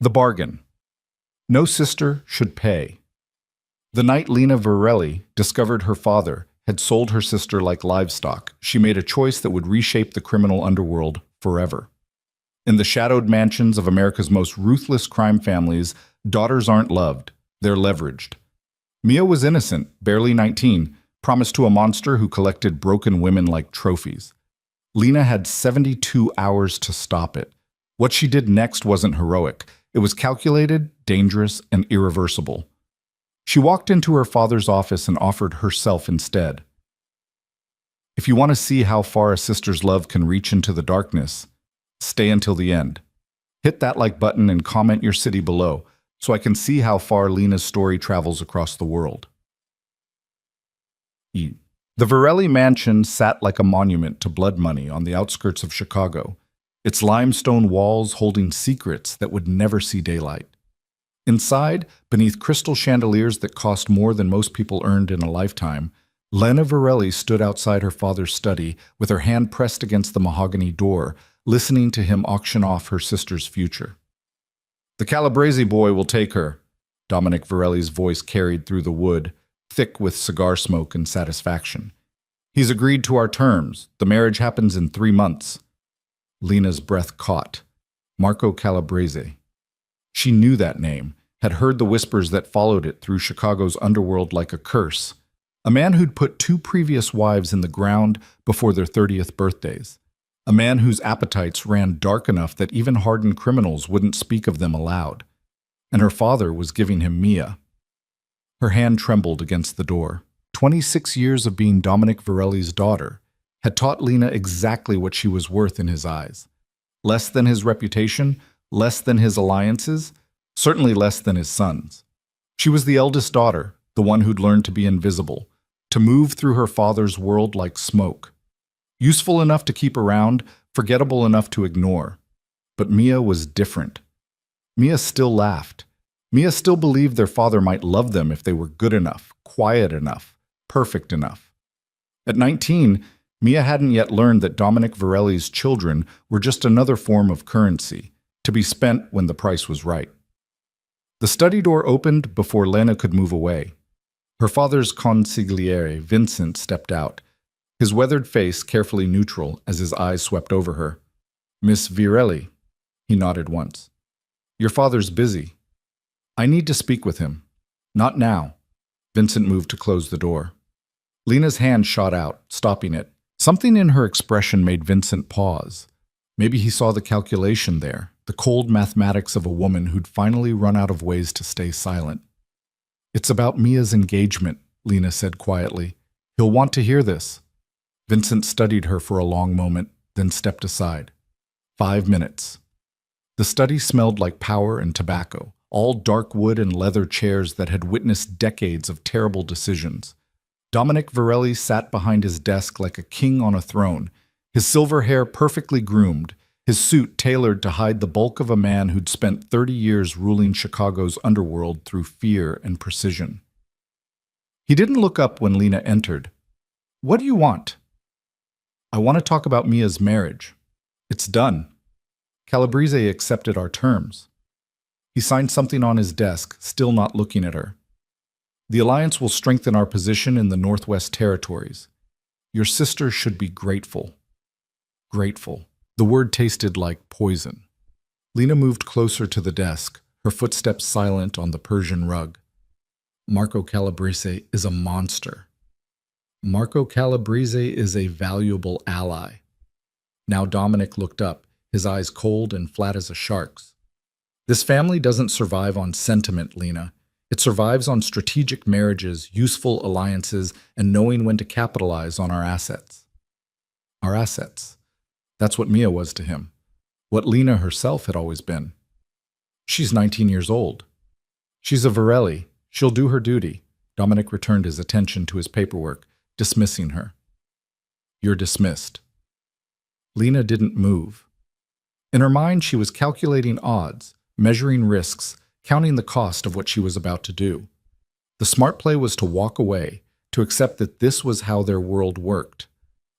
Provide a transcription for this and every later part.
The bargain. No sister should pay. The night Lena Varelli discovered her father had sold her sister like livestock, she made a choice that would reshape the criminal underworld forever. In the shadowed mansions of America's most ruthless crime families, daughters aren't loved, they're leveraged. Mia was innocent, barely 19, promised to a monster who collected broken women like trophies. Lena had 72 hours to stop it. What she did next wasn't heroic. It was calculated, dangerous, and irreversible. She walked into her father's office and offered herself instead. If you want to see how far a sister's love can reach into the darkness, stay until the end. Hit that like button and comment your city below so I can see how far Lena's story travels across the world. The Varelli mansion sat like a monument to blood money on the outskirts of Chicago, its limestone walls holding secrets that would never see daylight. Inside, beneath crystal chandeliers that cost more than most people earned in a lifetime, Lena Varelli stood outside her father's study with her hand pressed against the mahogany door, listening to him auction off her sister's future. "The Calabrese boy will take her," Dominic Varelli's voice carried through the wood, thick with cigar smoke and satisfaction. "He's agreed to our terms. The marriage happens in 3 months. Lena's breath caught. Marco Calabrese. She knew that name, had heard the whispers that followed it through Chicago's underworld like a curse. A man who'd put 2 previous wives in the ground before their 30th birthdays. A man whose appetites ran dark enough that even hardened criminals wouldn't speak of them aloud. And her father was giving him Mia. Her hand trembled against the door. 26 years of being Dominic Varelli's daughter had taught Lena exactly what she was worth in his eyes. Less than his reputation, less than his alliances, certainly less than his sons. She was the eldest daughter, the one who'd learned to be invisible, to move through her father's world like smoke. Useful enough to keep around, forgettable enough to ignore. But Mia was different. Mia still laughed. Mia still believed their father might love them if they were good enough, quiet enough, perfect enough. At 19, Mia hadn't yet learned that Dominic Varelli's children were just another form of currency, to be spent when the price was right. The study door opened before Lena could move away. Her father's consigliere, Vincent, stepped out, his weathered face carefully neutral as his eyes swept over her. "Miss Varelli," he nodded once. "Your father's busy. I need to speak with him." "Not now." Vincent moved to close the door. Lena's hand shot out, stopping it. Something in her expression made Vincent pause. Maybe he saw the calculation there, the cold mathematics of a woman who'd finally run out of ways to stay silent. "It's about Mia's engagement," Lena said quietly. "He'll want to hear this." Vincent studied her for a long moment, then stepped aside. 5 minutes. The study smelled like power and tobacco, all dark wood and leather chairs that had witnessed decades of terrible decisions. Dominic Varelli sat behind his desk like a king on a throne, his silver hair perfectly groomed, his suit tailored to hide the bulk of a man who'd spent 30 years ruling Chicago's underworld through fear and precision. He didn't look up when Lena entered. "What do you want?" "I want to talk about Mia's marriage. It's done. Calabrese accepted our terms." He signed something on his desk, still not looking at her. "The alliance will strengthen our position in the Northwest Territories. Your sister should be grateful." Grateful. The word tasted like poison. Lena moved closer to the desk, her footsteps silent on the Persian rug. "Marco Calabrese is a monster. Marco Calabrese is a valuable ally." Now Dominic looked up, his eyes cold and flat as a shark's. "This family doesn't survive on sentiment, Lena. It survives on strategic marriages, useful alliances, and knowing when to capitalize on our assets." Our assets. That's what Mia was to him. What Lena herself had always been. "She's 19 years old. She's a Varelli. She'll do her duty." Dominic returned his attention to his paperwork, dismissing her. "You're dismissed." Lena didn't move. In her mind, she was calculating odds, measuring risks, counting the cost of what she was about to do. The smart play was to walk away, to accept that this was how their world worked.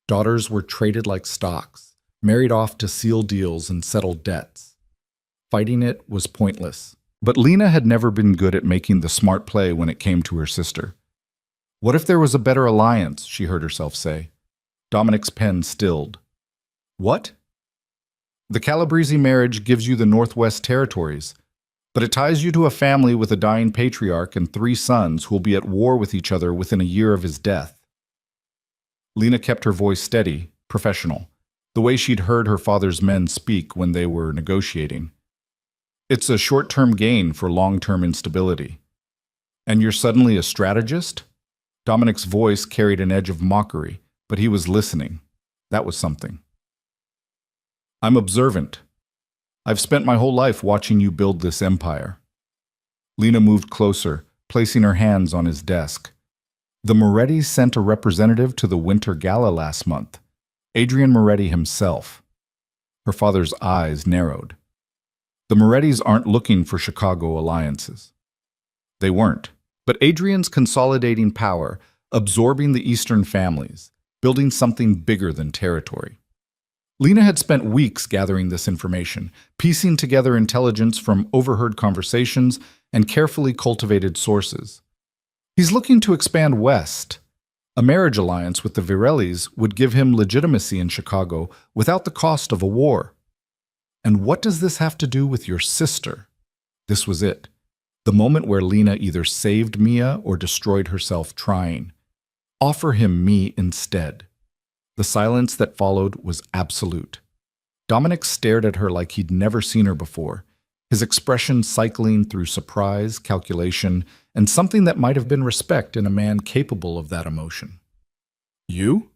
Daughters were traded like stocks, married off to seal deals and settle debts. Fighting it was pointless. But Lena had never been good at making the smart play when it came to her sister. What if there was a better alliance, she heard herself say. Dominic's pen stilled. What? The Calabrese marriage gives you the Northwest Territories, but it ties you to a family with a dying patriarch and 3 sons who will be at war with each other within a year of his death. Lena kept her voice steady, professional, the way she'd heard her father's men speak when they were negotiating. It's a short-term gain for long-term instability. And you're suddenly a strategist? Dominic's voice carried an edge of mockery, but he was listening. That was something. I'm observant. I've spent my whole life watching you build this empire. Lena moved closer, placing her hands on his desk. The Morettis sent a representative to the Winter Gala last month, Adrian Moretti himself. Her father's eyes narrowed. The Morettis aren't looking for Chicago alliances. They weren't. But Adrian's consolidating power, absorbing the Eastern families, building something bigger than territory. Lena had spent weeks gathering this information, piecing together intelligence from overheard conversations and carefully cultivated sources. He's looking to expand west. A marriage alliance with the Virellis would give him legitimacy in Chicago without the cost of a war. And what does this have to do with your sister? This was it. The moment where Lena either saved Mia or destroyed herself trying. Offer him me instead. The silence that followed was absolute. Dominic stared at her like he'd never seen her before, his expression cycling through surprise, calculation, and something that might have been respect in a man capable of that emotion. You?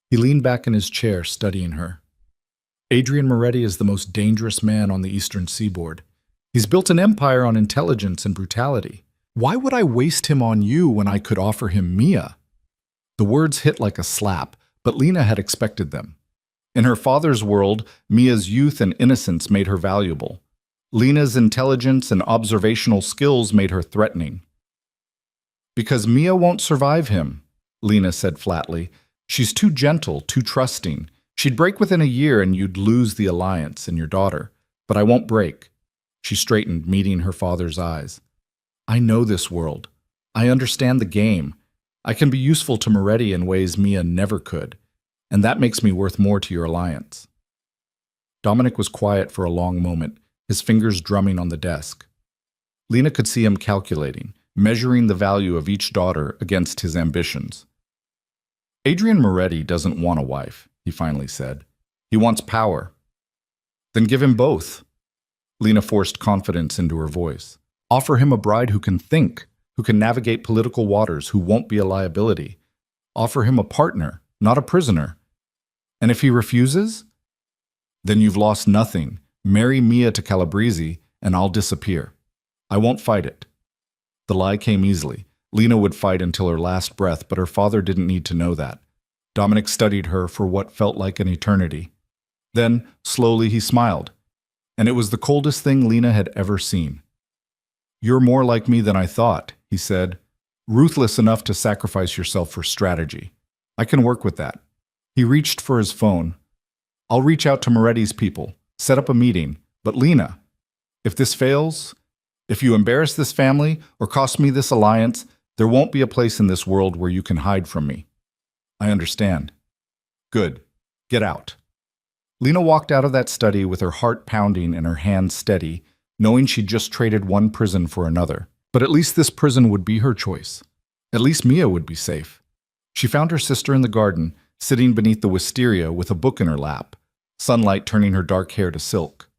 He leaned back in his chair, studying her. Adrian Moretti is the most dangerous man on the eastern seaboard. He's built an empire on intelligence and brutality. Why would I waste him on you when I could offer him Mia? The words hit like a slap, but Lena had expected them. In her father's world, Mia's youth and innocence made her valuable. Lena's intelligence and observational skills made her threatening. Because Mia won't survive him, Lena said flatly. She's too gentle, too trusting. She'd break within a year and you'd lose the alliance and your daughter. But I won't break. She straightened, meeting her father's eyes. I know this world. I understand the game. I can be useful to Moretti in ways Mia never could, and that makes me worth more to your alliance. Dominic was quiet for a long moment, his fingers drumming on the desk. Lena could see him calculating, measuring the value of each daughter against his ambitions. Adrian Moretti doesn't want a wife, he finally said. He wants power. Then give him both. Lena forced confidence into her voice. Offer him a bride who can think, who can navigate political waters, who won't be a liability. Offer him a partner, not a prisoner. And if he refuses? Then you've lost nothing. Marry Mia to Calabrese, and I'll disappear. I won't fight it. The lie came easily. Lena would fight until her last breath, but her father didn't need to know that. Dominic studied her for what felt like an eternity. Then, slowly, he smiled. And it was the coldest thing Lena had ever seen. You're more like me than I thought, he said. Ruthless enough to sacrifice yourself for strategy. I can work with that. He reached for his phone. I'll reach out to Moretti's people, set up a meeting. But Lena, if this fails, if you embarrass this family or cost me this alliance, there won't be a place in this world where you can hide from me. I understand. Good. Get out. Lena walked out of that study with her heart pounding and her hands steady, knowing she'd just traded one prison for another. But at least this prison would be her choice. At least Mia would be safe. She found her sister in the garden, sitting beneath the wisteria with a book in her lap, sunlight turning her dark hair to silk.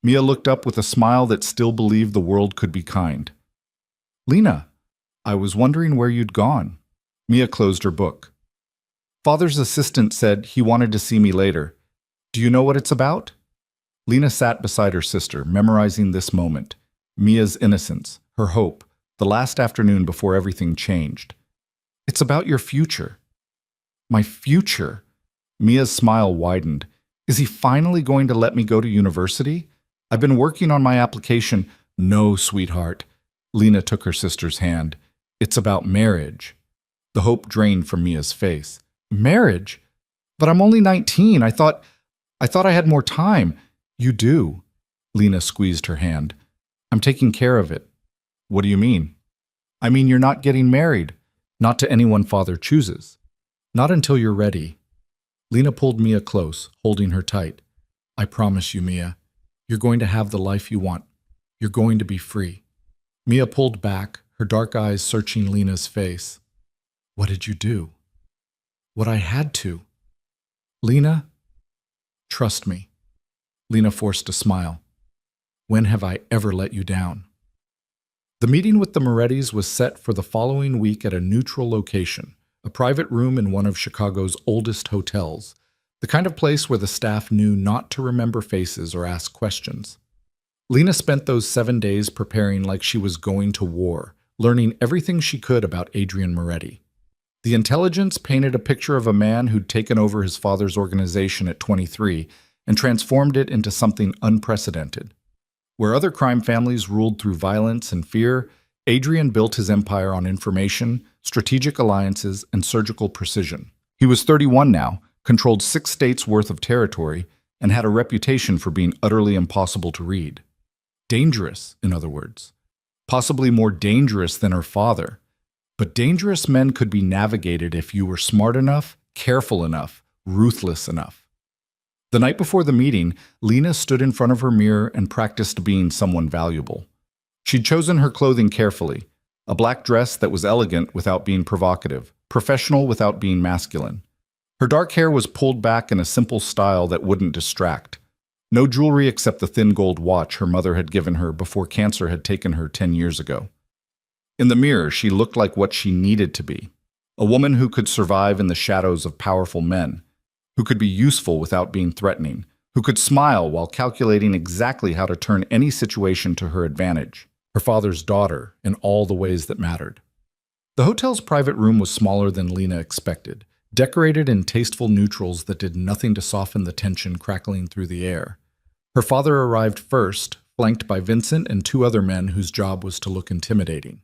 Mia looked up with a smile that still believed the world could be kind. Lena, I was wondering where you'd gone. Mia closed her book. Father's assistant said he wanted to see me later. Do you know what it's about? Lena sat beside her sister, memorizing this moment. Mia's innocence, her hope, the last afternoon before everything changed. It's about your future. My future? Mia's smile widened. Is he finally going to let me go to university? I've been working on my application. No, sweetheart. Lena took her sister's hand. It's about marriage. The hope drained from Mia's face. Marriage? But I'm only 19. I thought I had more time. You do. Lena squeezed her hand. I'm taking care of it. What do you mean? I mean you're not getting married. Not to anyone father chooses. Not until you're ready. Lena pulled Mia close, holding her tight. I promise you, Mia, you're going to have the life you want. You're going to be free. Mia pulled back, her dark eyes searching Lena's face. What did you do? What I had to. Lena, trust me. Lena forced a smile. When have I ever let you down? The meeting with the Morettis was set for the following week at a neutral location, a private room in one of Chicago's oldest hotels, the kind of place where the staff knew not to remember faces or ask questions. Lena spent those 7 days preparing like she was going to war, learning everything she could about Adrian Moretti. The intelligence painted a picture of a man who'd taken over his father's organization at 23 and transformed it into something unprecedented. Where other crime families ruled through violence and fear, Adrian built his empire on information, strategic alliances, and surgical precision. He was 31 now, controlled 6 states' worth of territory, and had a reputation for being utterly impossible to read. Dangerous, in other words. Possibly more dangerous than her father. But dangerous men could be navigated if you were smart enough, careful enough, ruthless enough. The night before the meeting, Lena stood in front of her mirror and practiced being someone valuable. She'd chosen her clothing carefully, a black dress that was elegant without being provocative, professional without being masculine. Her dark hair was pulled back in a simple style that wouldn't distract. No jewelry except the thin gold watch her mother had given her before cancer had taken her 10 years ago. In the mirror, she looked like what she needed to be, a woman who could survive in the shadows of powerful men, who could be useful without being threatening, who could smile while calculating exactly how to turn any situation to her advantage, her father's daughter in all the ways that mattered. The hotel's private room was smaller than Lena expected, decorated in tasteful neutrals that did nothing to soften the tension crackling through the air. Her father arrived first, flanked by Vincent and 2 other men whose job was to look intimidating.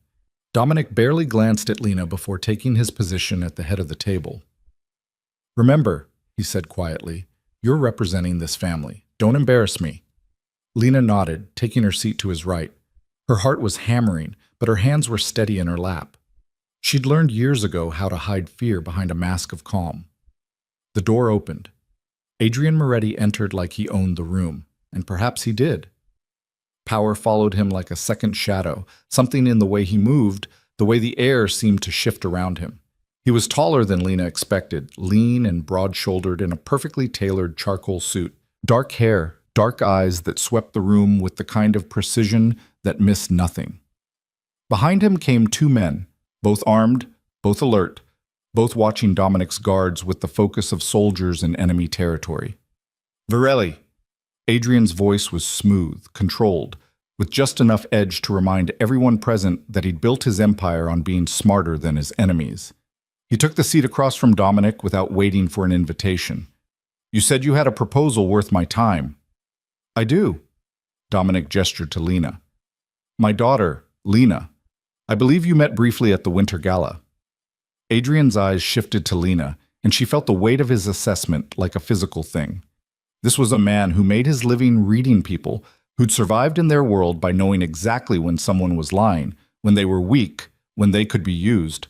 Dominic barely glanced at Lena before taking his position at the head of the table. Remember, he said quietly, you're representing this family. Don't embarrass me. Lena nodded, taking her seat to his right. Her heart was hammering, but her hands were steady in her lap. She'd learned years ago how to hide fear behind a mask of calm. The door opened. Adrian Moretti entered like he owned the room, and perhaps he did. Power followed him like a second shadow, something in the way he moved, the way the air seemed to shift around him. He was taller than Lena expected, lean and broad-shouldered in a perfectly tailored charcoal suit, dark hair, dark eyes that swept the room with the kind of precision that missed nothing. Behind him came 2 men, both armed, both alert, both watching Dominic's guards with the focus of soldiers in enemy territory. Varelli. Adrian's voice was smooth, controlled, with just enough edge to remind everyone present that he'd built his empire on being smarter than his enemies. He took the seat across from Dominic without waiting for an invitation. You said you had a proposal worth my time. I do. Dominic gestured to Lena. My daughter, Lena. I believe you met briefly at the Winter Gala. Adrian's eyes shifted to Lena, and she felt the weight of his assessment like a physical thing. This was a man who made his living reading people, who'd survived in their world by knowing exactly when someone was lying, when they were weak, when they could be used.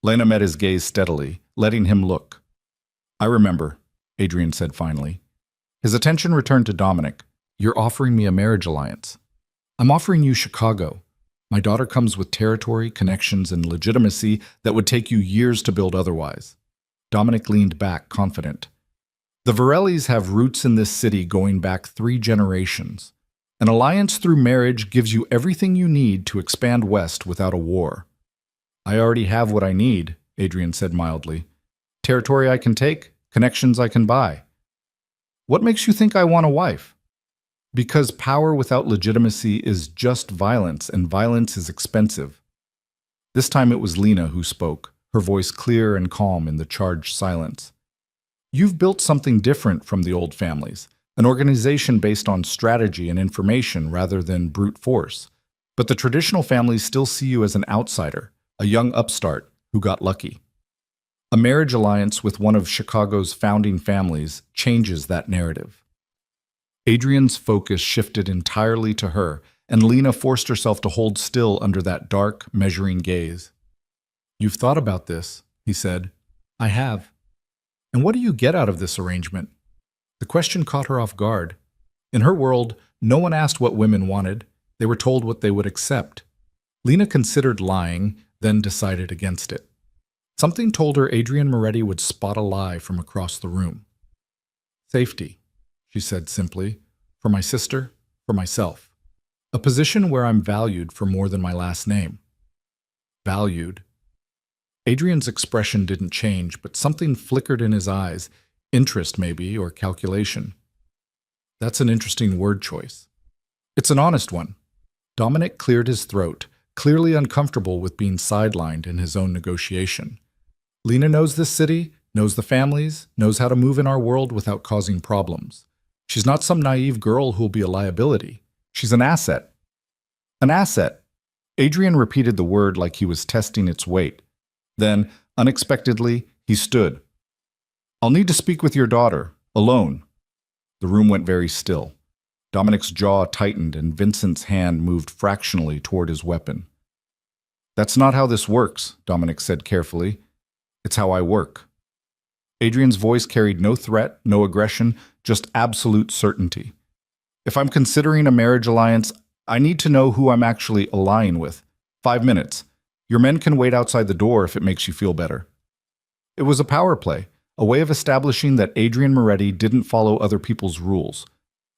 Lena met his gaze steadily, letting him look. I remember, Adrian said finally. His attention returned to Dominic. You're offering me a marriage alliance. I'm offering you Chicago. My daughter comes with territory, connections, and legitimacy that would take you years to build otherwise. Dominic leaned back, confident. The Varellis have roots in this city going back 3 generations. An alliance through marriage gives you everything you need to expand west without a war. I already have what I need, Adrian said mildly. Territory I can take, connections I can buy. What makes you think I want a wife? Because power without legitimacy is just violence, and violence is expensive. This time it was Lena who spoke, her voice clear and calm in the charged silence. You've built something different from the old families, an organization based on strategy and information rather than brute force. But the traditional families still see you as an outsider, a young upstart who got lucky. A marriage alliance with one of Chicago's founding families changes that narrative. Adrian's focus shifted entirely to her, and Lena forced herself to hold still under that dark, measuring gaze. "You've thought about this," he said. "I have. And what do you get out of this arrangement?" The question caught her off guard. In her world, no one asked what women wanted. They were told what they would accept. Lena considered lying, then decided against it. Something told her Adrian Moretti would spot a lie from across the room. "Safety," she said simply, "for my sister, for myself. A position where I'm valued for more than my last name." Valued. Adrian's expression didn't change, but something flickered in his eyes, interest maybe, or calculation. That's an interesting word choice. It's an honest one. Dominic cleared his throat, clearly uncomfortable with being sidelined in his own negotiation. Lena knows this city, knows the families, knows how to move in our world without causing problems. She's not some naive girl who'll be a liability. She's an asset. An asset. Adrian repeated the word like he was testing its weight. Then, unexpectedly, he stood. "I'll need to speak with your daughter, alone." The room went very still. Dominic's jaw tightened and Vincent's hand moved fractionally toward his weapon. "That's not how this works," Dominic said carefully. "It's how I work." Adrian's voice carried no threat, no aggression, just absolute certainty. "If I'm considering a marriage alliance, I need to know who I'm actually allying with. 5 minutes. Your men can wait outside the door if it makes you feel better." It was a power play, a way of establishing that Adrian Moretti didn't follow other people's rules.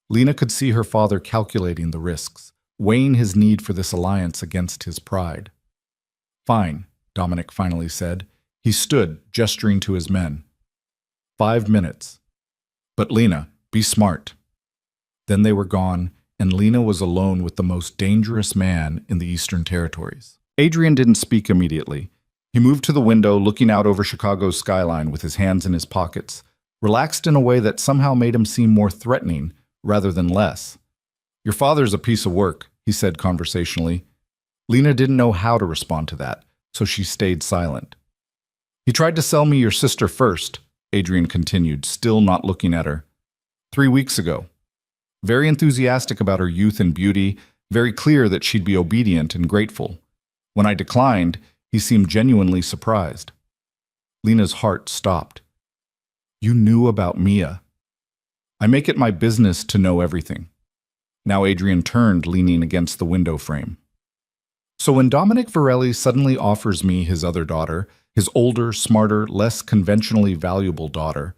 Lena could see her father calculating the risks, weighing his need for this alliance against his pride. "Fine," Dominic finally said. He stood, gesturing to his men. 5 minutes. "But Lena, be smart." Then they were gone, and Lena was alone with the most dangerous man in the Eastern Territories. Adrian didn't speak immediately. He moved to the window, looking out over Chicago's skyline with his hands in his pockets, relaxed in a way that somehow made him seem more threatening rather than less. "Your father's a piece of work," he said conversationally. Lena didn't know how to respond to that, so she stayed silent. "He tried to sell me your sister first," Adrian continued, still not looking at her. 3 weeks ago. Very enthusiastic about her youth and beauty, very clear that she'd be obedient and grateful. When I declined, he seemed genuinely surprised. Lena's heart stopped. "You knew about Mia." "I make it my business to know everything." Now Adrian turned, leaning against the window frame. "So when Dominic Varelli suddenly offers me his other daughter, his older, smarter, less conventionally valuable daughter,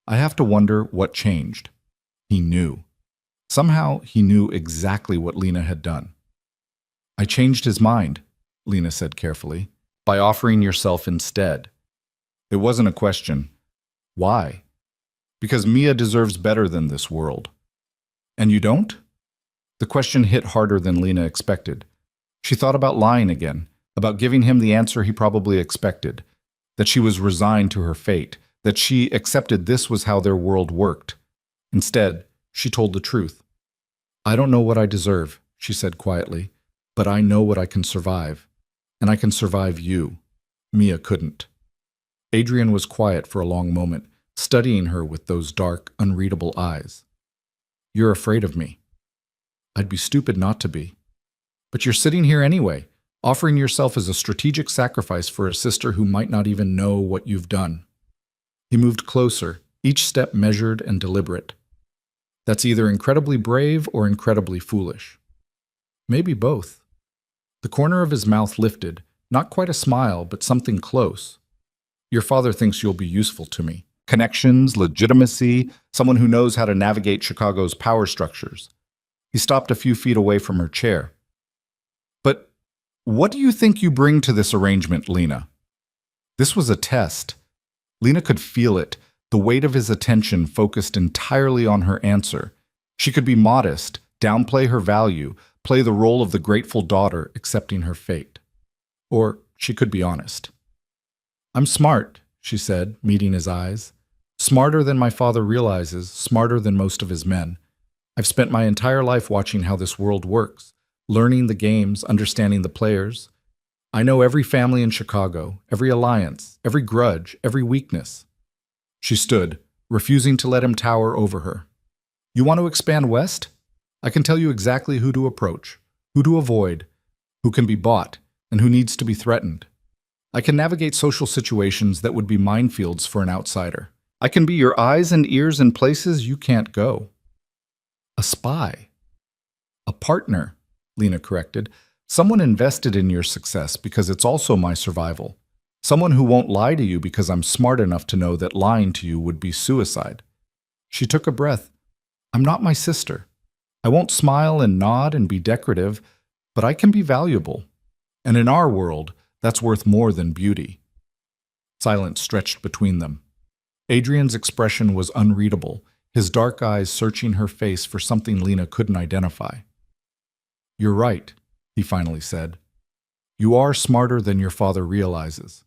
I have to wonder what changed." He knew. Somehow he knew exactly what Lena had done. "I changed his mind," Lena said carefully, "by offering yourself instead." It wasn't a question. "Why?" "Because Mia deserves better than this world." "And you don't?" The question hit harder than Lena expected. She thought about lying again, about giving him the answer he probably expected, that she was resigned to her fate, that she accepted this was how their world worked. Instead, she told the truth. "I don't know what I deserve," she said quietly, "but I know what I can survive. And I can survive you. Mia couldn't." Adrian was quiet for a long moment, studying her with those dark, unreadable eyes. "You're afraid of me." "I'd be stupid not to be." "But you're sitting here anyway, offering yourself as a strategic sacrifice for a sister who might not even know what you've done." He moved closer, each step measured and deliberate. "That's either incredibly brave or incredibly foolish." "Maybe both." The corner of his mouth lifted, not quite a smile, but something close. "Your father thinks you'll be useful to me. Connections, legitimacy, someone who knows how to navigate Chicago's power structures." He stopped a few feet away from her chair. "But what do you think you bring to this arrangement, Lena?" This was a test. Lena could feel it, the weight of his attention focused entirely on her answer. She could be modest, downplay her value, play the role of the grateful daughter accepting her fate. Or she could be honest. "I'm smart," she said, meeting his eyes. "Smarter than my father realizes, smarter than most of his men. I've spent my entire life watching how this world works, learning the games, understanding the players. I know every family in Chicago, every alliance, every grudge, every weakness." She stood, refusing to let him tower over her. You want to expand west? I can tell you exactly who to approach, who to avoid, who can be bought, and who needs to be threatened. I can navigate social situations that would be minefields for an outsider. I can be your eyes and ears in places you can't go. A spy. A partner, Lena corrected. Someone invested in your success because it's also my survival. Someone who won't lie to you because I'm smart enough to know that lying to you would be suicide. She took a breath. I'm not my sister. I won't smile and nod and be decorative, but I can be valuable. And in our world, that's worth more than beauty. Silence stretched between them. Adrian's expression was unreadable, his dark eyes searching her face for something Lena couldn't identify. You're right, he finally said. You are smarter than your father realizes.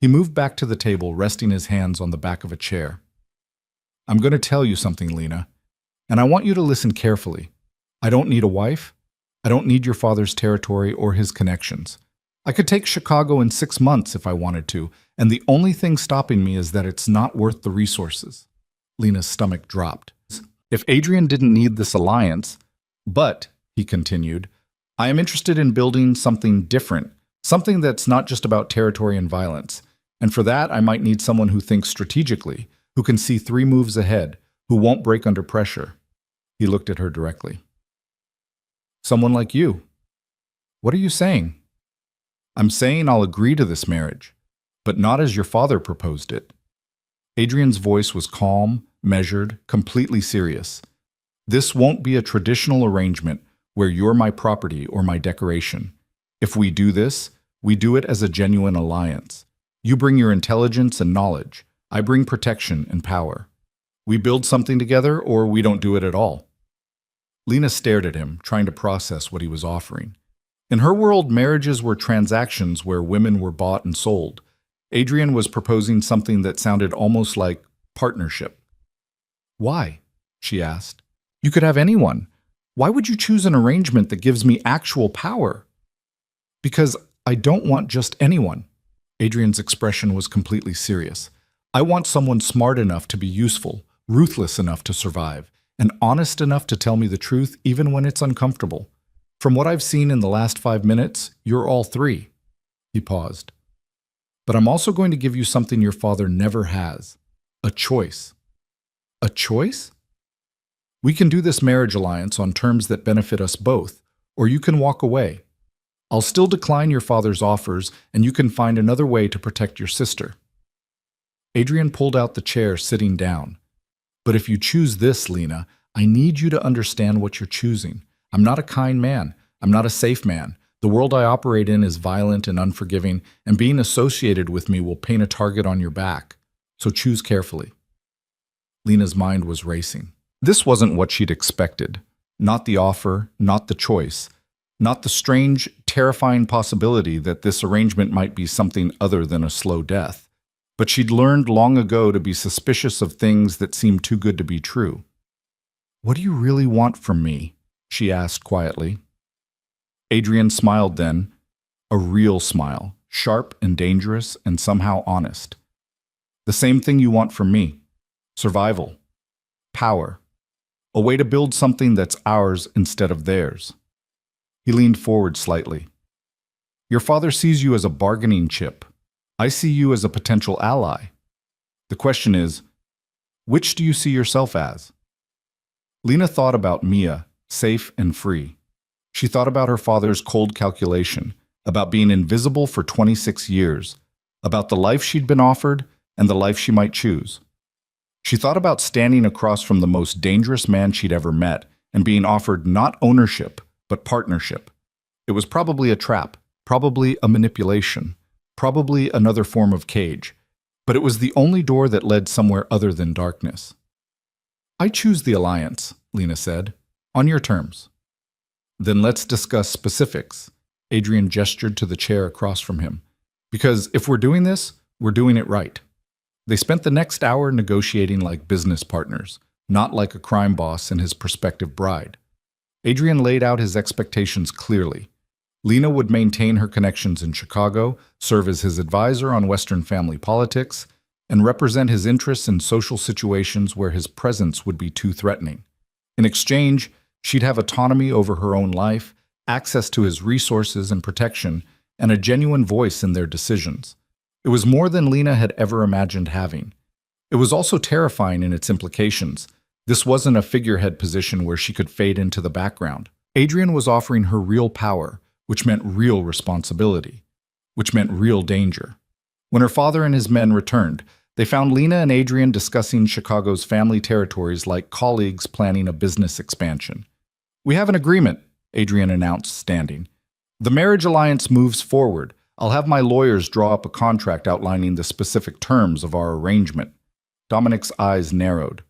He moved back to the table, resting his hands on the back of a chair. I'm going to tell you something, Lena, and I want you to listen carefully. I don't need a wife. I don't need your father's territory or his connections. I could take Chicago in 6 months if I wanted to, and the only thing stopping me is that it's not worth the resources. Lena's stomach dropped. If Adrian didn't need this alliance, but, he continued, I am interested in building something different, something that's not just about territory and violence. And for that, I might need someone who thinks strategically, who can see 3 moves ahead, who won't break under pressure. He looked at her directly. Someone like you. What are you saying? I'm saying I'll agree to this marriage, but not as your father proposed it. Adrian's voice was calm, measured, completely serious. This won't be a traditional arrangement where you're my property or my decoration. If we do this, we do it as a genuine alliance. You bring your intelligence and knowledge. I bring protection and power. We build something together or we don't do it at all. Lena stared at him, trying to process what he was offering. In her world, marriages were transactions where women were bought and sold. Adrian was proposing something that sounded almost like partnership. Why? She asked. You could have anyone. Why would you choose an arrangement that gives me actual power? Because I don't want just anyone. Adrian's expression was completely serious. I want someone smart enough to be useful, ruthless enough to survive, and honest enough to tell me the truth even when it's uncomfortable. From what I've seen in the last 5 minutes, you're all 3. He paused. But I'm also going to give you something your father never has. A choice. A choice? We can do this marriage alliance on terms that benefit us both, or you can walk away. I'll still decline your father's offers, and you can find another way to protect your sister. Adrian pulled out the chair, sitting down. But if you choose this, Lena, I need you to understand what you're choosing. I'm not a kind man. I'm not a safe man. The world I operate in is violent and unforgiving, and being associated with me will paint a target on your back. So choose carefully. Lena's mind was racing. This wasn't what she'd expected. Not the offer, not the choice, not the strange, terrifying possibility that this arrangement might be something other than a slow death. But she'd learned long ago to be suspicious of things that seemed too good to be true. What do you really want from me? She asked quietly. Adrian smiled then, a real smile, sharp and dangerous and somehow honest. The same thing you want from me. Survival. Power. A way to build something that's ours instead of theirs. He leaned forward slightly. Your father sees you as a bargaining chip. I see you as a potential ally. The question is, which do you see yourself as? Lena thought about Mia, safe and free. She thought about her father's cold calculation, about being invisible for 26 years, about the life she'd been offered and the life she might choose. She thought about standing across from the most dangerous man she'd ever met and being offered not ownership, but partnership. It was probably a trap, probably a manipulation, probably another form of cage, but it was the only door that led somewhere other than darkness. I choose the alliance, Lena said, on your terms. Then let's discuss specifics. Adrian gestured to the chair across from him. Because if we're doing this, we're doing it right. They spent the next hour negotiating like business partners, not like a crime boss and his prospective bride. Adrian laid out his expectations clearly. Lena would maintain her connections in Chicago, serve as his advisor on Western family politics, and represent his interests in social situations where his presence would be too threatening. In exchange, she'd have autonomy over her own life, access to his resources and protection, and a genuine voice in their decisions. It was more than Lena had ever imagined having. It was also terrifying in its implications. This wasn't a figurehead position where she could fade into the background. Adrian was offering her real power, which meant real responsibility, which meant real danger. When her father and his men returned, they found Lena and Adrian discussing Chicago's family territories like colleagues planning a business expansion. "We have an agreement," Adrian announced, standing. "The marriage alliance moves forward. I'll have my lawyers draw up a contract outlining the specific terms of our arrangement." Dominic's eyes narrowed.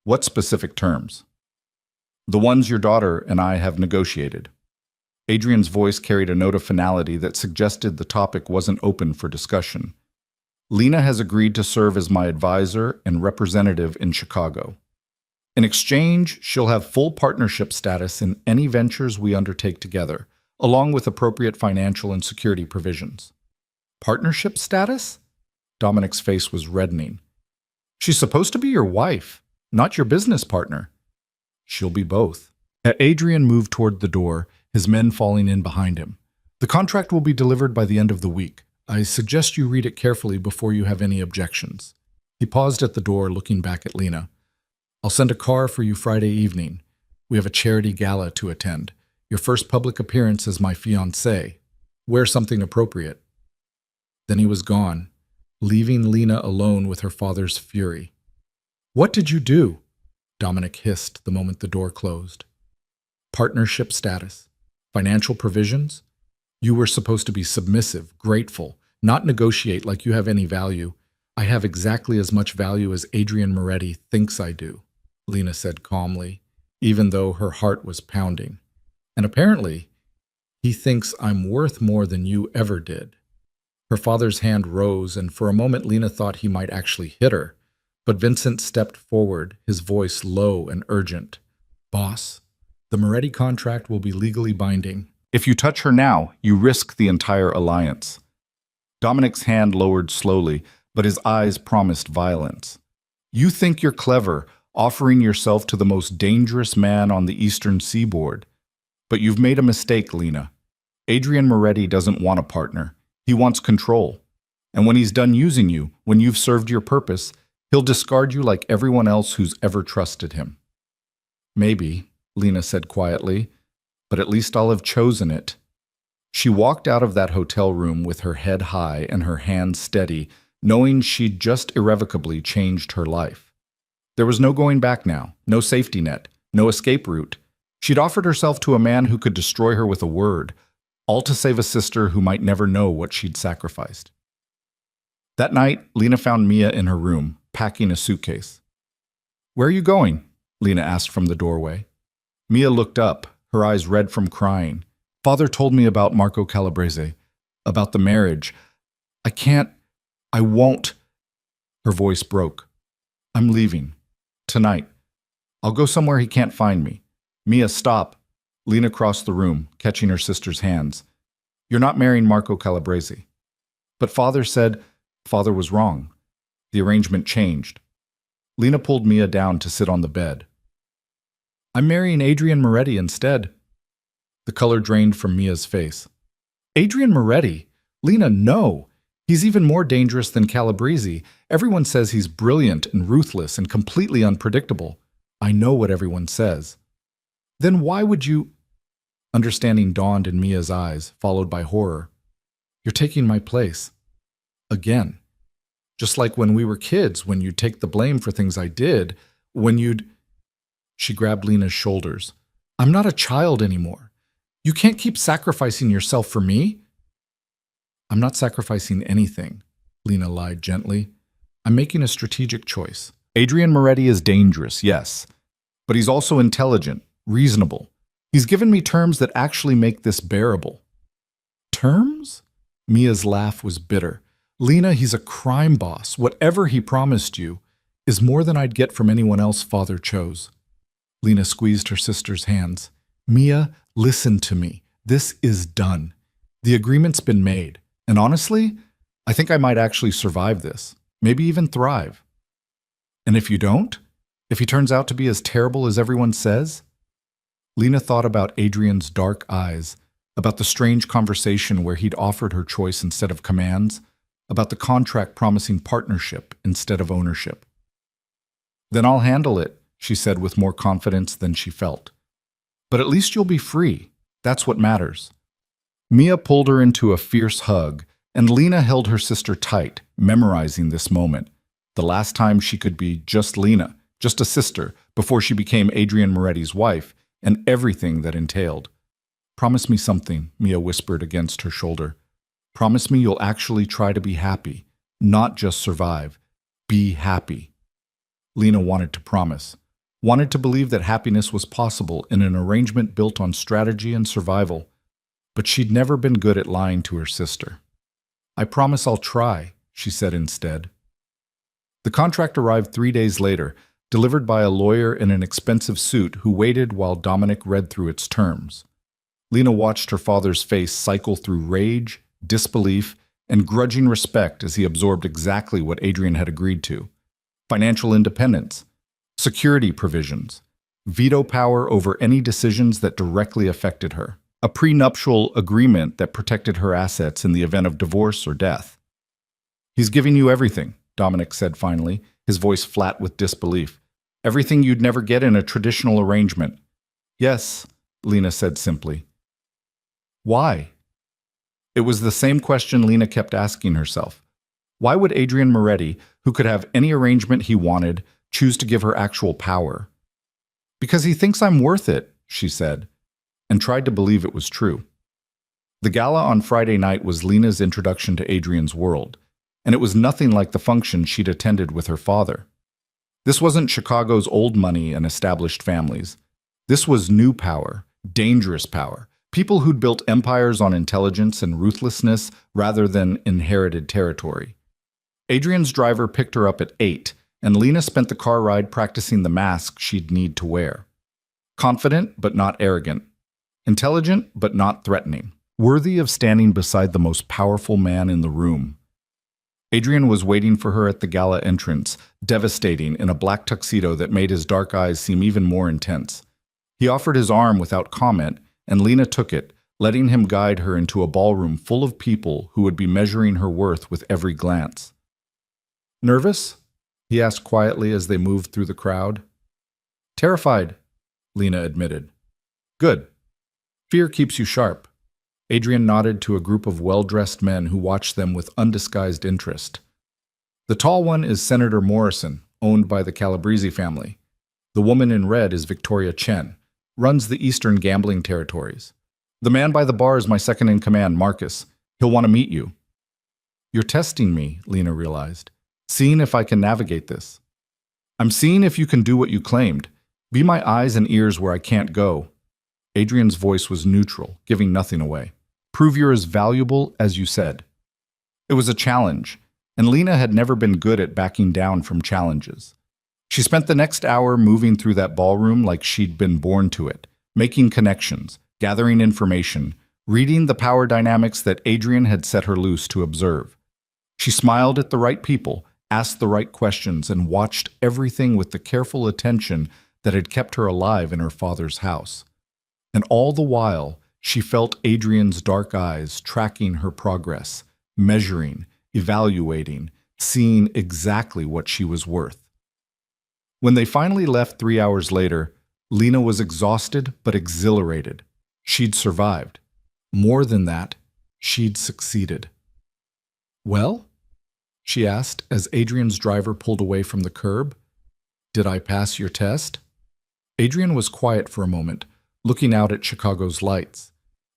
"What specific terms?" "The ones your daughter and I have negotiated." Adrian's voice carried a note of finality that suggested the topic wasn't open for discussion. "Lena has agreed to serve as my advisor and representative in Chicago. In exchange, she'll have full partnership status in any ventures we undertake together, along with appropriate financial and security provisions." "Partnership status?" Dominic's face was reddening. "She's supposed to be your wife, not your business partner." "She'll be both." Adrian moved toward the door, his men falling in behind him. "The contract will be delivered by the end of the week. I suggest you read it carefully before you have any objections." He paused at the door, looking back at Lena. "I'll send a car for you Friday evening. We have a charity gala to attend. Your first public appearance as my fiancée. Wear something appropriate." Then he was gone, leaving Lena alone with her father's fury. "What did you do?" Dominic hissed the moment the door closed. "Partnership status. Financial provisions? You were supposed to be submissive, grateful, not negotiate like you have any value. I have exactly as much value as Adrian Moretti thinks I do," Lena said calmly, even though her heart was pounding. "And apparently, he thinks I'm worth more than you ever did." Her father's hand rose, and for a moment Lena thought he might actually hit her. But Vincent stepped forward, his voice low and urgent. "Boss, the Moretti contract will be legally binding. If you touch her now, you risk the entire alliance." Dominic's hand lowered slowly, but his eyes promised violence. "You think you're clever, offering yourself to the most dangerous man on the eastern seaboard. But you've made a mistake, Lena. Adrian Moretti doesn't want a partner. He wants control. And when he's done using you, when you've served your purpose, he'll discard you like everyone else who's ever trusted him." "Maybe," Lena said quietly, "but at least I'll have chosen it." She walked out of that hotel room with her head high and her hands steady, knowing she'd just irrevocably changed her life. There was no going back now, no safety net, no escape route. She'd offered herself to a man who could destroy her with a word, all to save a sister who might never know what she'd sacrificed. That night, Lena found Mia in her room, packing a suitcase. "Where are you going?" Lena asked from the doorway. Mia looked up, her eyes red from crying. "Father told me about Marco Calabrese, about the marriage. I won't." Her voice broke. "I'm leaving. Tonight. I'll go somewhere he can't find me." "Mia, stop." Lena crossed the room, catching her sister's hands. "You're not marrying Marco Calabrese." "But Father said—" "Father was wrong. The arrangement changed." Lena pulled Mia down to sit on the bed. "I'm marrying Adrian Moretti instead." The color drained from Mia's face. "Adrian Moretti? Lena, no! He's even more dangerous than Calabrese. Everyone says he's brilliant and ruthless and completely unpredictable. I know what everyone says." "Then why would you—" Understanding dawned in Mia's eyes, followed by horror. "You're taking my place. Again. Just like when we were kids, when you'd take the blame for things I did, when you'd—" She grabbed Lena's shoulders. "I'm not a child anymore. You can't keep sacrificing yourself for me." "I'm not sacrificing anything," Lena lied gently. "I'm making a strategic choice. Adrian Moretti is dangerous, yes, but he's also intelligent, reasonable. He's given me terms that actually make this bearable." "Terms?" Mia's laugh was bitter. "Lena, he's a crime boss. Whatever he promised you is more than I'd get from anyone else Father chose." Lena squeezed her sister's hands. "Mia, listen to me. This is done. The agreement's been made. And honestly, I think I might actually survive this. Maybe even thrive." "And if you don't?" If he turns out to be as terrible as everyone says? Lena thought about Adrian's dark eyes, about the strange conversation where he'd offered her choice instead of commands, about the contract promising partnership instead of ownership. "Then I'll handle it," she said with more confidence than she felt. "But at least you'll be free. That's what matters." Mia pulled her into a fierce hug, and Lena held her sister tight, memorizing this moment. The last time she could be just Lena, just a sister, before she became Adrian Moretti's wife, and everything that entailed. "Promise me something," Mia whispered against her shoulder. "Promise me you'll actually try to be happy, not just survive. Be happy." Lena wanted to promise, wanted to believe that happiness was possible in an arrangement built on strategy and survival, but she'd never been good at lying to her sister. "I promise I'll try," she said instead. The contract arrived 3 days later, delivered by a lawyer in an expensive suit who waited while Dominic read through its terms. Lena watched her father's face cycle through rage, disbelief, and grudging respect as he absorbed exactly what Adrian had agreed to: financial independence, security provisions, veto power over any decisions that directly affected her, a prenuptial agreement that protected her assets in the event of divorce or death. "He's giving you everything," Dominic said finally, his voice flat with disbelief. "Everything you'd never get in a traditional arrangement." "Yes," Lena said simply. "Why?" It was the same question Lena kept asking herself. Why would Adrian Moretti, who could have any arrangement he wanted, choose to give her actual power? "Because he thinks I'm worth it," she said, and tried to believe it was true. The gala on Friday night was Lena's introduction to Adrian's world, and it was nothing like the function she'd attended with her father. This wasn't Chicago's old money and established families. This was new power, dangerous power, people who'd built empires on intelligence and ruthlessness rather than inherited territory. Adrian's driver picked her up at 8, and Lena spent the car ride practicing the mask she'd need to wear. Confident but not arrogant. Intelligent but not threatening. Worthy of standing beside the most powerful man in the room. Adrian was waiting for her at the gala entrance, devastating in a black tuxedo that made his dark eyes seem even more intense. He offered his arm without comment, and Lena took it, letting him guide her into a ballroom full of people who would be measuring her worth with every glance. "Nervous?" he asked quietly as they moved through the crowd. "Terrified," Lena admitted. "Good. Fear keeps you sharp." Adrian nodded to a group of well-dressed men who watched them with undisguised interest. "The tall one is Senator Morrison, owned by the Calabrese family. The woman in red is Victoria Chen, runs the Eastern Gambling Territories. The man by the bar is my second-in-command, Marcus. He'll want to meet you." "You're testing me," Lena realized. "Seeing if I can navigate this." "I'm seeing if you can do what you claimed. Be my eyes and ears where I can't go." Adrian's voice was neutral, giving nothing away. "Prove you're as valuable as you said." It was a challenge, and Lena had never been good at backing down from challenges. She spent the next hour moving through that ballroom like she'd been born to it, making connections, gathering information, reading the power dynamics that Adrian had set her loose to observe. She smiled at the right people, asked the right questions, and watched everything with the careful attention that had kept her alive in her father's house. And all the while, she felt Adrian's dark eyes tracking her progress, measuring, evaluating, seeing exactly what she was worth. When they finally left 3 hours later, Lena was exhausted but exhilarated. She'd survived. More than that, she'd succeeded. "Well?" she asked as Adrian's driver pulled away from the curb. "Did I pass your test?" Adrian was quiet for a moment, looking out at Chicago's lights.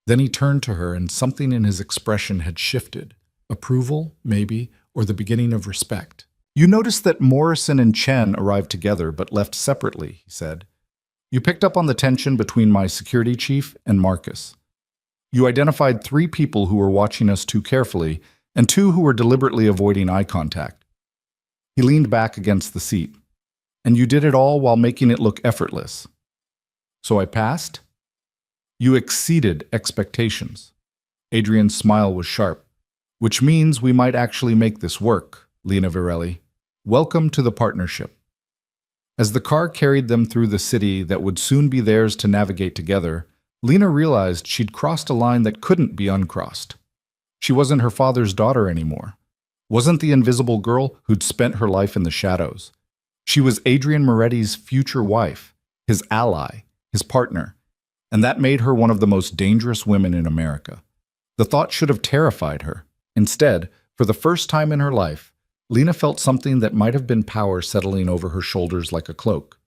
Then he turned to her, and something in his expression had shifted. Approval, maybe, or the beginning of respect. "You noticed that Morrison and Chen arrived together but left separately," he said. "You picked up on the tension between my security chief and Marcus. You identified 3 people who were watching us too carefully and 2 who were deliberately avoiding eye contact." He leaned back against the seat. "And you did it all while making it look effortless. So I passed?" "You exceeded expectations." Adrian's smile was sharp. "Which means we might actually make this work, Lena Virelli. Welcome to the partnership." As the car carried them through the city that would soon be theirs to navigate together, Lena realized she'd crossed a line that couldn't be uncrossed. She wasn't her father's daughter anymore. Wasn't the invisible girl who'd spent her life in the shadows. She was Adrian Moretti's future wife, his ally, his partner, and that made her one of the most dangerous women in America. The thought should have terrified her. Instead, for the first time in her life, Lena felt something that might have been power settling over her shoulders like a cloak.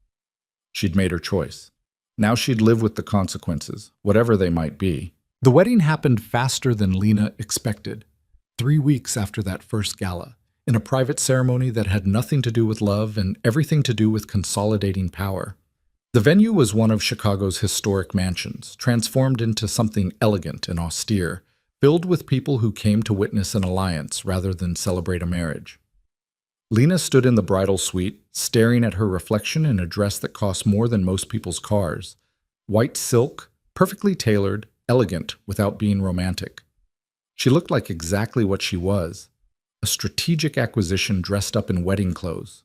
She'd made her choice. Now she'd live with the consequences, whatever they might be. The wedding happened faster than Lena expected. 3 weeks after that first gala, in a private ceremony that had nothing to do with love and everything to do with consolidating power. The venue was one of Chicago's historic mansions, transformed into something elegant and austere, filled with people who came to witness an alliance rather than celebrate a marriage. Lena stood in the bridal suite, staring at her reflection in a dress that cost more than most people's cars. White silk, perfectly tailored, elegant without being romantic. She looked like exactly what she was, a strategic acquisition dressed up in wedding clothes.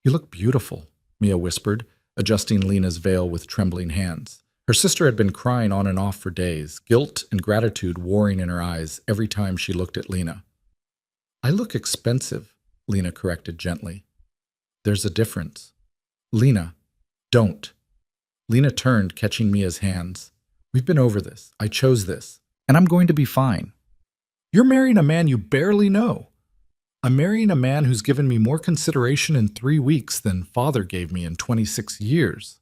"You look beautiful," Mia whispered, adjusting Lena's veil with trembling hands. Her sister had been crying on and off for days, guilt and gratitude warring in her eyes every time she looked at Lena. "I look expensive," Lena corrected gently. "There's a difference." "Lena, don't." Lena turned, catching Mia's hands. "We've been over this. I chose this. And I'm going to be fine." "You're marrying a man you barely know." "I'm marrying a man who's given me more consideration in 3 weeks than father gave me in 26 years.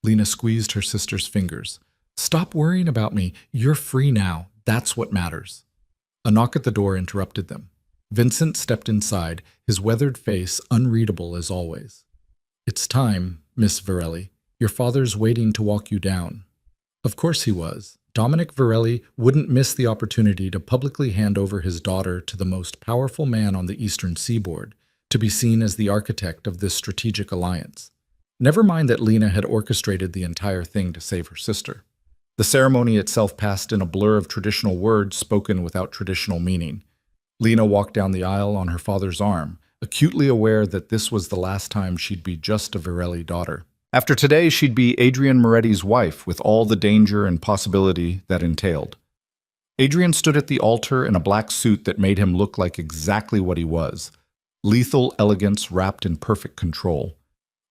Lena squeezed her sister's fingers. "Stop worrying about me. You're free now. That's what matters." A knock at the door interrupted them. Vincent stepped inside, his weathered face unreadable as always. "It's time, Miss Varelli. Your father's waiting to walk you down." Of course he was. Dominic Varelli wouldn't miss the opportunity to publicly hand over his daughter to the most powerful man on the Eastern Seaboard, to be seen as the architect of this strategic alliance. Never mind that Lena had orchestrated the entire thing to save her sister. The ceremony itself passed in a blur of traditional words spoken without traditional meaning. Lena walked down the aisle on her father's arm, acutely aware that this was the last time she'd be just a Varelli daughter. After today, she'd be Adrian Moretti's wife, with all the danger and possibility that entailed. Adrian stood at the altar in a black suit that made him look like exactly what he was, lethal elegance wrapped in perfect control.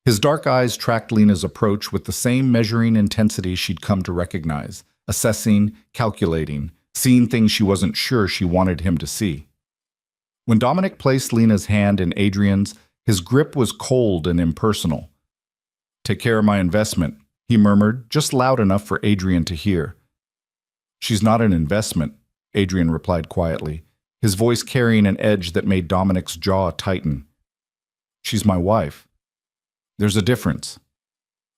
His dark eyes tracked Lena's approach with the same measuring intensity she'd come to recognize, assessing, calculating, seeing things she wasn't sure she wanted him to see. When Dominic placed Lena's hand in Adrian's, his grip was cold and impersonal. "Take care of my investment," he murmured, just loud enough for Adrian to hear. "She's not an investment," Adrian replied quietly, his voice carrying an edge that made Dominic's jaw tighten. "She's my wife. There's a difference."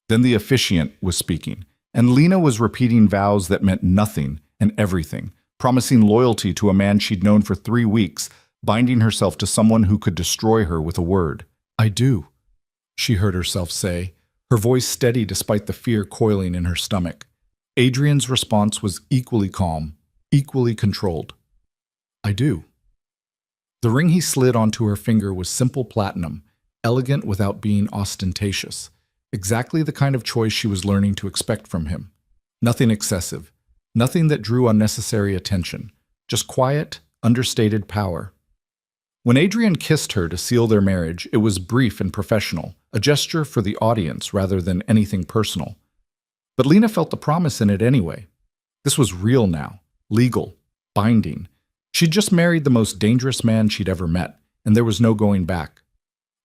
Then the officiant was speaking, and Lena was repeating vows that meant nothing and everything, promising loyalty to a man she'd known for 3 weeks, binding herself to someone who could destroy her with a word. "I do," she heard herself say, her voice steady despite the fear coiling in her stomach. Adrian's response was equally calm, equally controlled. "I do." The ring he slid onto her finger was simple platinum, elegant without being ostentatious, exactly the kind of choice she was learning to expect from him. Nothing excessive, nothing that drew unnecessary attention, just quiet, understated power. When Adrian kissed her to seal their marriage, it was brief and professional, a gesture for the audience rather than anything personal. But Lena felt the promise in it anyway. This was real now, legal, binding. She'd just married the most dangerous man she'd ever met, and there was no going back.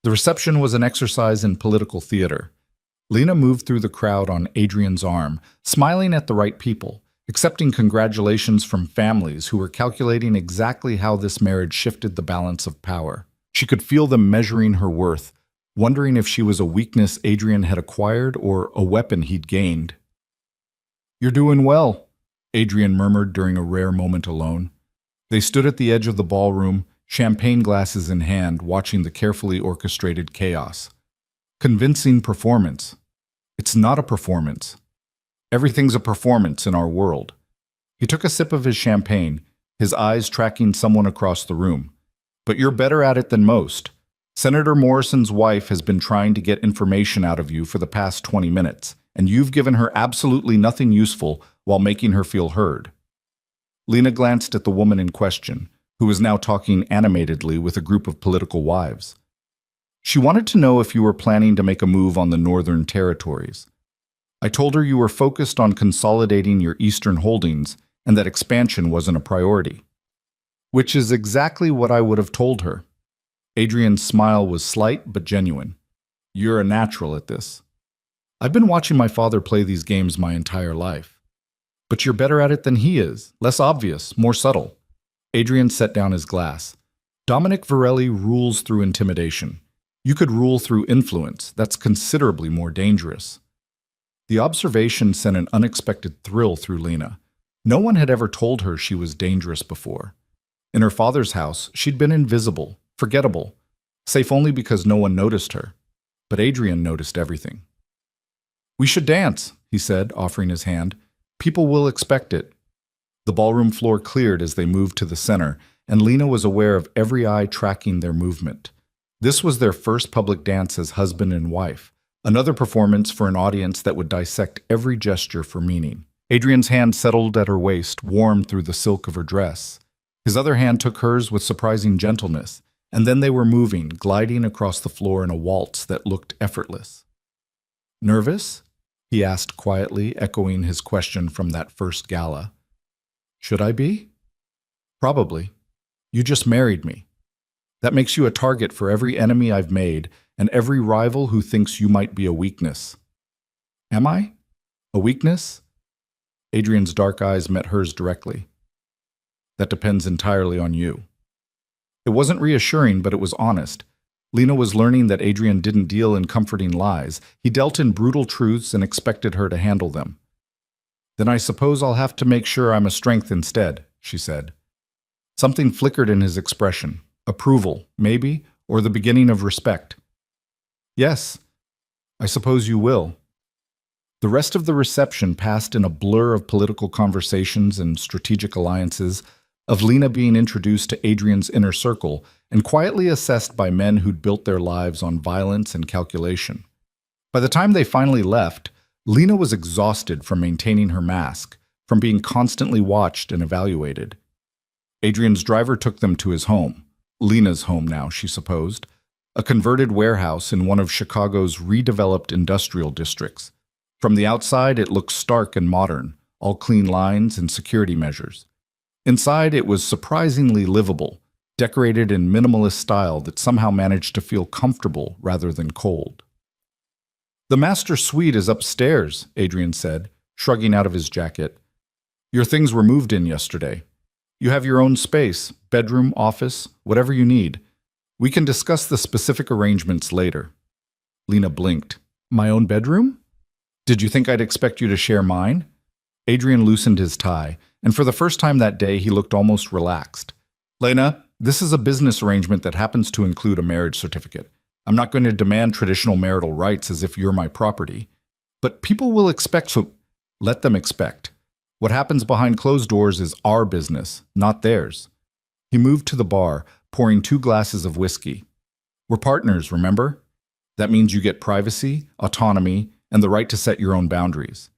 The reception was an exercise in political theater. Lena moved through the crowd on Adrian's arm, smiling at the right people, accepting congratulations from families who were calculating exactly how this marriage shifted the balance of power. She could feel them measuring her worth, wondering if she was a weakness Adrian had acquired or a weapon he'd gained. "You're doing well," Adrian murmured during a rare moment alone. They stood at the edge of the ballroom, champagne glasses in hand, watching the carefully orchestrated chaos. Convincing performance. It's not a performance. Everything's a performance in our world. He took a sip of his champagne, his eyes tracking someone across the room. "But you're better at it than most. Senator Morrison's wife has been trying to get information out of you for the past 20 minutes, and you've given her absolutely nothing useful while making her feel heard. Lena glanced at the woman in question, who was now talking animatedly with a group of political wives. She wanted to know if you were planning to make a move on the Northern Territories. I told her you were focused on consolidating your Eastern holdings and that expansion wasn't a priority. Which is exactly what I would have told her. Adrian's smile was slight but genuine. You're a natural at this. I've been watching my father play these games my entire life. But you're better at it than he is, less obvious, more subtle. Adrian set down his glass. Dominic Varelli rules through intimidation. You could rule through influence. That's considerably more dangerous. The observation sent an unexpected thrill through Lena. No one had ever told her she was dangerous before. In her father's house, she'd been invisible, forgettable, safe only because no one noticed her. But Adrian noticed everything. We should dance, he said, offering his hand. People will expect it. The ballroom floor cleared as they moved to the center, and Lena was aware of every eye tracking their movement. This was their first public dance as husband and wife, another performance for an audience that would dissect every gesture for meaning. Adrian's hand settled at her waist, warm through the silk of her dress. His other hand took hers with surprising gentleness, and then they were moving, gliding across the floor in a waltz that looked effortless. Nervous? He asked quietly, echoing his question from that first gala. Should I be? Probably. You just married me. That makes you a target for every enemy I've made and every rival who thinks you might be a weakness. Am I? A weakness? Adrian's dark eyes met hers directly. That depends entirely on you. It wasn't reassuring, but it was honest. Lena was learning that Adrian didn't deal in comforting lies. He dealt in brutal truths and expected her to handle them. Then I suppose I'll have to make sure I'm a strength instead, she said. Something flickered in his expression. Approval, maybe, or the beginning of respect. Yes, I suppose you will. The rest of the reception passed in a blur of political conversations and strategic alliances, of Lena being introduced to Adrian's inner circle and quietly assessed by men who'd built their lives on violence and calculation. By the time they finally left, Lena was exhausted from maintaining her mask, from being constantly watched and evaluated. Adrian's driver took them to his home, Lena's home now, she supposed, a converted warehouse in one of Chicago's redeveloped industrial districts. From the outside, it looked stark and modern, all clean lines and security measures. Inside, it was surprisingly livable, decorated in minimalist style that somehow managed to feel comfortable rather than cold. The master suite is upstairs, Adrian said, shrugging out of his jacket. Your things were moved in yesterday. You have your own space, bedroom, office, whatever you need. We can discuss the specific arrangements later. Lena blinked. My own bedroom? Did you think I'd expect you to share mine? Adrian loosened his tie, and for the first time that day he looked almost relaxed. Lena, this is a business arrangement that happens to include a marriage certificate. I'm not going to demand traditional marital rights as if you're my property. But people will expect, so let them expect. What happens behind closed doors is our business, not theirs. He moved to the bar, pouring 2 glasses of whiskey. We're partners, remember? That means you get privacy, autonomy, and the right to set your own boundaries.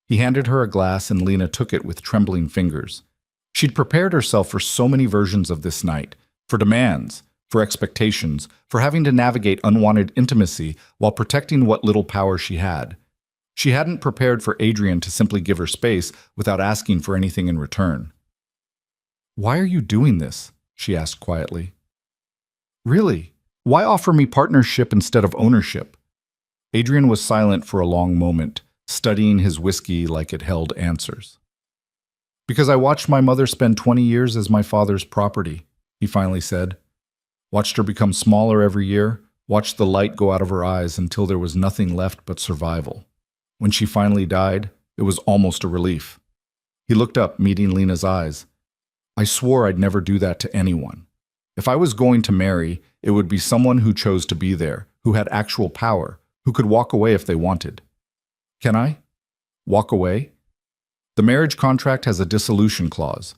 He handed her a glass and Lena took it with trembling fingers. She'd prepared herself for so many versions of this night, for demands, for expectations, for having to navigate unwanted intimacy while protecting what little power she had. She hadn't prepared for Adrian to simply give her space without asking for anything in return. Why are you doing this? She asked quietly. Really? Why offer me partnership instead of ownership? Adrian was silent for a long moment, studying his whiskey like it held answers. Because I watched my mother spend 20 years as my father's property, he finally said. Watched her become smaller every year, watched the light go out of her eyes until there was nothing left but survival. When she finally died, it was almost a relief. He looked up, meeting Lena's eyes. I swore I'd never do that to anyone. If I was going to marry, it would be someone who chose to be there, who had actual power, who could walk away if they wanted. Can I? Walk away? The marriage contract has a dissolution clause.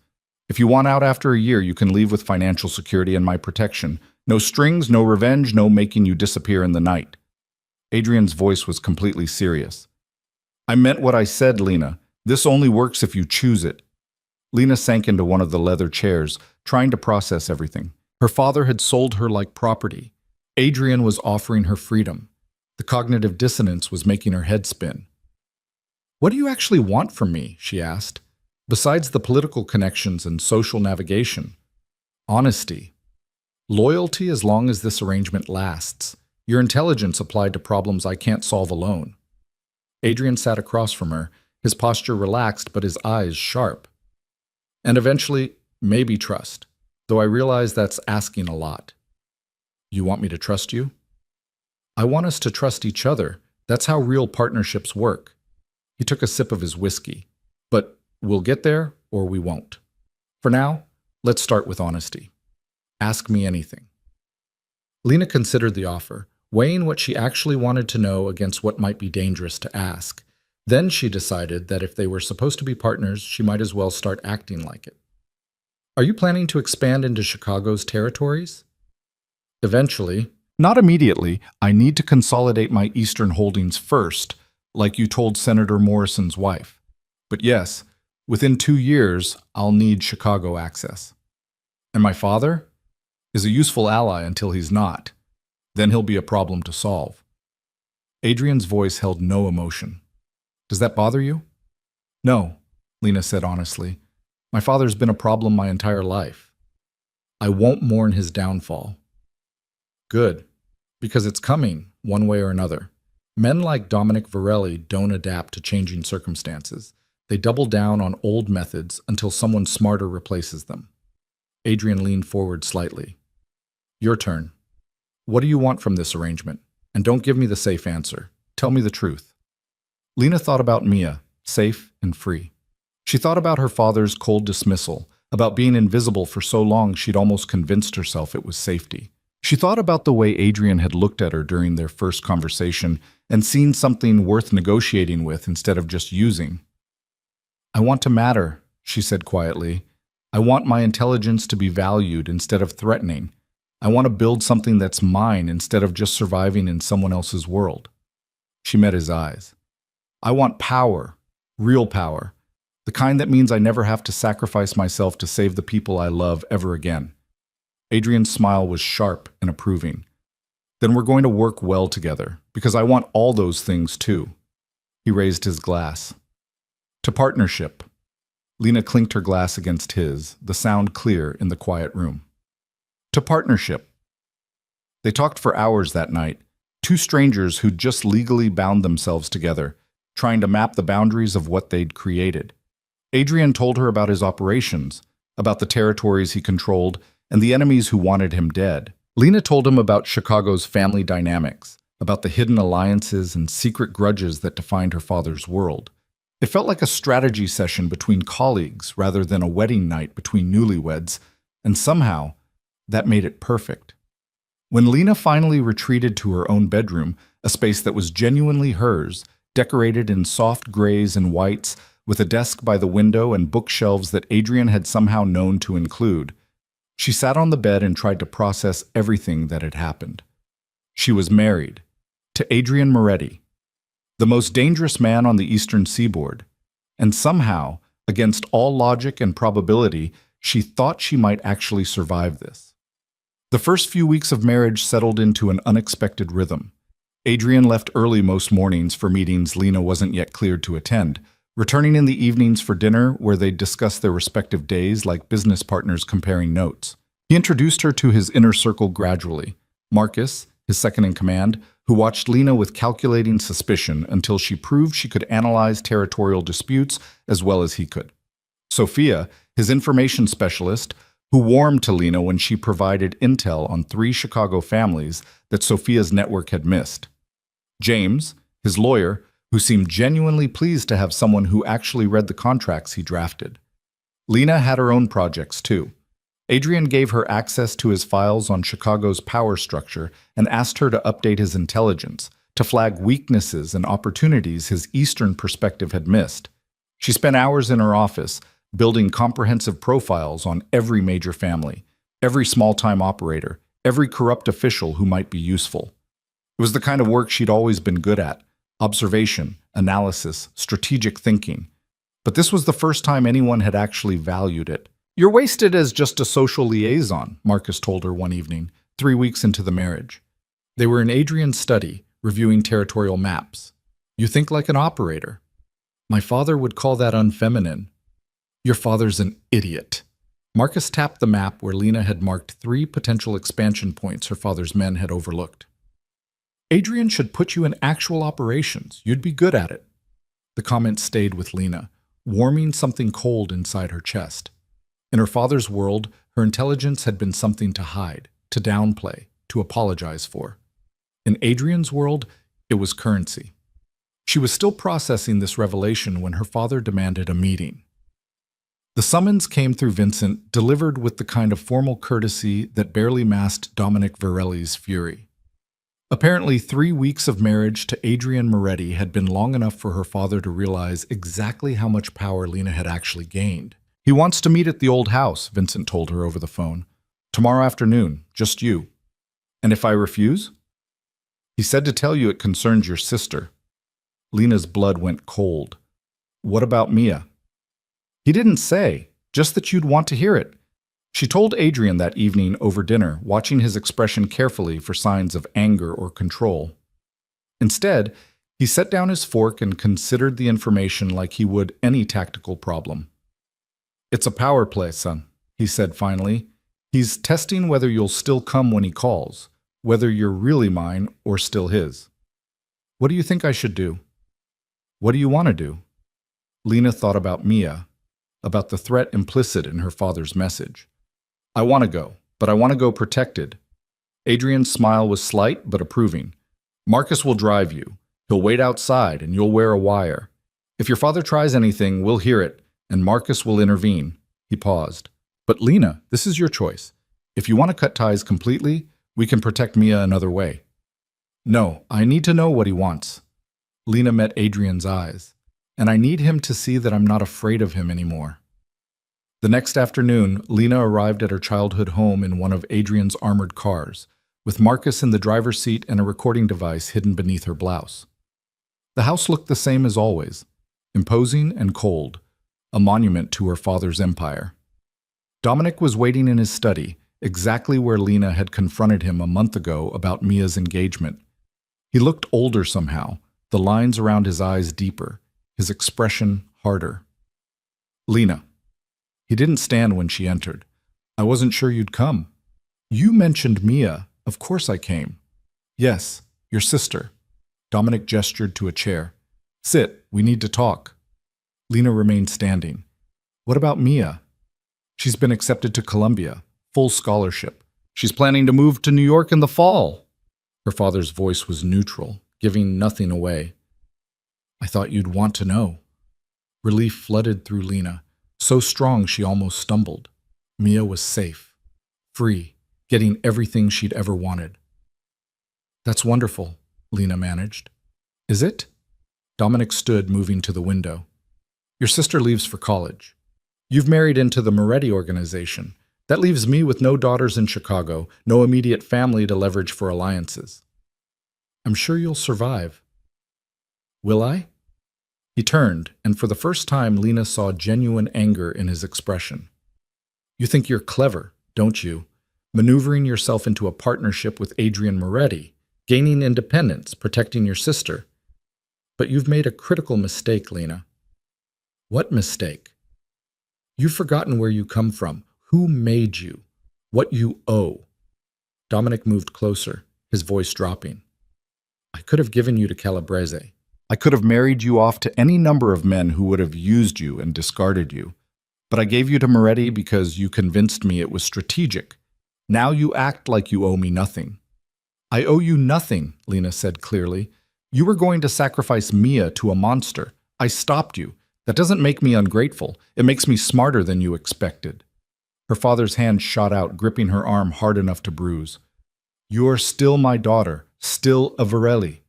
If you want out after a year, you can leave with financial security and my protection. No strings, no revenge, no making you disappear in the night. Adrian's voice was completely serious. I meant what I said, Lena. This only works if you choose it. Lena sank into one of the leather chairs, trying to process everything. Her father had sold her like property. Adrian was offering her freedom. The cognitive dissonance was making her head spin. What do you actually want from me? She asked. Besides the political connections and social navigation. Honesty. Loyalty as long as this arrangement lasts. Your intelligence applied to problems I can't solve alone. Adrian sat across from her, his posture relaxed but his eyes sharp. And eventually, maybe trust, though I realize that's asking a lot. You want me to trust you? I want us to trust each other. That's how real partnerships work. He took a sip of his whiskey. But we'll get there or we won't. For now, let's start with honesty. Ask me anything. Lena considered the offer, weighing what she actually wanted to know against what might be dangerous to ask. Then she decided that if they were supposed to be partners, she might as well start acting like it. Are you planning to expand into Chicago's territories? Eventually. Not immediately. I need to consolidate my Eastern holdings first, like you told Senator Morrison's wife. But yes, within 2 years, I'll need Chicago access. And my father is a useful ally until he's not. Then he'll be a problem to solve. Adrian's voice held no emotion. Does that bother you? No, Lena said honestly. My father's been a problem my entire life. I won't mourn his downfall. Good, because it's coming, one way or another. Men like Dominic Varelli don't adapt to changing circumstances. They double down on old methods until someone smarter replaces them. Adrian leaned forward slightly. Your turn. What do you want from this arrangement? And don't give me the safe answer. Tell me the truth. Lena thought about Mia, safe and free. She thought about her father's cold dismissal, about being invisible for so long she'd almost convinced herself it was safety. She thought about the way Adrian had looked at her during their first conversation and seen something worth negotiating with instead of just using. I want to matter, she said quietly. I want my intelligence to be valued instead of threatening. I want to build something that's mine instead of just surviving in someone else's world. She met his eyes. I want power, real power, the kind that means I never have to sacrifice myself to save the people I love ever again. Adrian's smile was sharp and approving. Then we're going to work well together, because I want all those things too. He raised his glass. To partnership. Lena clinked her glass against his, the sound clear in the quiet room. To partnership. They talked for hours that night, two strangers who'd just legally bound themselves together, trying to map the boundaries of what they'd created. Adrian told her about his operations, about the territories he controlled, and the enemies who wanted him dead. Lena told him about Chicago's family dynamics, about the hidden alliances and secret grudges that defined her father's world. It felt like a strategy session between colleagues rather than a wedding night between newlyweds, and somehow, that made it perfect. When Lena finally retreated to her own bedroom, a space that was genuinely hers, decorated in soft grays and whites, with a desk by the window and bookshelves that Adrian had somehow known to include, she sat on the bed and tried to process everything that had happened. She was married to Adrian Moretti, the most dangerous man on the eastern seaboard, and somehow, against all logic and probability, she thought she might actually survive this. The first few weeks of marriage settled into an unexpected rhythm. Adrian left early most mornings for meetings Lena wasn't yet cleared to attend, returning in the evenings for dinner where they'd discuss their respective days like business partners comparing notes. He introduced her to his inner circle gradually. Marcus, his second-in-command, who watched Lena with calculating suspicion until she proved she could analyze territorial disputes as well as he could. Sophia, his information specialist, who warmed to Lena when she provided intel on 3 Chicago families that Sophia's network had missed. James, his lawyer, who seemed genuinely pleased to have someone who actually read the contracts he drafted. Lena had her own projects, too. Adrian gave her access to his files on Chicago's power structure and asked her to update his intelligence, to flag weaknesses and opportunities his Eastern perspective had missed. She spent hours in her office, building comprehensive profiles on every major family, every small-time operator, every corrupt official who might be useful. It was the kind of work she'd always been good at: observation, analysis, strategic thinking. But this was the first time anyone had actually valued it. "You're wasted as just a social liaison," Marcus told her one evening, 3 weeks into the marriage. They were in Adrian's study, reviewing territorial maps. "You think like an operator." "My father would call that unfeminine." "Your father's an idiot." Marcus tapped the map where Lena had marked 3 potential expansion points her father's men had overlooked. "Adrian should put you in actual operations. You'd be good at it." The comment stayed with Lena, warming something cold inside her chest. In her father's world, her intelligence had been something to hide, to downplay, to apologize for. In Adrian's world, it was currency. She was still processing this revelation when her father demanded a meeting. The summons came through Vincent, delivered with the kind of formal courtesy that barely masked Dominic Varelli's fury. Apparently, 3 weeks of marriage to Adrian Moretti had been long enough for her father to realize exactly how much power Lena had actually gained. "He wants to meet at the old house," Vincent told her over the phone. "Tomorrow afternoon, just you." "And if I refuse?" "He said to tell you it concerns your sister." Lena's blood went cold. "What about Mia?" "He didn't say, just that you'd want to hear it." She told Adrian that evening over dinner, watching his expression carefully for signs of anger or control. Instead, he set down his fork and considered the information like he would any tactical problem. "It's a power play, son," he said finally. "He's testing whether you'll still come when he calls, whether you're really mine or still his." "What do you think I should do?" "What do you want to do?" Lena thought about Mia, about the threat implicit in her father's message. "I want to go, but I want to go protected." Adrian's smile was slight but approving. "Marcus will drive you. He'll wait outside and you'll wear a wire. If your father tries anything, we'll hear it, and Marcus will intervene." He paused. "But Lena, this is your choice. If you want to cut ties completely, we can protect Mia another way." "No, I need to know what he wants." Lena met Adrian's eyes. "And I need him to see that I'm not afraid of him anymore." The next afternoon, Lena arrived at her childhood home in one of Adrian's armored cars, with Marcus in the driver's seat and a recording device hidden beneath her blouse. The house looked the same as always, imposing and cold, a monument to her father's empire. Dominic was waiting in his study, exactly where Lena had confronted him a month ago about Mia's engagement. He looked older somehow, the lines around his eyes deeper, his expression harder. "Lena." He didn't stand when she entered. "I wasn't sure you'd come." "You mentioned Mia. Of course I came." "Yes, your sister." Dominic gestured to a chair. "Sit, we need to talk." Lena remained standing. "What about Mia?" "She's been accepted to Columbia, full scholarship. She's planning to move to New York in the fall." Her father's voice was neutral, giving nothing away. "I thought you'd want to know." Relief flooded through Lena, so strong she almost stumbled. Mia was safe, free, getting everything she'd ever wanted. "That's wonderful," Lena managed. "Is it?" Dominic stood, moving to the window. "Your sister leaves for college. You've married into the Moretti organization. That leaves me with no daughters in Chicago, no immediate family to leverage for alliances. I'm sure you'll survive." "Will I?" He turned, and for the first time Lena saw genuine anger in his expression. "You think you're clever, don't you? Maneuvering yourself into a partnership with Adrian Moretti, gaining independence, protecting your sister. But you've made a critical mistake, Lena." "What mistake?" "You've forgotten where you come from, who made you, what you owe." Dominic moved closer, his voice dropping. "I could have given you to Calabrese. I could have married you off to any number of men who would have used you and discarded you. But I gave you to Moretti because you convinced me it was strategic. Now you act like you owe me nothing." "I owe you nothing," Lena said clearly. "You were going to sacrifice Mia to a monster. I stopped you. That doesn't make me ungrateful. It makes me smarter than you expected." Her father's hand shot out, gripping her arm hard enough to bruise. "You're still my daughter, still a Varelli.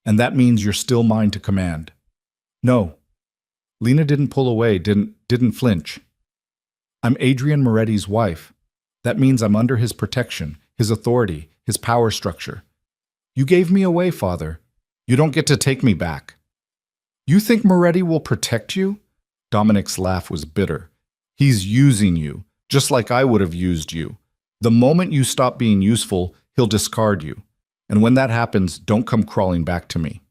And that means you're still mine to command." "No." Lena didn't pull away, didn't flinch. "I'm Adrian Moretti's wife. That means I'm under his protection, his authority, his power structure. You gave me away, Father. You don't get to take me back. You think Moretti will protect you? Dominic's laugh was bitter. He's using you, just like I would have used you. The moment you stop being useful, he'll discard you. And when that happens, don't come crawling back to me.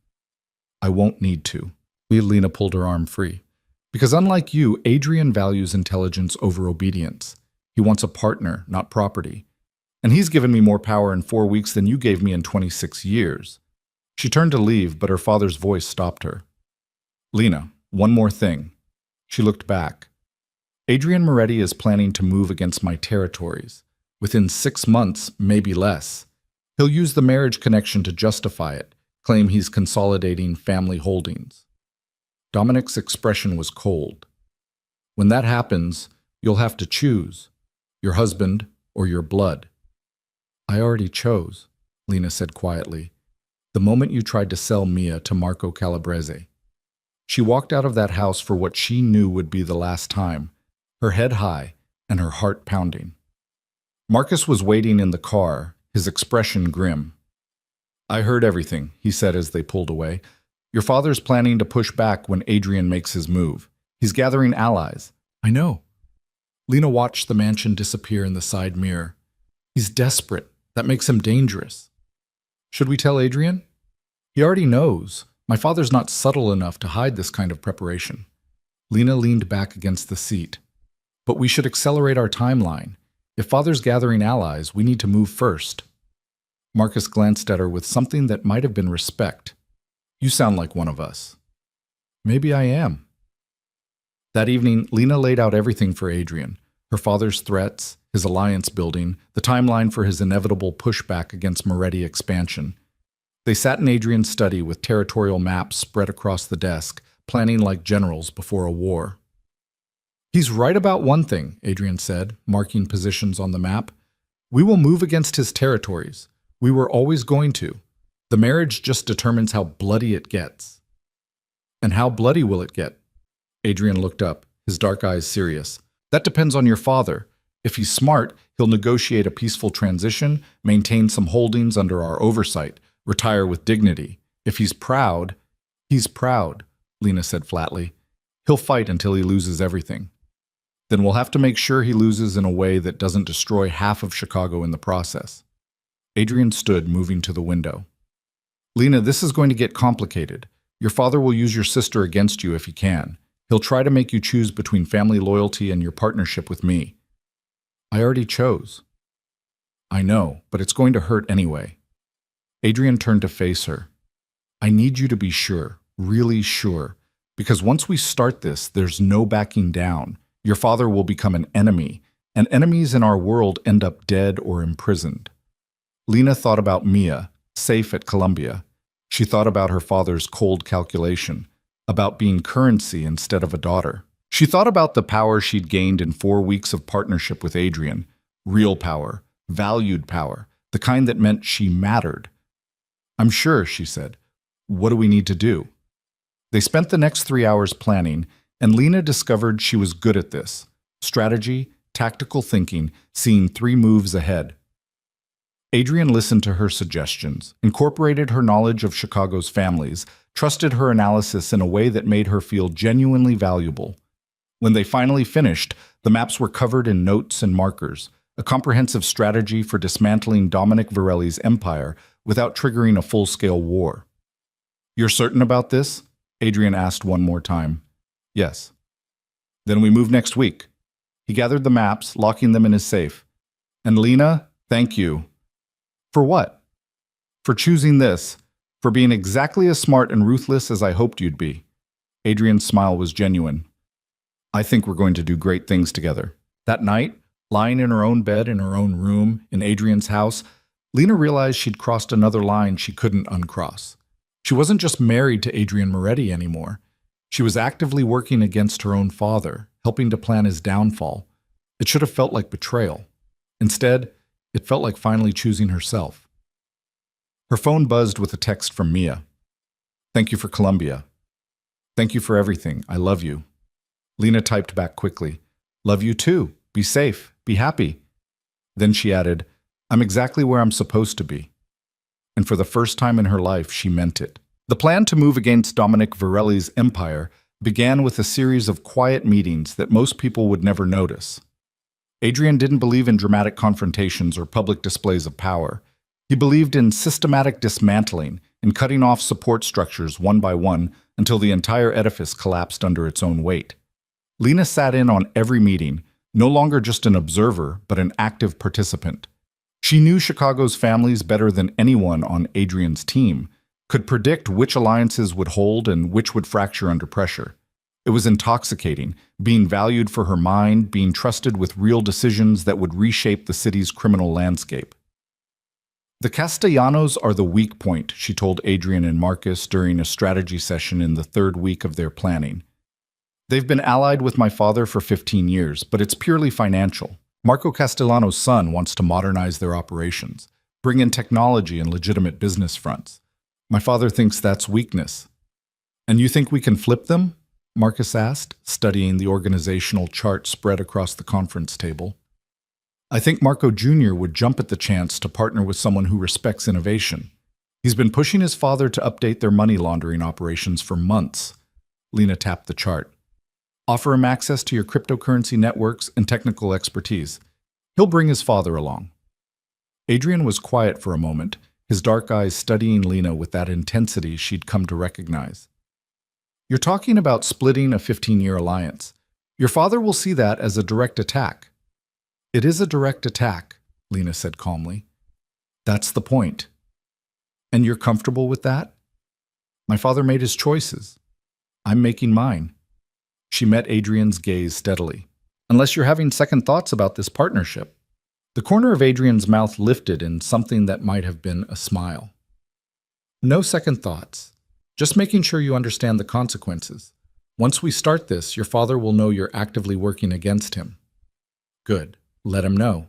I won't need to. Lena pulled her arm free. Because unlike you, Adrian values intelligence over obedience. He wants a partner, not property. And he's given me more power in 4 weeks than you gave me in 26 years. She turned to leave, but her father's voice stopped her. Lena, one more thing. She looked back. Adrian Moretti is planning to move against my territories. Within 6 months, maybe less. He'll use the marriage connection to justify it, claim he's consolidating family holdings. Dominic's expression was cold. When that happens, you'll have to choose, your husband or your blood. I already chose, Lena said quietly, the moment you tried to sell Mia to Marco Calabrese. She walked out of that house for what she knew would be the last time, her head high and her heart pounding. Marcus was waiting in the car, his expression grim. I heard everything, he said as they pulled away. Your father's planning to push back when Adrian makes his move. He's gathering allies. I know. Lena watched the mansion disappear in the side mirror. He's desperate. That makes him dangerous. Should we tell Adrian? He already knows. My father's not subtle enough to hide this kind of preparation. Lena leaned back against the seat. But we should accelerate our timeline. If father's gathering allies, we need to move first. Marcus glanced at her with something that might have been respect. You sound like one of us. Maybe I am. That evening, Lena laid out everything for Adrian. Her father's threats, his alliance building, the timeline for his inevitable pushback against Moretti expansion. They sat in Adrian's study with territorial maps spread across the desk, planning like generals before a war. He's right about one thing, Adrian said, marking positions on the map. We will move against his territories. We were always going to. The marriage just determines how bloody it gets. And how bloody will it get? Adrian looked up, his dark eyes serious. That depends on your father. If he's smart, he'll negotiate a peaceful transition, maintain some holdings under our oversight, retire with dignity. If he's proud, Lena said flatly. He'll fight until he loses everything. Then we'll have to make sure he loses in a way that doesn't destroy half of Chicago in the process. Adrian stood, moving to the window. Lena, this is going to get complicated. Your father will use your sister against you if he can. He'll try to make you choose between family loyalty and your partnership with me. I already chose. I know, but it's going to hurt anyway. Adrian turned to face her. I need you to be sure, really sure, because once we start this, there's no backing down. Your father will become an enemy, and enemies in our world end up dead or imprisoned. Lena thought about Mia, safe at Columbia. She thought about her father's cold calculation, about being currency instead of a daughter. She thought about the power she'd gained in 4 weeks of partnership with Adrian. Real power, valued power, the kind that meant she mattered. I'm sure, she said. What do we need to do? They spent the next 3 hours planning, and Lena discovered she was good at this. Strategy, tactical thinking, seeing 3 moves ahead. Adrian listened to her suggestions, incorporated her knowledge of Chicago's families, trusted her analysis in a way that made her feel genuinely valuable. When they finally finished, the maps were covered in notes and markers, a comprehensive strategy for dismantling Dominic Varelli's empire without triggering a full-scale war. You're certain about this? Adrian asked one more time. Yes. Then we move next week. He gathered the maps, locking them in his safe. And Lena, thank you. For what? For choosing this. For being exactly as smart and ruthless as I hoped you'd be. Adrian's smile was genuine. I think we're going to do great things together. That night, lying in her own bed in her own room in Adrian's house, Lena realized she'd crossed another line she couldn't uncross. She wasn't just married to Adrian Moretti anymore. She was actively working against her own father, helping to plan his downfall. It should have felt like betrayal. Instead, it felt like finally choosing herself. Her phone buzzed with a text from Mia. Thank you for Columbia. Thank you for everything. I love you. Lena typed back quickly. Love you too. Be safe. Be happy. Then she added, I'm exactly where I'm supposed to be. And for the first time in her life, she meant it. The plan to move against Dominic Varelli's empire began with a series of quiet meetings that most people would never notice. Adrian didn't believe in dramatic confrontations or public displays of power. He believed in systematic dismantling, in cutting off support structures one by one until the entire edifice collapsed under its own weight. Lena sat in on every meeting, no longer just an observer, but an active participant. She knew Chicago's families better than anyone on Adrian's team, could predict which alliances would hold and which would fracture under pressure. It was intoxicating, being valued for her mind, being trusted with real decisions that would reshape the city's criminal landscape. The Castellanos are the weak point, she told Adrian and Marcus during a strategy session in the third week of their planning. They've been allied with my father for 15 years, but it's purely financial. Marco Castellano's son wants to modernize their operations, bring in technology and legitimate business fronts. My father thinks that's weakness. And you think we can flip them? Marcus asked, studying the organizational chart spread across the conference table. I think Marco Jr. would jump at the chance to partner with someone who respects innovation. He's been pushing his father to update their money laundering operations for months. Lena tapped the chart. Offer him access to your cryptocurrency networks and technical expertise. He'll bring his father along. Adrian was quiet for a moment, his dark eyes studying Lena with that intensity she'd come to recognize. You're talking about splitting a 15-year alliance. Your father will see that as a direct attack. It is a direct attack, Lena said calmly. That's the point. And you're comfortable with that? My father made his choices. I'm making mine. She met Adrian's gaze steadily. Unless you're having second thoughts about this partnership. The corner of Adrian's mouth lifted in something that might have been a smile. No second thoughts. Just making sure you understand the consequences. Once we start this, your father will know you're actively working against him. Good. Let him know.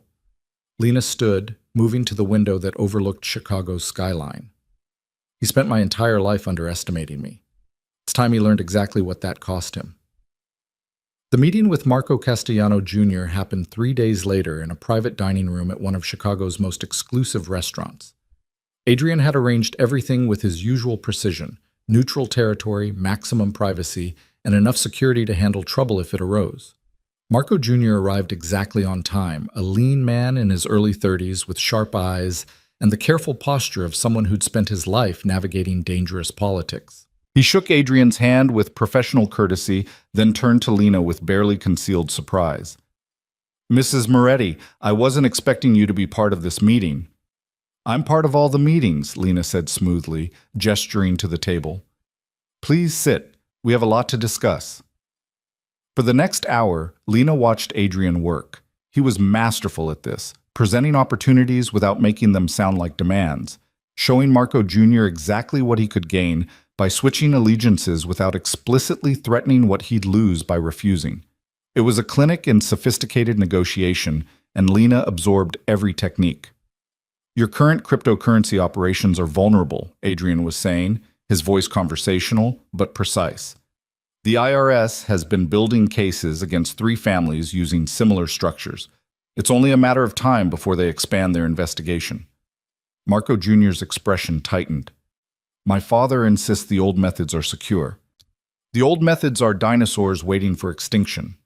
Lena stood, moving to the window that overlooked Chicago's skyline. He spent my entire life underestimating me. It's time he learned exactly what that cost him. The meeting with Marco Castellano Jr. happened 3 days later in a private dining room at one of Chicago's most exclusive restaurants. Adrian had arranged everything with his usual precision, neutral territory, maximum privacy, and enough security to handle trouble if it arose. Marco Jr. arrived exactly on time, a lean man in his early 30s with sharp eyes and the careful posture of someone who'd spent his life navigating dangerous politics. He shook Adrian's hand with professional courtesy, then turned to Lena with barely concealed surprise. Mrs. Moretti, I wasn't expecting you to be part of this meeting. I'm part of all the meetings, Lena said smoothly, gesturing to the table. Please sit. We have a lot to discuss. For the next hour, Lena watched Adrian work. He was masterful at this, presenting opportunities without making them sound like demands, showing Marco Jr. exactly what he could gain by switching allegiances without explicitly threatening what he'd lose by refusing. It was a clinic in sophisticated negotiation, and Lena absorbed every technique. Your current cryptocurrency operations are vulnerable, Adrian was saying, his voice conversational but precise. The IRS has been building cases against 3 families using similar structures. It's only a matter of time before they expand their investigation. Marco Jr.'s expression tightened. My father insists the old methods are secure. The old methods are dinosaurs waiting for extinction.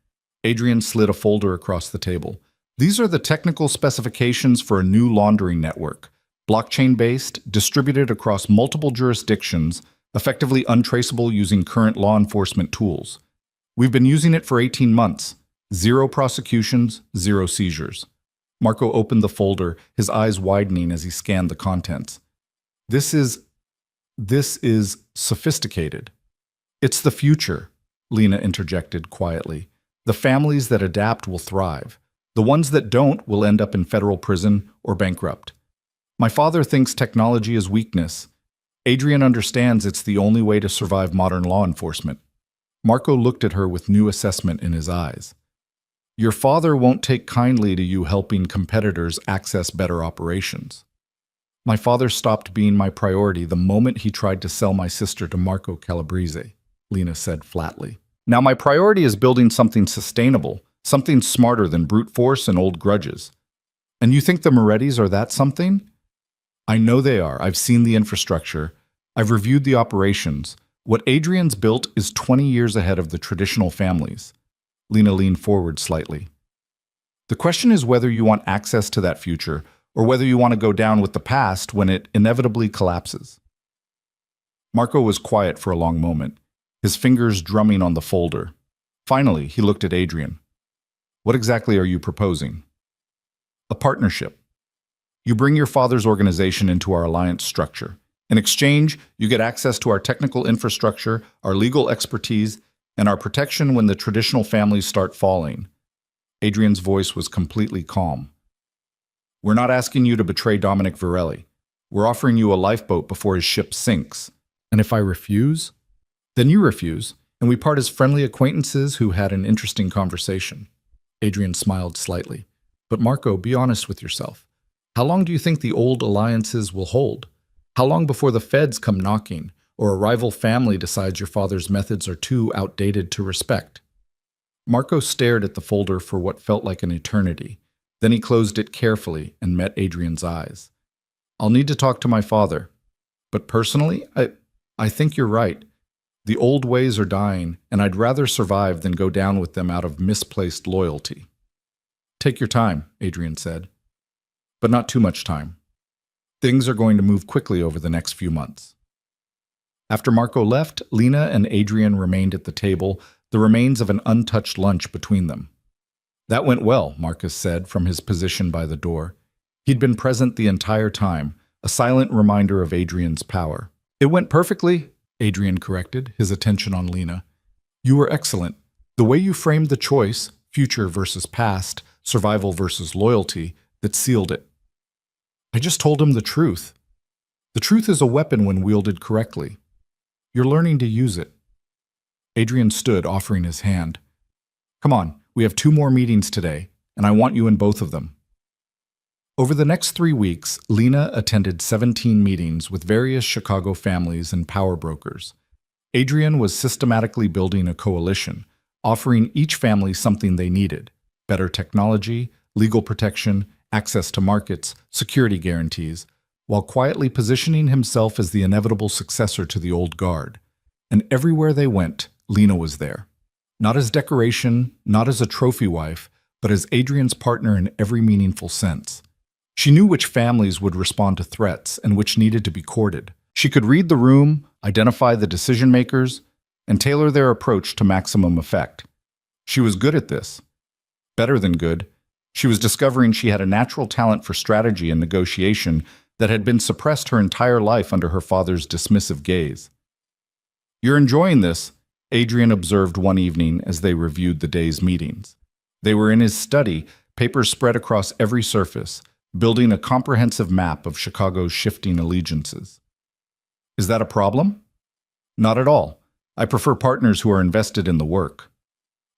Adrian slid a folder across the table. These are the technical specifications for a new laundering network, blockchain-based, distributed across multiple jurisdictions, effectively untraceable using current law enforcement tools. We've been using it for 18 months. 0 prosecutions, 0 seizures. Marco opened the folder, his eyes widening as he scanned the contents. This is sophisticated. It's the future, Lena interjected quietly. The families that adapt will thrive. The ones that don't will end up in federal prison or bankrupt. My father thinks technology is weakness. Adrian understands it's the only way to survive modern law enforcement. Marco looked at her with new assessment in his eyes. Your father won't take kindly to you helping competitors access better operations. My father stopped being my priority the moment he tried to sell my sister to Marco Calabrese, Lena said flatly. Now my priority is building something sustainable, something smarter than brute force and old grudges. And you think the Morettis are that something? I know they are. I've seen the infrastructure. I've reviewed the operations. What Adrian's built is 20 years ahead of the traditional families. Lena leaned forward slightly. The question is whether you want access to that future or whether you want to go down with the past when it inevitably collapses. Marco was quiet for a long moment, his fingers drumming on the folder. Finally, he looked at Adrian. What exactly are you proposing? A partnership. You bring your father's organization into our alliance structure. In exchange, you get access to our technical infrastructure, our legal expertise, and our protection when the traditional families start falling. Adrian's voice was completely calm. We're not asking you to betray Dominic Varelli. We're offering you a lifeboat before his ship sinks. And if I refuse? Then you refuse, and we part as friendly acquaintances who had an interesting conversation. Adrian smiled slightly. But Marco, be honest with yourself. How long do you think the old alliances will hold? How long before the feds come knocking, or a rival family decides your father's methods are too outdated to respect? Marco stared at the folder for what felt like an eternity. Then he closed it carefully and met Adrian's eyes. I'll need to talk to my father. But personally, I think you're right. The old ways are dying, and I'd rather survive than go down with them out of misplaced loyalty. Take your time, Adrian said. But not too much time. Things are going to move quickly over the next few months. After Marco left, Lena and Adrian remained at the table, the remains of an untouched lunch between them. That went well, Marcus said from his position by the door. He'd been present the entire time, a silent reminder of Adrian's power. It went perfectly, Adrian corrected, his attention on Lena. You were excellent. The way you framed the choice, future versus past, survival versus loyalty, that sealed it. I just told him the truth. The truth is a weapon when wielded correctly. You're learning to use it. Adrian stood, offering his hand. Come on, we have 2 more meetings today, and I want you in both of them. Over the next 3 weeks, Lena attended 17 meetings with various Chicago families and power brokers. Adrian was systematically building a coalition, offering each family something they needed: better technology, legal protection, access to markets, security guarantees, while quietly positioning himself as the inevitable successor to the old guard. And everywhere they went, Lena was there. Not as decoration, not as a trophy wife, but as Adrian's partner in every meaningful sense. She knew which families would respond to threats and which needed to be courted. She could read the room, identify the decision makers, and tailor their approach to maximum effect. She was good at this. Better than good. She was discovering she had a natural talent for strategy and negotiation that had been suppressed her entire life under her father's dismissive gaze. You're enjoying this, Adrian observed one evening as they reviewed the day's meetings. They were in his study, papers spread across every surface, building a comprehensive map of Chicago's shifting allegiances. Is that a problem? Not at all. I prefer partners who are invested in the work.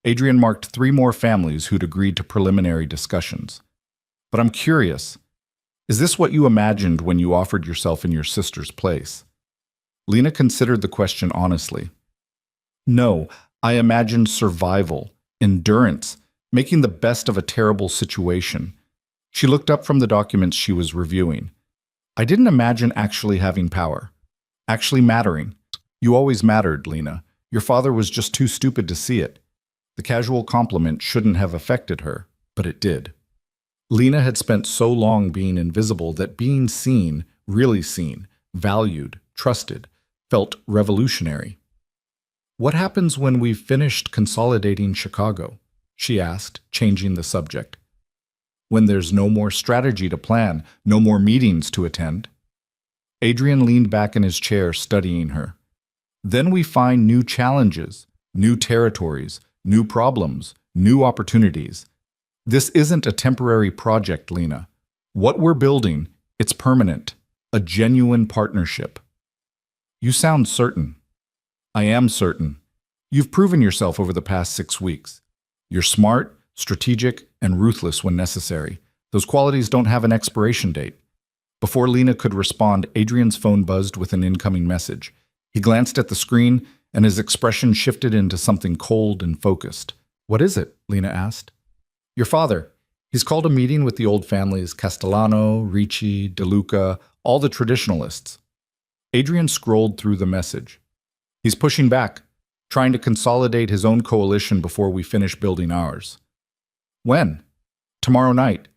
Adrian marked 3 more families who'd agreed to preliminary discussions. But I'm curious, is this what you imagined when you offered yourself in your sister's place? Lena considered the question honestly. No, I imagined survival, endurance, making the best of a terrible situation. She looked up from the documents she was reviewing. I didn't imagine actually having power, actually mattering. You always mattered, Lena. Your father was just too stupid to see it. The casual compliment shouldn't have affected her, but it did. Lena had spent so long being invisible that being seen, really seen, valued, trusted, felt revolutionary. What happens when we've finished consolidating Chicago? She asked, changing the subject. When there's no more strategy to plan, no more meetings to attend? Adrian leaned back in his chair, studying her. Then we find new challenges, new territories, new problems, new opportunities. This isn't a temporary project, Lena. What we're building, it's permanent, a genuine partnership. You sound certain. I am certain. You've proven yourself over the past 6 weeks. You're smart, strategic, and ruthless when necessary. Those qualities don't have an expiration date. Before Lena could respond, Adrian's phone buzzed with an incoming message. He glanced at the screen, and his expression shifted into something cold and focused. What is it? Lena asked. Your father. He's called a meeting with the old families Castellano, Ricci, De Luca, all the traditionalists. Adrian scrolled through the message. He's pushing back, trying to consolidate his own coalition before we finish building ours. When? Tomorrow night.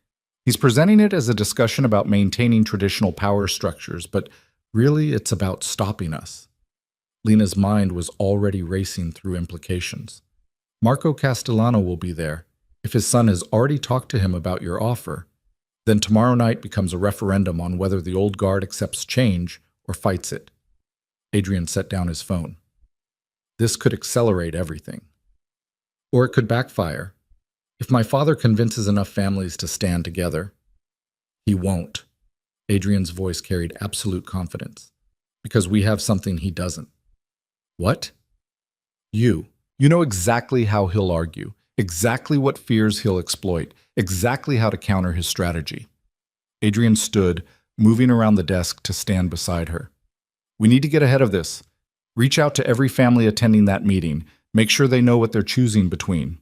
He's presenting it as a discussion about maintaining traditional power structures, but really it's about stopping us. Lena's mind was already racing through implications. Marco Castellano will be there. If his son has already talked to him about your offer, then tomorrow night becomes a referendum on whether the old guard accepts change or fights it. Adrian set down his phone. This could accelerate everything. Or it could backfire. If my father convinces enough families to stand together, he won't. Adrian's voice carried absolute confidence. Because we have something he doesn't. What? You. You know exactly how he'll argue, exactly what fears he'll exploit, exactly how to counter his strategy. Adrian stood, moving around the desk to stand beside her. We need to get ahead of this. Reach out to every family attending that meeting. Make sure they know what they're choosing between.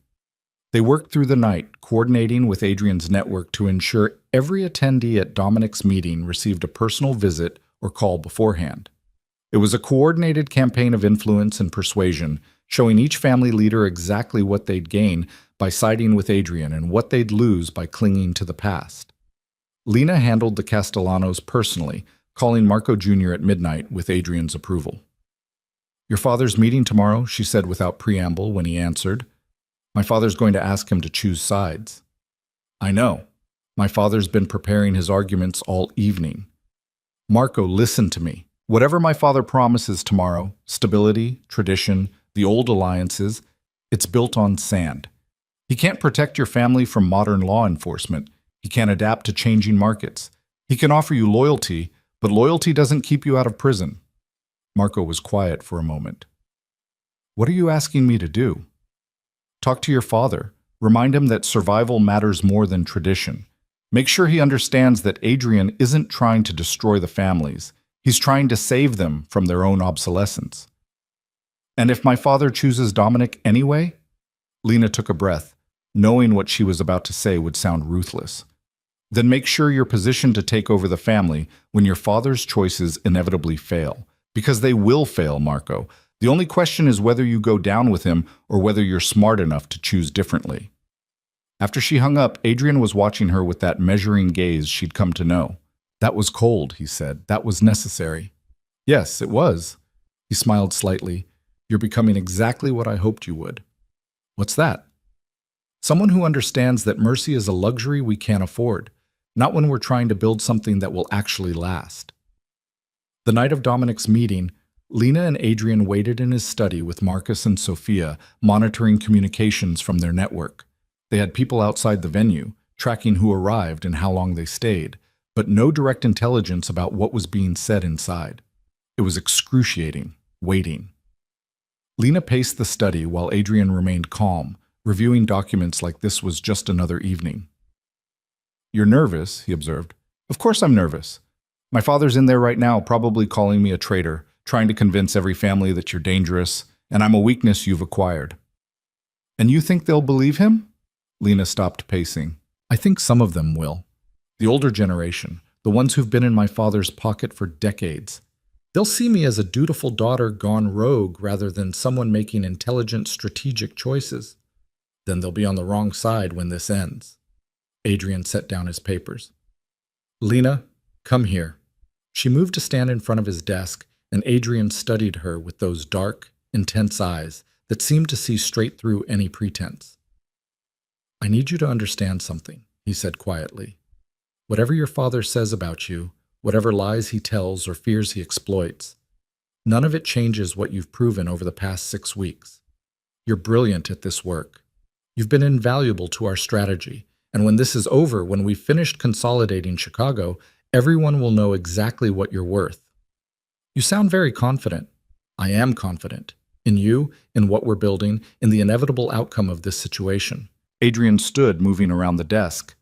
They worked through the night, coordinating with Adrian's network to ensure every attendee at Dominic's meeting received a personal visit or call beforehand. It was a coordinated campaign of influence and persuasion, showing each family leader exactly what they'd gain by siding with Adrian and what they'd lose by clinging to the past. Lena handled the Castellanos personally, calling Marco Jr. at midnight with Adrian's approval. Your father's meeting tomorrow, she said without preamble when he answered. My father's going to ask him to choose sides. I know. My father's been preparing his arguments all evening. Marco, listen to me. Whatever my father promises tomorrow, stability, tradition, the old alliances, it's built on sand. He can't protect your family from modern law enforcement. He can't adapt to changing markets. He can offer you loyalty, but loyalty doesn't keep you out of prison. Marco was quiet for a moment. What are you asking me to do? Talk to your father. Remind him that survival matters more than tradition. Make sure he understands that Adrian isn't trying to destroy the families. He's trying to save them from their own obsolescence. And if my father chooses Dominic anyway? Lena took a breath, knowing what she was about to say would sound ruthless. Then make sure you're positioned to take over the family when your father's choices inevitably fail. Because they will fail, Marco. The only question is whether you go down with him or whether you're smart enough to choose differently. After she hung up, Adrian was watching her with that measuring gaze she'd come to know. That was cold, he said. That was necessary. Yes, it was. He smiled slightly. You're becoming exactly what I hoped you would. What's that? Someone who understands that mercy is a luxury we can't afford, not when we're trying to build something that will actually last. The night of Dominic's meeting, Lena and Adrian waited in his study with Marcus and Sophia, monitoring communications from their network. They had people outside the venue, tracking who arrived and how long they stayed, but no direct intelligence about what was being said inside. It was excruciating, waiting. Lena paced the study while Adrian remained calm, reviewing documents like this was just another evening. You're nervous, he observed. Of course I'm nervous. My father's in there right now, probably calling me a traitor, trying to convince every family that you're dangerous, and I'm a weakness you've acquired. And you think they'll believe him? Lena stopped pacing. I think some of them will. The older generation, the ones who've been in my father's pocket for decades. They'll see me as a dutiful daughter gone rogue rather than someone making intelligent, strategic choices. Then they'll be on the wrong side when this ends. Adrian set down his papers. Lena, come here. She moved to stand in front of his desk, and Adrian studied her with those dark, intense eyes that seemed to see straight through any pretense. I need you to understand something, he said quietly. Whatever your father says about you, whatever lies he tells or fears he exploits, none of it changes what you've proven over the past 6 weeks. You're brilliant at this work. You've been invaluable to our strategy, and when this is over, when we've finished consolidating Chicago, everyone will know exactly what you're worth. You sound very confident. I am confident. In you, in what we're building, in the inevitable outcome of this situation. Adrian stood, moving around the desk.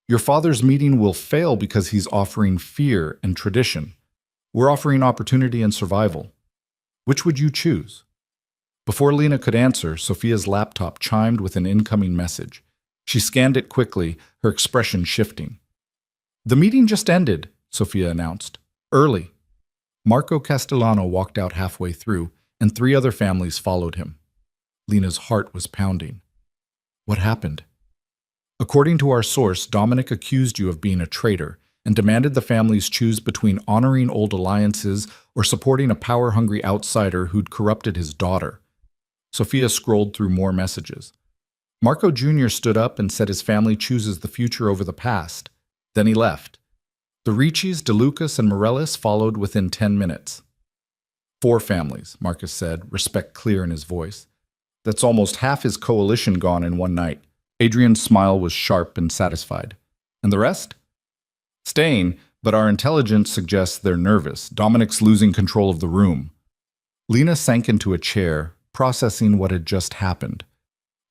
Your father's meeting will fail because he's offering fear and tradition. We're offering opportunity and survival. Which would you choose? Before Lena could answer, Sophia's laptop chimed with an incoming message. She scanned it quickly, her expression shifting. "The meeting just ended," Sophia announced. "Early." Marco Castellano walked out halfway through, and 3 other families followed him. Lena's heart was pounding. "What happened?" "According to our source, Dominic accused you of being a traitor and demanded the families choose between honoring old alliances or supporting a power-hungry outsider who'd corrupted his daughter." Sophia scrolled through more messages. Marco Jr. stood up and said his family chooses the future over the past. Then he left. The Ricci's, De Lucas, and Morellis followed within 10 minutes. 4 families, Marcus said, respect clear in his voice. That's almost half his coalition gone in one night. Adrian's smile was sharp and satisfied. "And the rest?" "Staying, but our intelligence suggests they're nervous. Dominic's losing control of the room." Lena sank into a chair, processing what had just happened.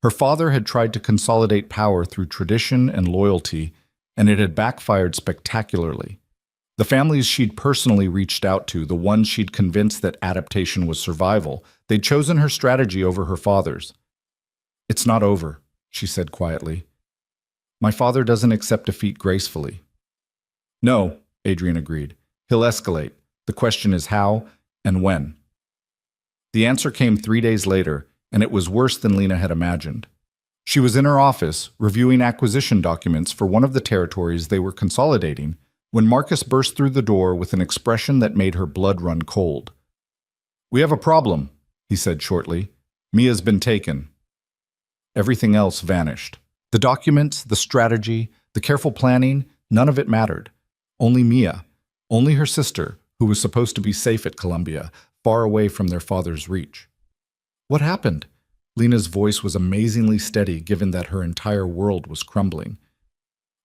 Her father had tried to consolidate power through tradition and loyalty, and it had backfired spectacularly. The families she'd personally reached out to, the ones she'd convinced that adaptation was survival, they'd chosen her strategy over her father's. "It's not over," she said quietly. "My father doesn't accept defeat gracefully." "No," Adrian agreed. "He'll escalate. The question is how and when." The answer came 3 days later, and it was worse than Lena had imagined. She was in her office, reviewing acquisition documents for one of the territories they were consolidating, when Marcus burst through the door with an expression that made her blood run cold. "We have a problem," he said shortly. "Mia's been taken." Everything else vanished. The documents, the strategy, the careful planning, none of it mattered. Only Mia, only her sister, who was supposed to be safe at Columbia, far away from their father's reach. "What happened?" Lena's voice was amazingly steady given that her entire world was crumbling.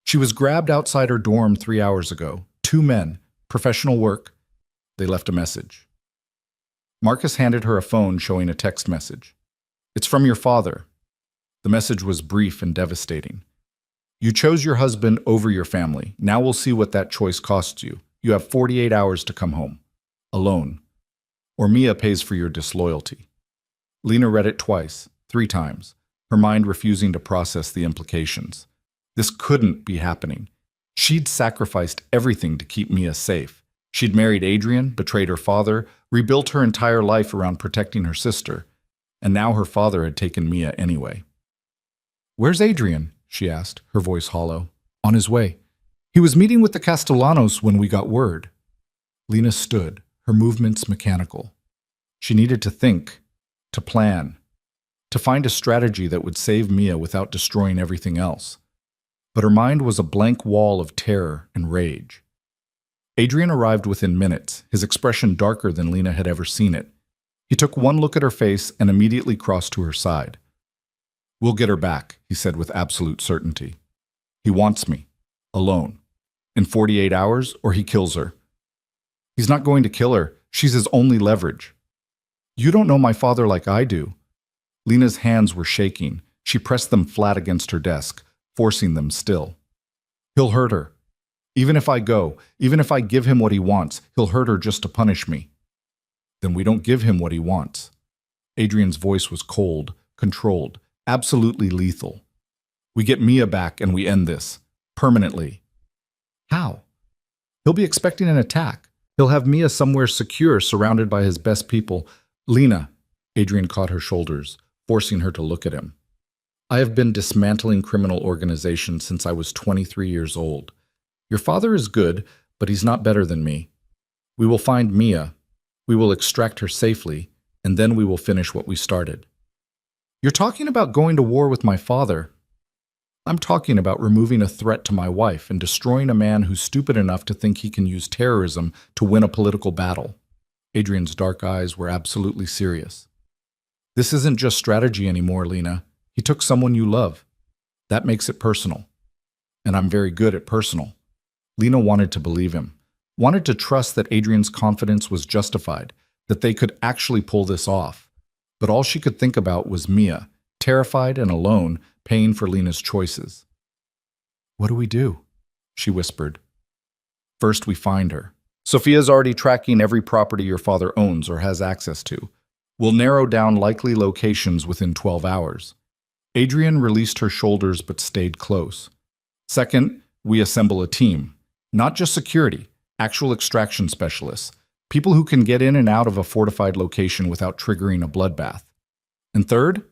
"She was grabbed outside her dorm 3 hours ago. 2 men, professional work." They left a message. Marcus handed her a phone showing a text message. "It's from your father." The message was brief and devastating. "You chose your husband over your family. Now we'll see what that choice costs you. You have 48 hours to come home. Alone. Or Mia pays for your disloyalty." Lena read it twice, 3 times, her mind refusing to process the implications. This couldn't be happening. She'd sacrificed everything to keep Mia safe. She'd married Adrian, betrayed her father, rebuilt her entire life around protecting her sister, and now her father had taken Mia anyway. "Where's Adrian?" she asked, her voice hollow. "On his way. He was meeting with the Castellanos when we got word." Lena stood, her movements mechanical. She needed to think, to plan, to find a strategy that would save Mia without destroying everything else. But her mind was a blank wall of terror and rage. Adrian arrived within minutes, his expression darker than Lena had ever seen it. He took one look at her face and immediately crossed to her side. "We'll get her back," he said with absolute certainty. "He wants me. Alone. In 48 hours, or he kills her." "He's not going to kill her. She's his only leverage." "You don't know my father like I do." Lena's hands were shaking. She pressed them flat against her desk, forcing them still. "He'll hurt her. Even if I go, even if I give him what he wants, he'll hurt her just to punish me." "Then we don't give him what he wants." Adrian's voice was cold, controlled, absolutely lethal. "We get Mia back and we end this. Permanently." "How?" "He'll be expecting an attack. He'll have Mia somewhere secure, surrounded by his best people." "Lena," Adrian caught her shoulders, forcing her to look at him. "I have been dismantling criminal organizations since I was 23 years old. Your father is good, but he's not better than me. We will find Mia. We will extract her safely, and then we will finish what we started." "You're talking about going to war with my father." "I'm talking about removing a threat to my wife and destroying a man who's stupid enough to think he can use terrorism to win a political battle." Adrian's dark eyes were absolutely serious. "This isn't just strategy anymore, Lena. He took someone you love. That makes it personal. And I'm very good at personal." Lena wanted to believe him, wanted to trust that Adrian's confidence was justified, that they could actually pull this off. But all she could think about was Mia, terrified and alone, paying for Lena's choices. "What do we do?" she whispered. "First we find her. Sophia's already tracking every property your father owns or has access to. We'll narrow down likely locations within 12 hours. Adrian released her shoulders but stayed close. Second, we assemble a team. Not just security, actual extraction specialists. People who can get in and out of a fortified location without triggering a bloodbath. And third?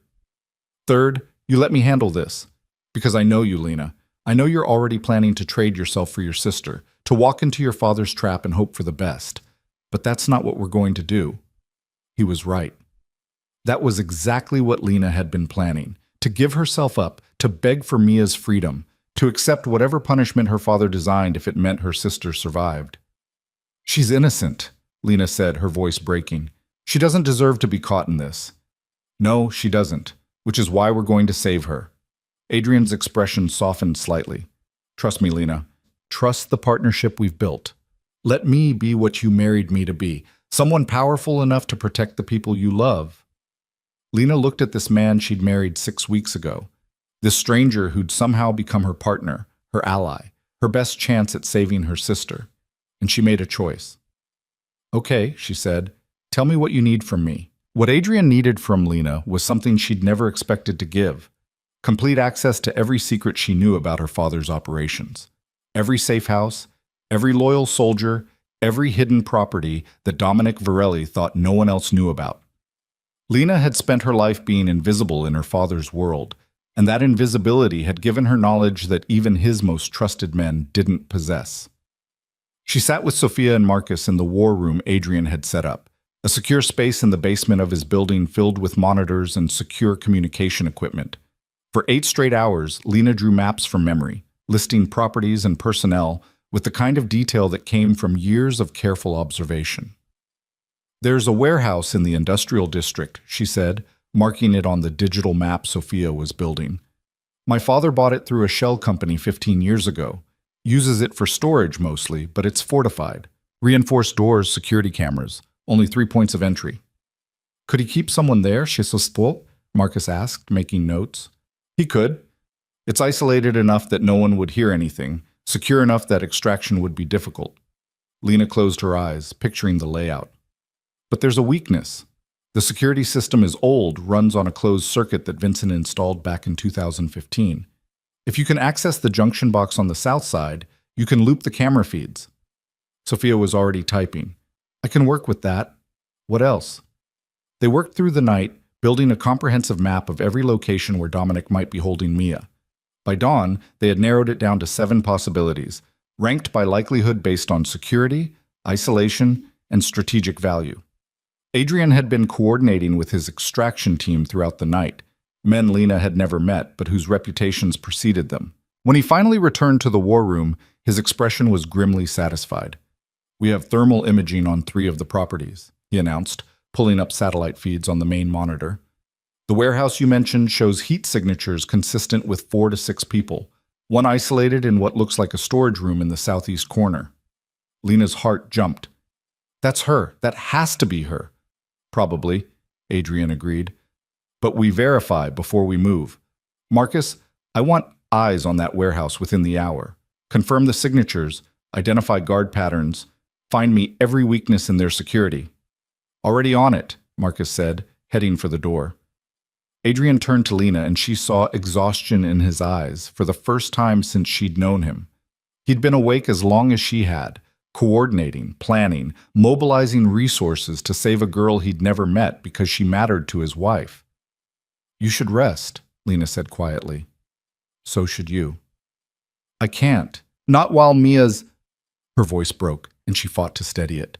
Third, you let me handle this. Because I know you, Lena. I know you're already planning to trade yourself for your sister, to walk into your father's trap and hope for the best. But that's not what we're going to do. He was right. That was exactly what Lena had been planning. To give herself up, to beg for Mia's freedom, to accept whatever punishment her father designed if it meant her sister survived. She's innocent, Lena said, her voice breaking. She doesn't deserve to be caught in this. No, she doesn't, which is why we're going to save her. Adrian's expression softened slightly. Trust me, Lena. Trust the partnership we've built. Let me be what you married me to be, someone powerful enough to protect the people you love. Lena looked at this man she'd married 6 weeks ago, this stranger who'd somehow become her partner, her ally, her best chance at saving her sister, and she made a choice. Okay, she said, tell me what you need from me. What Adrian needed from Lena was something she'd never expected to give. Complete access to every secret she knew about her father's operations. Every safe house, every loyal soldier, every hidden property that Dominic Varelli thought no one else knew about. Lena had spent her life being invisible in her father's world, and that invisibility had given her knowledge that even his most trusted men didn't possess. She sat with Sophia and Marcus in the war room Adrian had set up, a secure space in the basement of his building filled with monitors and secure communication equipment. For 8 straight hours, Lena drew maps from memory, listing properties and personnel with the kind of detail that came from years of careful observation. There's a warehouse in the industrial district, she said, marking it on the digital map Sophia was building. My father bought it through a shell company 15 years ago. Uses it for storage mostly, but it's fortified. Reinforced doors, security cameras, only 3 points of entry. Could he keep someone there, Marcus asked, making notes. He could. It's isolated enough that no one would hear anything, secure enough that extraction would be difficult. Lena closed her eyes, picturing the layout. But there's a weakness. The security system is old, runs on a closed circuit that Vincent installed back in 2015. If you can access the junction box on the south side, you can loop the camera feeds. Sophia was already typing. I can work with that. What else? They worked through the night, building a comprehensive map of every location where Dominic might be holding Mia. By dawn, they had narrowed it down to 7 possibilities, ranked by likelihood based on security, isolation, and strategic value. Adrian had been coordinating with his extraction team throughout the night, men Lena had never met but whose reputations preceded them. When he finally returned to the war room, his expression was grimly satisfied. We have thermal imaging on 3 of the properties, he announced, pulling up satellite feeds on the main monitor. The warehouse you mentioned shows heat signatures consistent with 4 to 6 people, one isolated in what looks like a storage room in the southeast corner. Lena's heart jumped. That's her. That has to be her. Probably, Adrian agreed. But we verify before we move. Marcus, I want eyes on that warehouse within the hour. Confirm the signatures, identify guard patterns, find me every weakness in their security. Already on it, Marcus said, heading for the door. Adrian turned to Lena and she saw exhaustion in his eyes for the first time since she'd known him. He'd been awake as long as she had, coordinating, planning, mobilizing resources to save a girl he'd never met because she mattered to his wife. You should rest, Lena said quietly. So should you. I can't. Not while Mia's... Her voice broke, and she fought to steady it.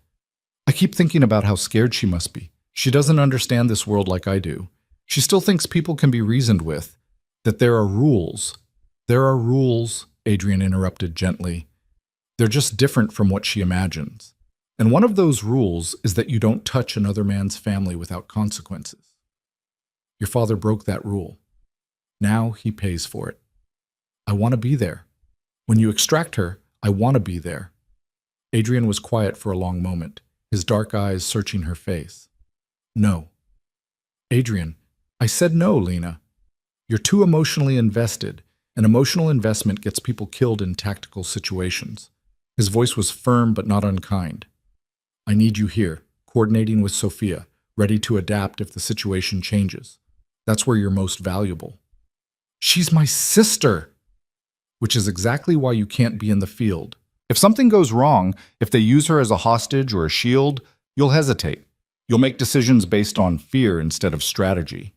I keep thinking about how scared she must be. She doesn't understand this world like I do. She still thinks people can be reasoned with, that there are rules. There are rules, Adrian interrupted gently. They're just different from what she imagines. And one of those rules is that you don't touch another man's family without consequences. Your father broke that rule. Now he pays for it. I want to be there. When you extract her, I want to be there. Adrian was quiet for a long moment, his dark eyes searching her face. No. Adrian, I said no, Lena. You're too emotionally invested. An emotional investment gets people killed in tactical situations. His voice was firm but not unkind. I need you here, coordinating with Sophia, ready to adapt if the situation changes. That's where you're most valuable. She's my sister, which is exactly why you can't be in the field. If something goes wrong, if they use her as a hostage or a shield, you'll hesitate. You'll make decisions based on fear instead of strategy.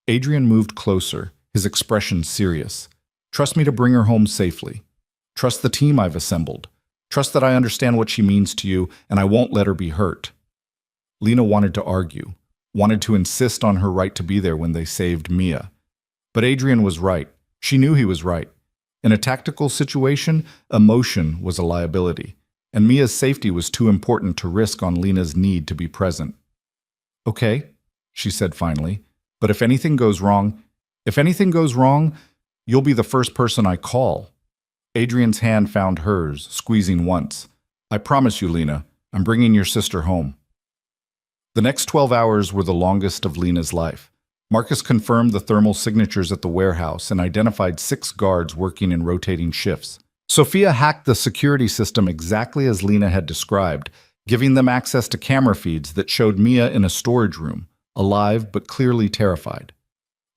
Adrian moved closer, his expression serious. Trust me to bring her home safely. Trust the team I've assembled. Trust that I understand what she means to you, and I won't let her be hurt. Lena wanted to argue, wanted to insist on her right to be there when they saved Mia. But Adrian was right. She knew he was right. In a tactical situation, emotion was a liability, and Mia's safety was too important to risk on Lena's need to be present. Okay, she said finally, but if anything goes wrong, you'll be the first person I call. Adrian's hand found hers, squeezing once. I promise you, Lena, I'm bringing your sister home. The next 12 hours were the longest of Lena's life. Marcus confirmed the thermal signatures at the warehouse and identified 6 guards working in rotating shifts. Sophia hacked the security system exactly as Lena had described, giving them access to camera feeds that showed Mia in a storage room, alive but clearly terrified.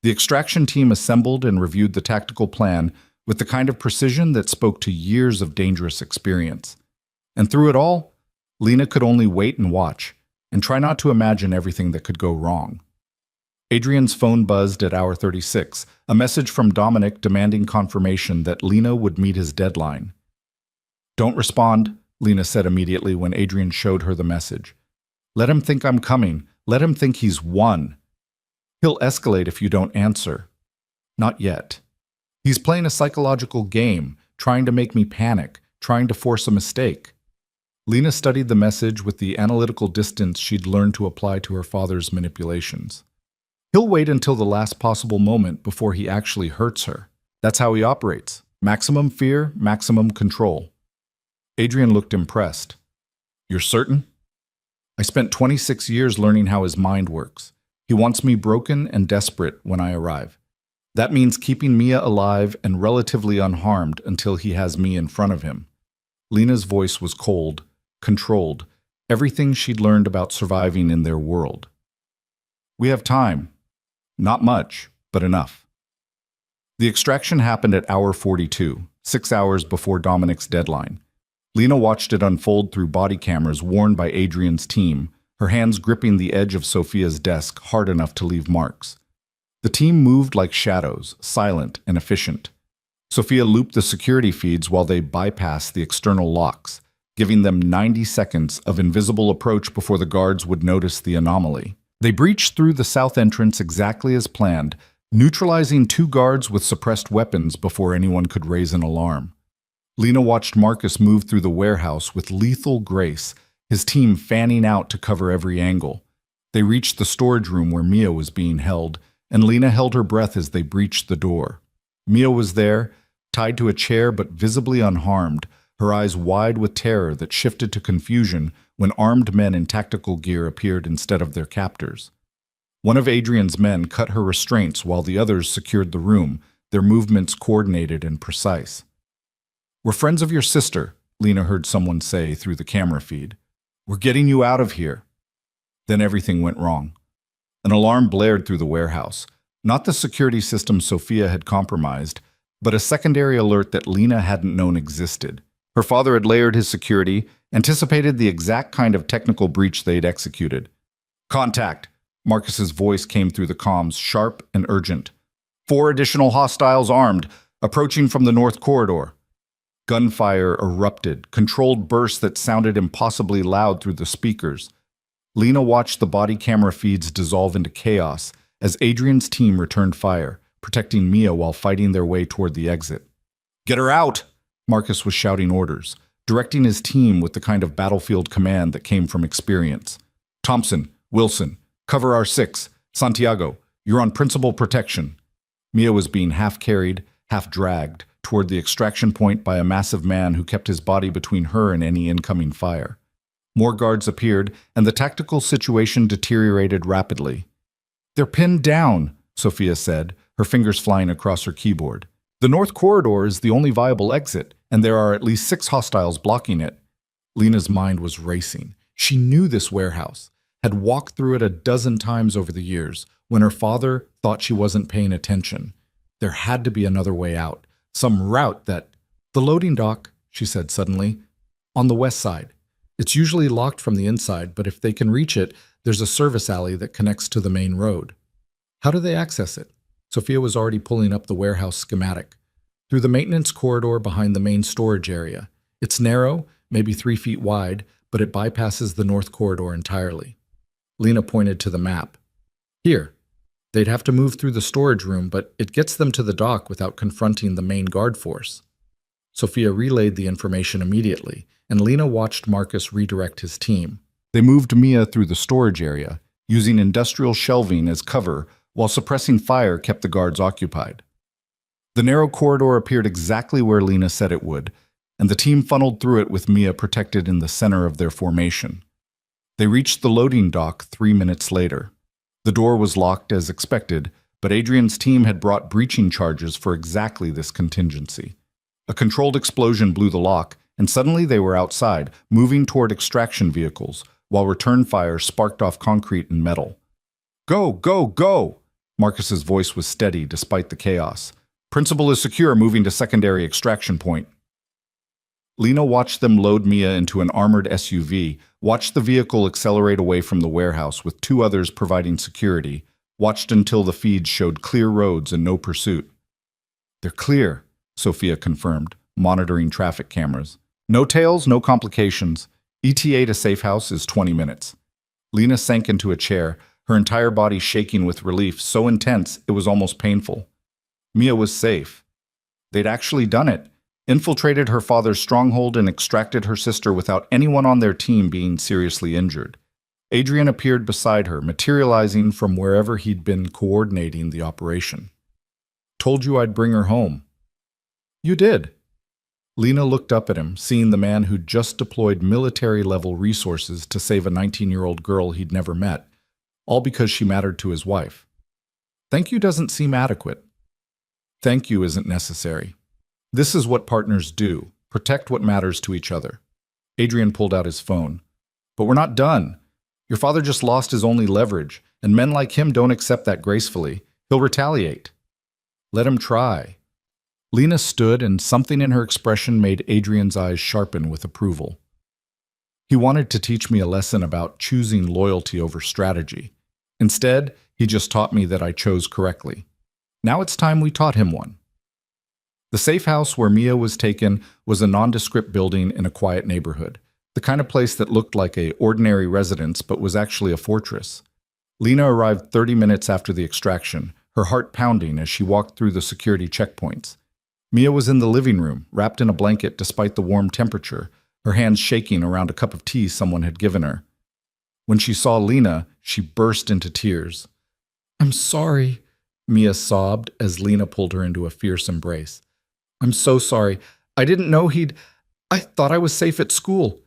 The extraction team assembled and reviewed the tactical plan with the kind of precision that spoke to years of dangerous experience. And through it all, Lena could only wait and watch, and try not to imagine everything that could go wrong. Adrian's phone buzzed at hour 36, a message from Dominic demanding confirmation that Lena would meet his deadline. Don't respond, Lena said immediately when Adrian showed her the message. Let him think I'm coming. Let him think he's won. He'll escalate if you don't answer. Not yet. He's playing a psychological game, trying to make me panic, trying to force a mistake. Lena studied the message with the analytical distance she'd learned to apply to her father's manipulations. He'll wait until the last possible moment before he actually hurts her. That's how he operates. Maximum fear, maximum control. Adrian looked impressed. You're certain? I spent 26 years learning how his mind works. He wants me broken and desperate when I arrive. That means keeping Mia alive and relatively unharmed until he has me in front of him. Lena's voice was cold, controlled, everything she'd learned about surviving in their world. We have time. Not much, but enough. The extraction happened at hour 42, 6 hours before Dominic's deadline. Lena watched it unfold through body cameras worn by Adrian's team, her hands gripping the edge of Sophia's desk hard enough to leave marks. The team moved like shadows, silent and efficient. Sophia looped the security feeds while they bypassed the external locks, giving them 90 seconds of invisible approach before the guards would notice the anomaly. They breached through the south entrance exactly as planned, neutralizing 2 guards with suppressed weapons before anyone could raise an alarm. Lena watched Marcus move through the warehouse with lethal grace, his team fanning out to cover every angle. They reached the storage room where Mia was being held, and Lena held her breath as they breached the door. Mia was there, tied to a chair but visibly unharmed, her eyes wide with terror that shifted to confusion when armed men in tactical gear appeared instead of their captors. One of Adrian's men cut her restraints while the others secured the room, their movements coordinated and precise. We're friends of your sister, Lena heard someone say through the camera feed. We're getting you out of here. Then everything went wrong. An alarm blared through the warehouse, not the security system Sophia had compromised, but a secondary alert that Lena hadn't known existed. Her father had layered his security, anticipated the exact kind of technical breach they'd executed. Contact! Marcus's voice came through the comms, sharp and urgent. 4 additional hostiles armed, approaching from the north corridor. Gunfire erupted, controlled bursts that sounded impossibly loud through the speakers. Lena watched the body camera feeds dissolve into chaos as Adrian's team returned fire, protecting Mia while fighting their way toward the exit. Get her out! Marcus was shouting orders, directing his team with the kind of battlefield command that came from experience. Thompson, Wilson, cover our 6. Santiago, you're on principal protection. Mia was being half-carried, half-dragged toward the extraction point by a massive man who kept his body between her and any incoming fire. More guards appeared, and the tactical situation deteriorated rapidly. They're pinned down, Sophia said, her fingers flying across her keyboard. The north corridor is the only viable exit, and there are at least 6 hostiles blocking it. Lena's mind was racing. She knew this warehouse, had walked through it a dozen times over the years, when her father thought she wasn't paying attention. There had to be another way out, some route that... The loading dock, she said suddenly, on the west side. It's usually locked from the inside, but if they can reach it, there's a service alley that connects to the main road. How do they access it? Sophia was already pulling up the warehouse schematic. Through the maintenance corridor behind the main storage area. It's narrow, maybe 3 feet wide, but it bypasses the north corridor entirely. Lena pointed to the map. Here. They'd have to move through the storage room, but it gets them to the dock without confronting the main guard force. Sophia relayed the information immediately, and Lena watched Marcus redirect his team. They moved Mia through the storage area, using industrial shelving as cover, while suppressing fire kept the guards occupied. The narrow corridor appeared exactly where Lena said it would, and the team funneled through it with Mia protected in the center of their formation. They reached the loading dock 3 minutes later. The door was locked as expected, but Adrian's team had brought breaching charges for exactly this contingency. A controlled explosion blew the lock, and suddenly they were outside, moving toward extraction vehicles, while return fire sparked off concrete and metal. Go, go, go! Marcus's voice was steady despite the chaos. Principal is secure, moving to secondary extraction point. Lena watched them load Mia into an armored SUV, watched the vehicle accelerate away from the warehouse with 2 others providing security, watched until the feeds showed clear roads and no pursuit. They're clear, Sophia confirmed, monitoring traffic cameras. No tails, no complications. ETA to safe house is 20 minutes. Lena sank into a chair, her entire body shaking with relief so intense it was almost painful. Mia was safe. They'd actually done it. Infiltrated her father's stronghold and extracted her sister without anyone on their team being seriously injured. Adrian appeared beside her, materializing from wherever he'd been coordinating the operation. Told you I'd bring her home. You did. Lena looked up at him, seeing the man who'd just deployed military-level resources to save a 19-year-old girl he'd never met, all because she mattered to his wife. Thank you doesn't seem adequate. Thank you isn't necessary. This is what partners do, protect what matters to each other. Adrian pulled out his phone. But we're not done. Your father just lost his only leverage, and men like him don't accept that gracefully. He'll retaliate. Let him try. Lena stood, and something in her expression made Adrian's eyes sharpen with approval. He wanted to teach me a lesson about choosing loyalty over strategy. Instead, he just taught me that I chose correctly. Now it's time we taught him one. The safe house where Mia was taken was a nondescript building in a quiet neighborhood, the kind of place that looked like an ordinary residence but was actually a fortress. Lena arrived 30 minutes after the extraction, her heart pounding as she walked through the security checkpoints. Mia was in the living room, wrapped in a blanket despite the warm temperature, her hands shaking around a cup of tea someone had given her. When she saw Lena, she burst into tears. "I'm sorry," Mia sobbed as Lena pulled her into a fierce embrace. "I'm so sorry. I didn't know I thought I was safe at school."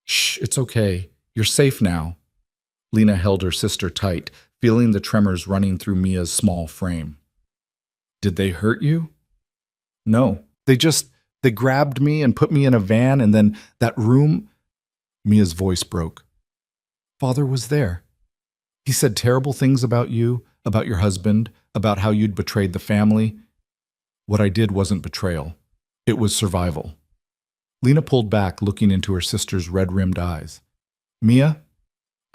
"Shh, it's okay. You're safe now." Lena held her sister tight, feeling the tremors running through Mia's small frame. "Did they hurt you?" "No. They grabbed me and put me in a van, and then that room..." Mia's voice broke. "Father was there. He said terrible things about you, about your husband, about how you'd betrayed the family. What I did wasn't betrayal. It was survival." Lena pulled back, looking into her sister's red-rimmed eyes. "Mia,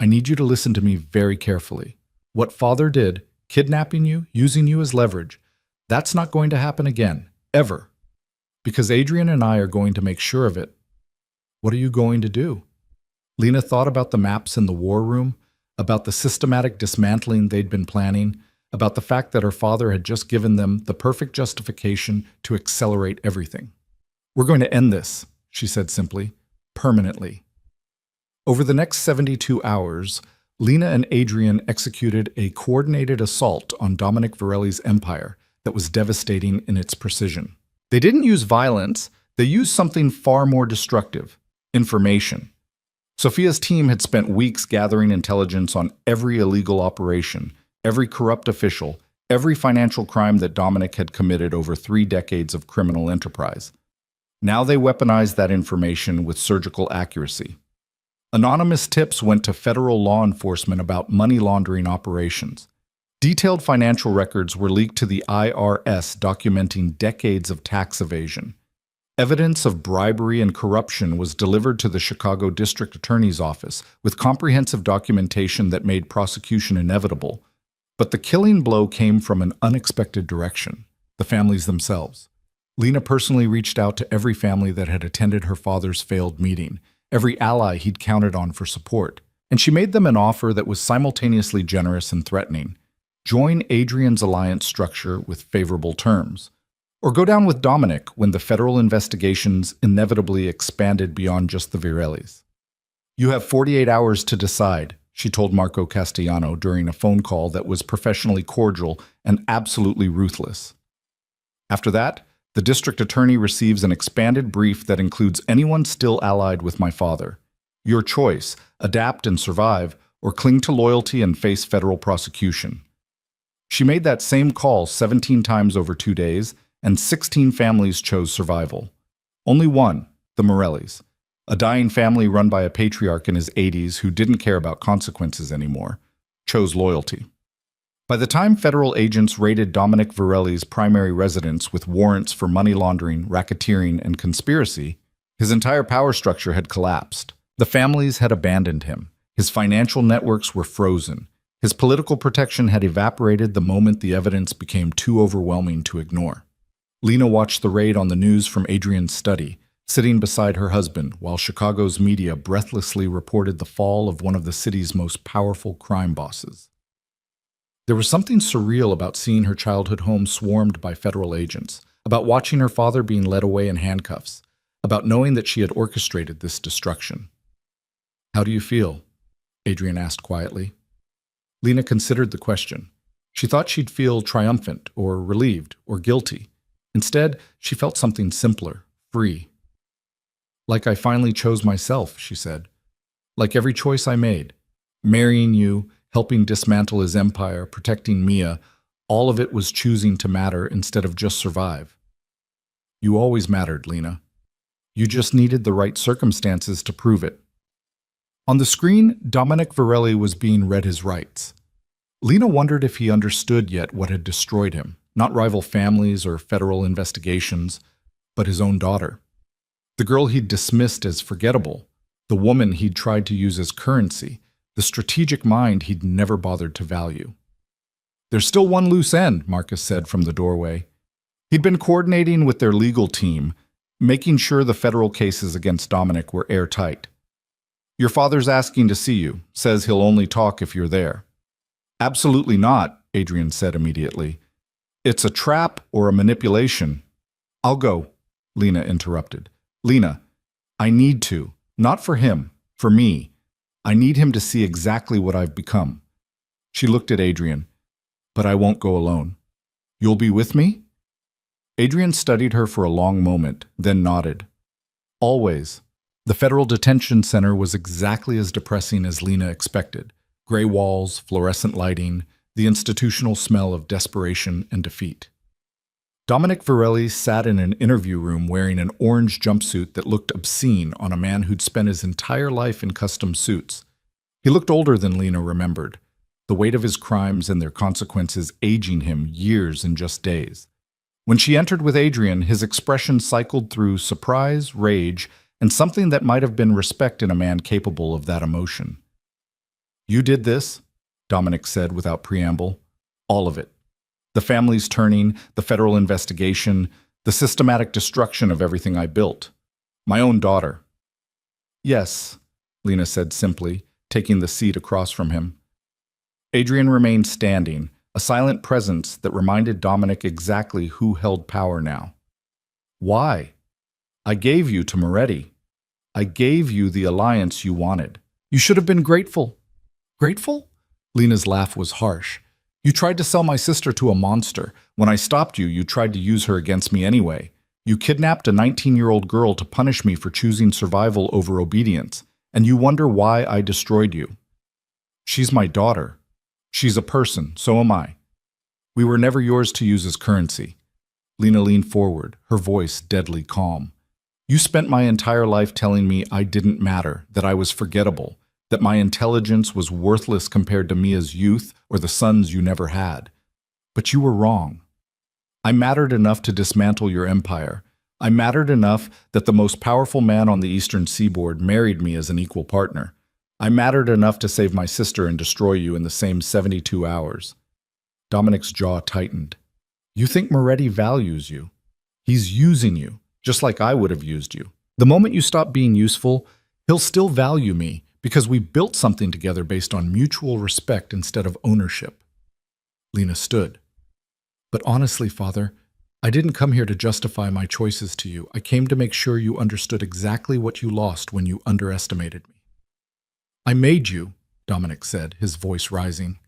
I need you to listen to me very carefully. What Father did, kidnapping you, using you as leverage, that's not going to happen again, ever. Because Adrian and I are going to make sure of it. What are you going to do?" Lena thought about the maps in the war room, about the systematic dismantling they'd been planning, about the fact that her father had just given them the perfect justification to accelerate everything. "We're going to end this," she said simply, "permanently." Over the next 72 hours, Lena and Adrian executed a coordinated assault on Dominic Varelli's empire that was devastating in its precision. They didn't use violence, they used something far more destructive: information. Sophia's team had spent weeks gathering intelligence on every illegal operation, every corrupt official, every financial crime that Dominic had committed over 3 decades of criminal enterprise. Now they weaponized that information with surgical accuracy. Anonymous tips went to federal law enforcement about money laundering operations. Detailed financial records were leaked to the IRS documenting decades of tax evasion. Evidence of bribery and corruption was delivered to the Chicago District Attorney's Office with comprehensive documentation that made prosecution inevitable. But the killing blow came from an unexpected direction: the families themselves. Lena personally reached out to every family that had attended her father's failed meeting, every ally he'd counted on for support, and she made them an offer that was simultaneously generous and threatening. Join Adrian's alliance structure with favorable terms, or go down with Dominic when the federal investigations inevitably expanded beyond just the Virellis. "You have 48 hours to decide," she told Marco Castellano during a phone call that was professionally cordial and absolutely ruthless. After that, the district attorney receives an expanded brief that includes anyone still allied with my father. Your choice: adapt and survive, or cling to loyalty and face federal prosecution. She made that same call 17 times over 2 days, and 16 families chose survival. Only one, the Morellis, a dying family run by a patriarch in his 80s who didn't care about consequences anymore, chose loyalty. By the time federal agents raided Dominic Virelli's primary residence with warrants for money laundering, racketeering, and conspiracy, his entire power structure had collapsed. The families had abandoned him. His financial networks were frozen. His political protection had evaporated the moment the evidence became too overwhelming to ignore. Lena watched the raid on the news from Adrian's study, sitting beside her husband while Chicago's media breathlessly reported the fall of one of the city's most powerful crime bosses. There was something surreal about seeing her childhood home swarmed by federal agents, about watching her father being led away in handcuffs, about knowing that she had orchestrated this destruction. "How do you feel?" Adrian asked quietly. Lena considered the question. She thought she'd feel triumphant or relieved or guilty. Instead, she felt something simpler, free. "Like I finally chose myself," she said. "Like every choice I made. Marrying you, helping dismantle his empire, protecting Mia, all of it was choosing to matter instead of just survive. You always mattered, Lena. You just needed the right circumstances to prove it." On the screen, Dominic Virelli was being read his rights. Lena wondered if he understood yet what had destroyed him, not rival families or federal investigations, but his own daughter. The girl he'd dismissed as forgettable, the woman he'd tried to use as currency, the strategic mind he'd never bothered to value. "There's still one loose end," Marcus said from the doorway. He'd been coordinating with their legal team, making sure the federal cases against Dominic were airtight. "Your father's asking to see you, says he'll only talk if you're there." "Absolutely not," Adrian said immediately. "It's a trap or a manipulation." "I'll go," Lena interrupted. "Lena, I need to. Not for him, for me. I need him to see exactly what I've become." She looked at Adrian. "But I won't go alone. You'll be with me?" Adrian studied her for a long moment, then nodded. "Always." The federal detention center was exactly as depressing as Lena expected. Gray walls, fluorescent lighting, the institutional smell of desperation and defeat. Dominic Virelli sat in an interview room wearing an orange jumpsuit that looked obscene on a man who'd spent his entire life in custom suits. He looked older than Lena remembered, the weight of his crimes and their consequences aging him years in just days. When she entered with Adrian, his expression cycled through surprise, rage, and something that might have been respect in a man capable of that emotion. "You did this," Dominic said without preamble. "All of it. The family's turning, the federal investigation, the systematic destruction of everything I built. My own daughter." "Yes," Lena said simply, taking the seat across from him. Adrian remained standing, a silent presence that reminded Dominic exactly who held power now. "Why? I gave you to Moretti. I gave you the alliance you wanted. You should have been grateful." "Grateful?" Lena's laugh was harsh. "You tried to sell my sister to a monster. When I stopped you, you tried to use her against me anyway. You kidnapped a 19-year-old girl to punish me for choosing survival over obedience, and you wonder why I destroyed you. She's my daughter. She's a person, so am I. We were never yours to use as currency." Lena leaned forward, her voice deadly calm. "You spent my entire life telling me I didn't matter, that I was forgettable, that my intelligence was worthless compared to Mia's youth or the sons you never had. But you were wrong. I mattered enough to dismantle your empire. I mattered enough that the most powerful man on the eastern seaboard married me as an equal partner. I mattered enough to save my sister and destroy you in the same 72 hours. Dominic's jaw tightened. You think Moretti values you. He's using you, just like I would have used you. The moment you stop being useful, he'll still value me because we built something together based on mutual respect instead of ownership. Lena stood. But honestly, Father, I didn't come here to justify my choices to you. I came to make sure you understood exactly what you lost when you underestimated me. I made you, Dominic said, his voice rising.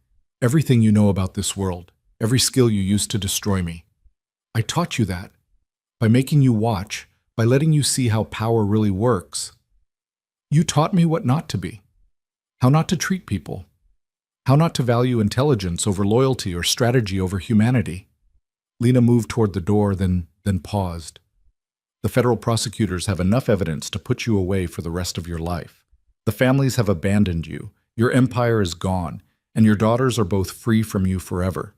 Everything you know about this world, every skill you used to destroy me. I taught you that. By making you watch, by letting you see how power really works. You taught me what not to be, how not to treat people, how not to value intelligence over loyalty or strategy over humanity. Lena moved toward the door, then paused. The federal prosecutors have enough evidence to put you away for the rest of your life. The families have abandoned you, your empire is gone, and your daughters are both free from you forever.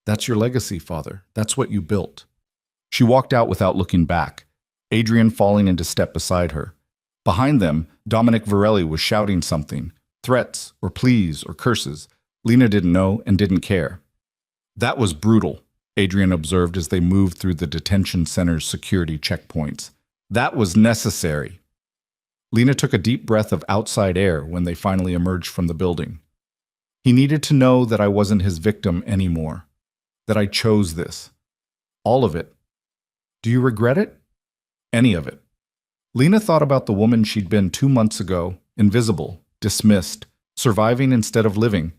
That's your legacy, Father. That's what you built. She walked out without looking back, Adrian falling into step beside her. Behind them, Dominic Varelli was shouting something, threats or pleas or curses. Lena didn't know and didn't care. That was brutal, Adrian observed as they moved through the detention center's security checkpoints. That was necessary. Lena took a deep breath of outside air when they finally emerged from the building. He needed to know that I wasn't his victim anymore, that I chose this. All of it. Do you regret it? Any of it. Lena thought about the woman she'd been 2 months ago, invisible, dismissed, surviving instead of living.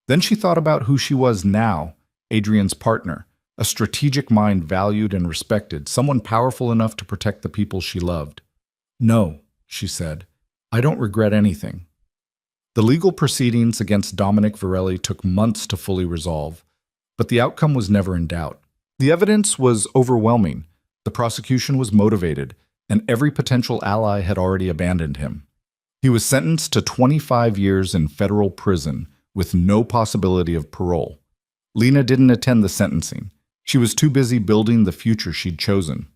Then she thought about who she was now, Adrian's partner, a strategic mind valued and respected, someone powerful enough to protect the people she loved. No, she said, I don't regret anything. The legal proceedings against Dominic Varelli took months to fully resolve, but the outcome was never in doubt. The evidence was overwhelming, the prosecution was motivated, and every potential ally had already abandoned him. He was sentenced to 25 years in federal prison with no possibility of parole. Lena didn't attend the sentencing. She was too busy building the future she'd chosen.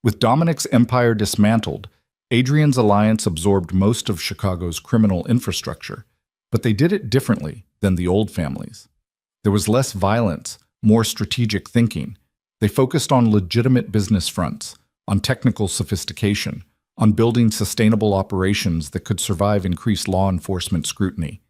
With Dominic's empire dismantled, Adrian's alliance absorbed most of Chicago's criminal infrastructure, but they did it differently than the old families. There was less violence, more strategic thinking. They focused on legitimate business fronts, on technical sophistication, on building sustainable operations that could survive increased law enforcement scrutiny.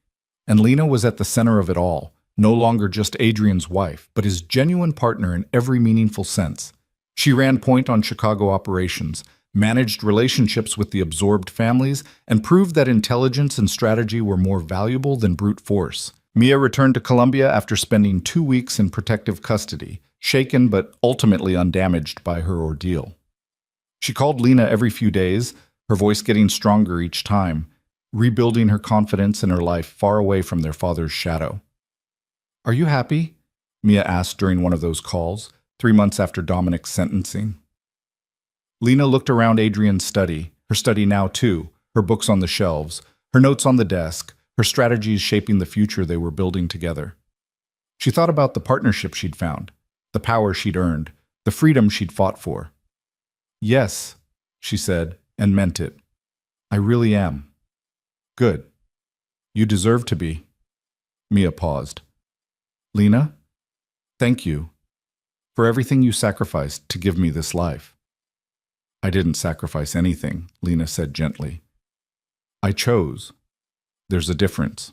And Lena was at the center of it all, no longer just Adrian's wife, but his genuine partner in every meaningful sense. She ran point on Chicago operations, managed relationships with the absorbed families, and proved that intelligence and strategy were more valuable than brute force. Mia returned to Colombia after spending 2 weeks in protective custody, shaken but ultimately undamaged by her ordeal. She called Lena every few days, her voice getting stronger each time, rebuilding her confidence in her life far away from their father's shadow. Are you happy? Mia asked during one of those calls, 3 months after Dominic's sentencing. Lena looked around Adrian's study, her study now too, her books on the shelves, her notes on the desk, her strategies shaping the future they were building together. She thought about the partnership she'd found, the power she'd earned, the freedom she'd fought for. Yes, she said, and meant it. I really am. Good. You deserve to be. Mia paused. Lena, thank you for everything you sacrificed to give me this life. I didn't sacrifice anything, Lena said gently. I chose. There's a difference.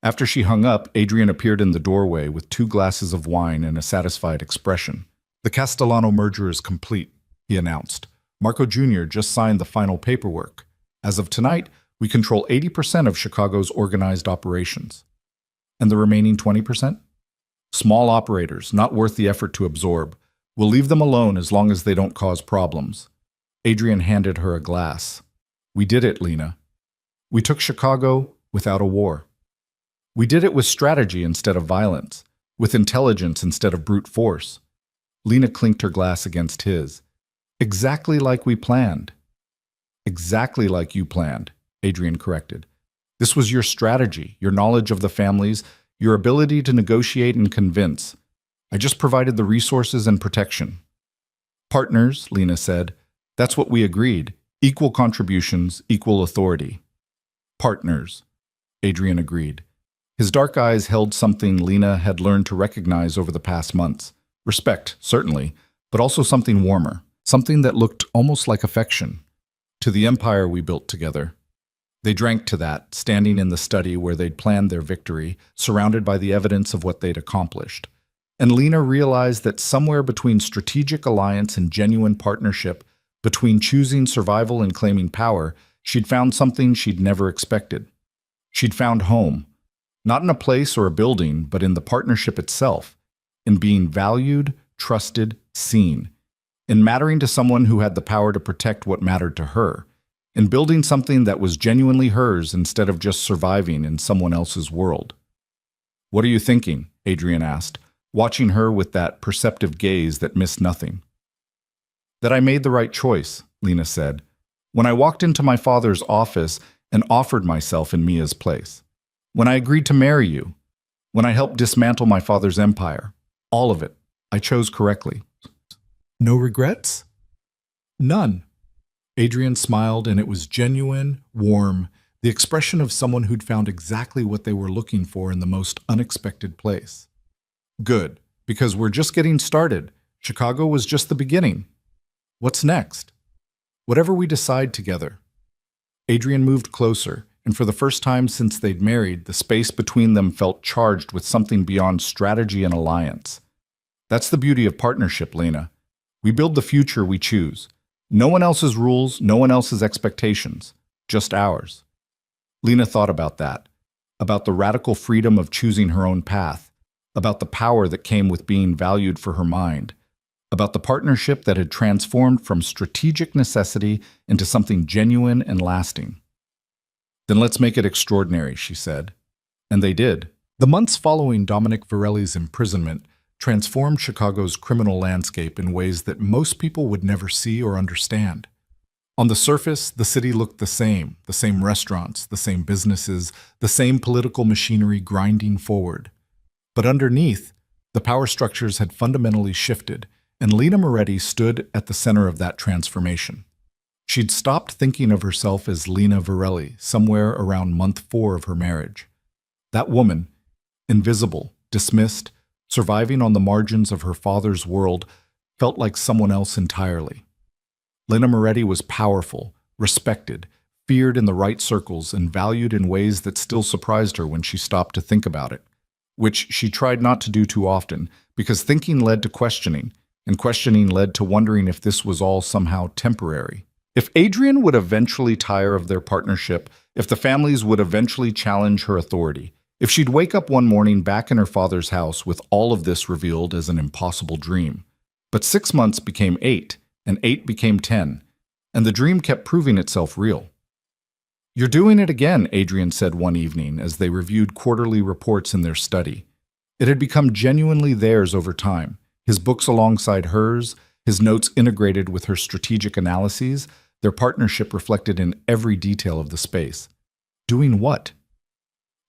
After she hung up, Adrian appeared in the doorway with 2 glasses of wine and a satisfied expression. The Castellano merger is complete, he announced. Marco Jr. just signed the final paperwork. As of tonight, we control 80% of Chicago's organized operations. And the remaining 20%? Small operators, not worth the effort to absorb. We'll leave them alone as long as they don't cause problems. Adrian handed her a glass. We did it, Lena. We took Chicago without a war. We did it with strategy instead of violence, with intelligence instead of brute force. Lena clinked her glass against his. Exactly like we planned. Exactly like you planned, Adrian corrected. This was your strategy, your knowledge of the families, your ability to negotiate and convince. I just provided the resources and protection. Partners, Lena said. That's what we agreed. Equal contributions, equal authority. Partners, Adrian agreed. His dark eyes held something Lena had learned to recognize over the past months. Respect, certainly, but also something warmer, something that looked almost like affection. To the empire we built together. They drank to that, standing in the study where they'd planned their victory, surrounded by the evidence of what they'd accomplished. And Lena realized that somewhere between strategic alliance and genuine partnership, between choosing survival and claiming power, she'd found something she'd never expected. She'd found home, not in a place or a building, but in the partnership itself, in being valued, trusted, seen, in mattering to someone who had the power to protect what mattered to her, in building something that was genuinely hers instead of just surviving in someone else's world. What are you thinking? Adrian asked, watching her with that perceptive gaze that missed nothing. That I made the right choice, Lena said, when I walked into my father's office and offered myself in Mia's place. When I agreed to marry you. When I helped dismantle my father's empire. All of it. I chose correctly. No regrets? None. Adrian smiled, and it was genuine, warm, the expression of someone who'd found exactly what they were looking for in the most unexpected place. Good, because we're just getting started. Chicago was just the beginning. What's next? Whatever we decide together. Adrian moved closer, and for the first time since they'd married, the space between them felt charged with something beyond strategy and alliance. That's the beauty of partnership, Lena. We build the future we choose. No one else's rules, no one else's expectations, just ours. Lena thought about that, about the radical freedom of choosing her own path, about the power that came with being valued for her mind, about the partnership that had transformed from strategic necessity into something genuine and lasting. Then let's make it extraordinary, she said. And they did. The months following Dominic Varelli's imprisonment transformed Chicago's criminal landscape in ways that most people would never see or understand. On the surface, the city looked the same restaurants, the same businesses, the same political machinery grinding forward. But underneath, the power structures had fundamentally shifted, and Lena Moretti stood at the center of that transformation. She'd stopped thinking of herself as Lena Varelli somewhere around month 4 of her marriage. That woman, invisible, dismissed, surviving on the margins of her father's world, felt like someone else entirely. Lena Moretti was powerful, respected, feared in the right circles, and valued in ways that still surprised her when she stopped to think about it, which she tried not to do too often, because thinking led to questioning, and questioning led to wondering if this was all somehow temporary. If Adrian would eventually tire of their partnership, if the families would eventually challenge her authority, if she'd wake up one morning back in her father's house with all of this revealed as an impossible dream. But 6 months became 8, and 8 became 10, and the dream kept proving itself real. You're doing it again, Adrian said one evening as they reviewed quarterly reports in their study. It had become genuinely theirs over time, his books alongside hers, his notes integrated with her strategic analyses, their partnership reflected in every detail of the space. Doing what?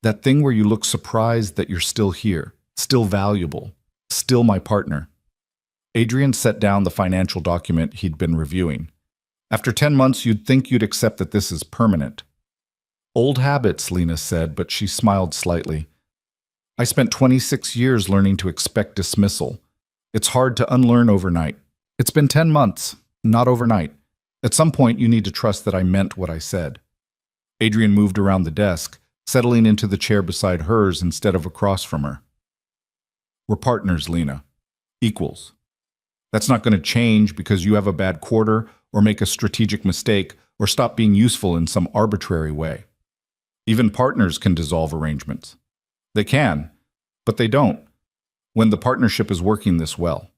That thing where you look surprised that you're still here, still valuable, still my partner. Adrian set down the financial document he'd been reviewing. After 10 months, you'd think you'd accept that this is permanent. Old habits, Lena said, but she smiled slightly. I spent 26 years learning to expect dismissal. It's hard to unlearn overnight. It's been 10 months, not overnight. At some point, you need to trust that I meant what I said. Adrian moved around the desk, settling into the chair beside hers instead of across from her. We're partners, Lena. Equals. That's not going to change because you have a bad quarter or make a strategic mistake or stop being useful in some arbitrary way. Even partners can dissolve arrangements. They can, but they don't, when the partnership is working this well.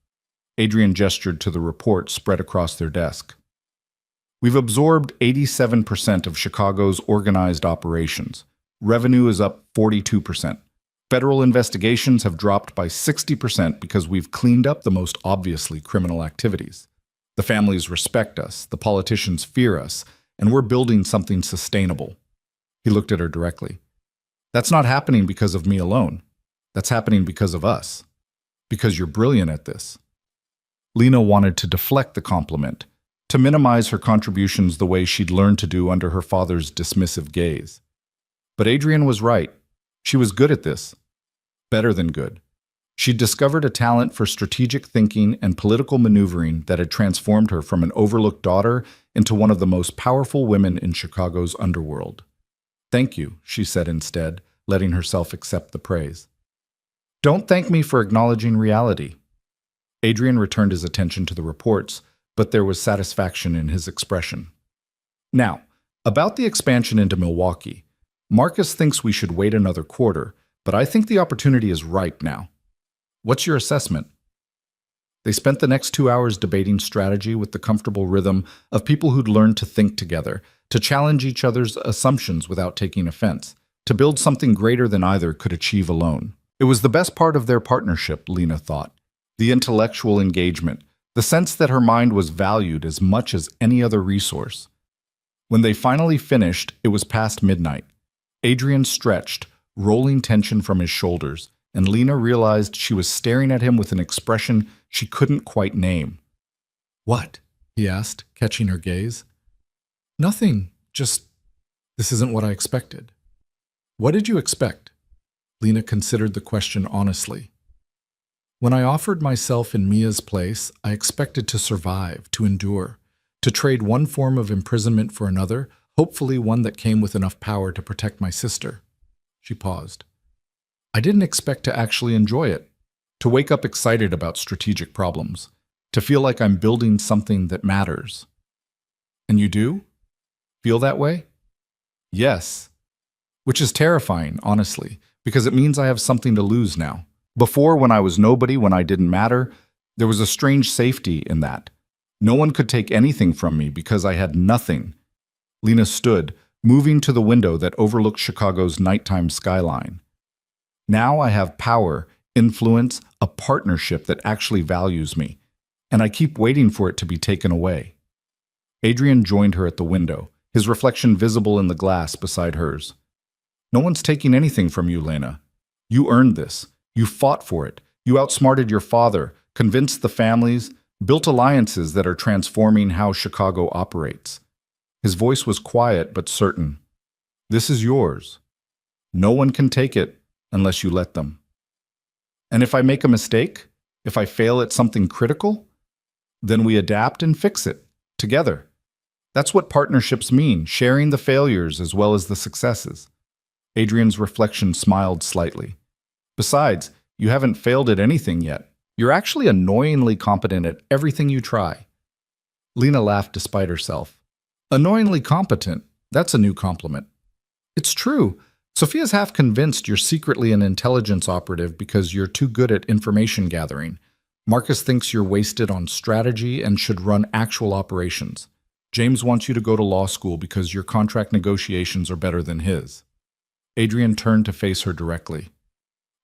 Adrian gestured to the report spread across their desk. We've absorbed 87% of Chicago's organized operations. Revenue is up 42%. Federal investigations have dropped by 60% because we've cleaned up the most obviously criminal activities. The families respect us, the politicians fear us, and we're building something sustainable, He looked at her directly. That's not happening because of me alone. That's happening because of us. Because you're brilliant at this. Lena wanted to deflect the compliment, to minimize her contributions the way she'd learned to do under her father's dismissive gaze. But Adrian was right. She was good at this. Better than good. She'd discovered a talent for strategic thinking and political maneuvering that had transformed her from an overlooked daughter into one of the most powerful women in Chicago's underworld. Thank you, she said instead, letting herself accept the praise. Don't thank me for acknowledging reality. Adrian returned his attention to the reports, but there was satisfaction in his expression. Now, about the expansion into Milwaukee. Marcus thinks we should wait another quarter, but I think the opportunity is ripe now. What's your assessment? They spent the next 2 hours debating strategy with the comfortable rhythm of people who'd learned to think together, to challenge each other's assumptions without taking offense, to build something greater than either could achieve alone. It was the best part of their partnership, Lena thought. The intellectual engagement, the sense that her mind was valued as much as any other resource. When they finally finished, it was past midnight. Adrian stretched, rolling tension from his shoulders, and Lena realized she was staring at him with an expression she couldn't quite name. What? He asked, catching her gaze. Nothing, just, this isn't what I expected. What did you expect? Lena considered the question honestly. When I offered myself in Mia's place, I expected to survive, to endure, to trade one form of imprisonment for another, hopefully one that came with enough power to protect my sister. She paused. I didn't expect to actually enjoy it, to wake up excited about strategic problems, to feel like I'm building something that matters. And you do? Feel that way? Yes. Which is terrifying, honestly, because it means I have something to lose now. Before, when I was nobody, when I didn't matter, there was a strange safety in that. No one could take anything from me because I had nothing. Lena stood, moving to the window that overlooked Chicago's nighttime skyline. Now I have power, influence, a partnership that actually values me, and I keep waiting for it to be taken away. Adrian joined her at the window, his reflection visible in the glass beside hers. No one's taking anything from you, Lena. You earned this. You fought for it. You outsmarted your father, convinced the families, built alliances that are transforming how Chicago operates. His voice was quiet but certain. This is yours. No one can take it unless you let them. And if I make a mistake, if I fail at something critical, then we adapt and fix it, together. That's what partnerships mean, sharing the failures as well as the successes. Adrian's reflection smiled slightly. Besides, you haven't failed at anything yet. You're actually annoyingly competent at everything you try. Lena laughed despite herself. Annoyingly competent? That's a new compliment. It's true. Sophia's half convinced you're secretly an intelligence operative because you're too good at information gathering. Marcus thinks you're wasted on strategy and should run actual operations. James wants you to go to law school because your contract negotiations are better than his. Adrian turned to face her directly.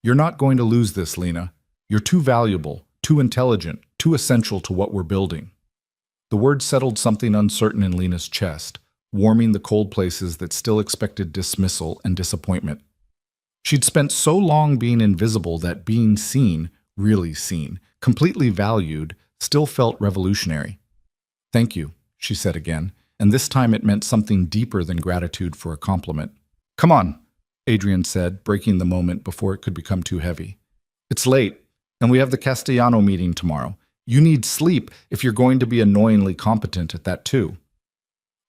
You're not going to lose this, Lena. You're too valuable, too intelligent, too essential to what we're building. The word settled something uncertain in Lena's chest, warming the cold places that still expected dismissal and disappointment. She'd spent so long being invisible that being seen, really seen, completely valued, still felt revolutionary. Thank you, she said again, and this time it meant something deeper than gratitude for a compliment. Come on, Adrian said, breaking the moment before it could become too heavy. It's late, and we have the Castellano meeting tomorrow. You need sleep if you're going to be annoyingly competent at that too.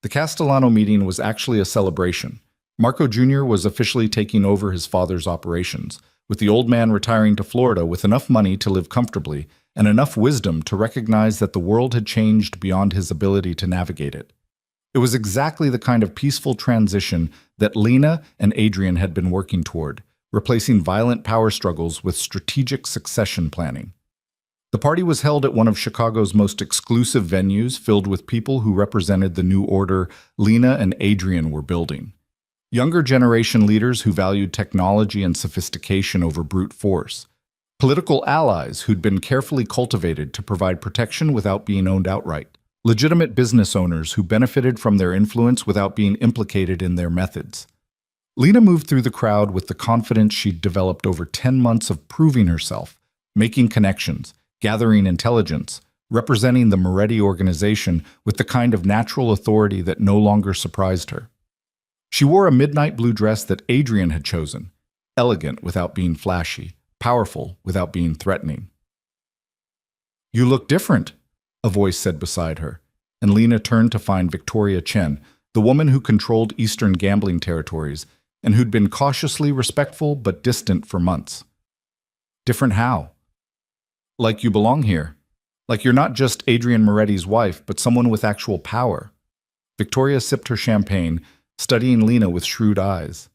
The Castellano meeting was actually a celebration. Marco Jr. was officially taking over his father's operations, with the old man retiring to Florida with enough money to live comfortably and enough wisdom to recognize that the world had changed beyond his ability to navigate it. It was exactly the kind of peaceful transition that Lena and Adrian had been working toward, replacing violent power struggles with strategic succession planning. The party was held at one of Chicago's most exclusive venues, filled with people who represented the new order Lena and Adrian were building. Younger generation leaders who valued technology and sophistication over brute force. Political allies who'd been carefully cultivated to provide protection without being owned outright. Legitimate business owners who benefited from their influence without being implicated in their methods. Lena moved through the crowd with the confidence she'd developed over 10 months of proving herself, making connections, gathering intelligence, representing the Moretti organization with the kind of natural authority that no longer surprised her. She wore a midnight blue dress that Adrian had chosen, elegant without being flashy, powerful without being threatening. "You look different," a voice said beside her, and Lena turned to find Victoria Chen, the woman who controlled Eastern gambling territories and who'd been cautiously respectful but distant for months. "Different how?" "Like you belong here. Like you're not just Adrian Moretti's wife, but someone with actual power." Victoria sipped her champagne, studying Lena with shrewd eyes.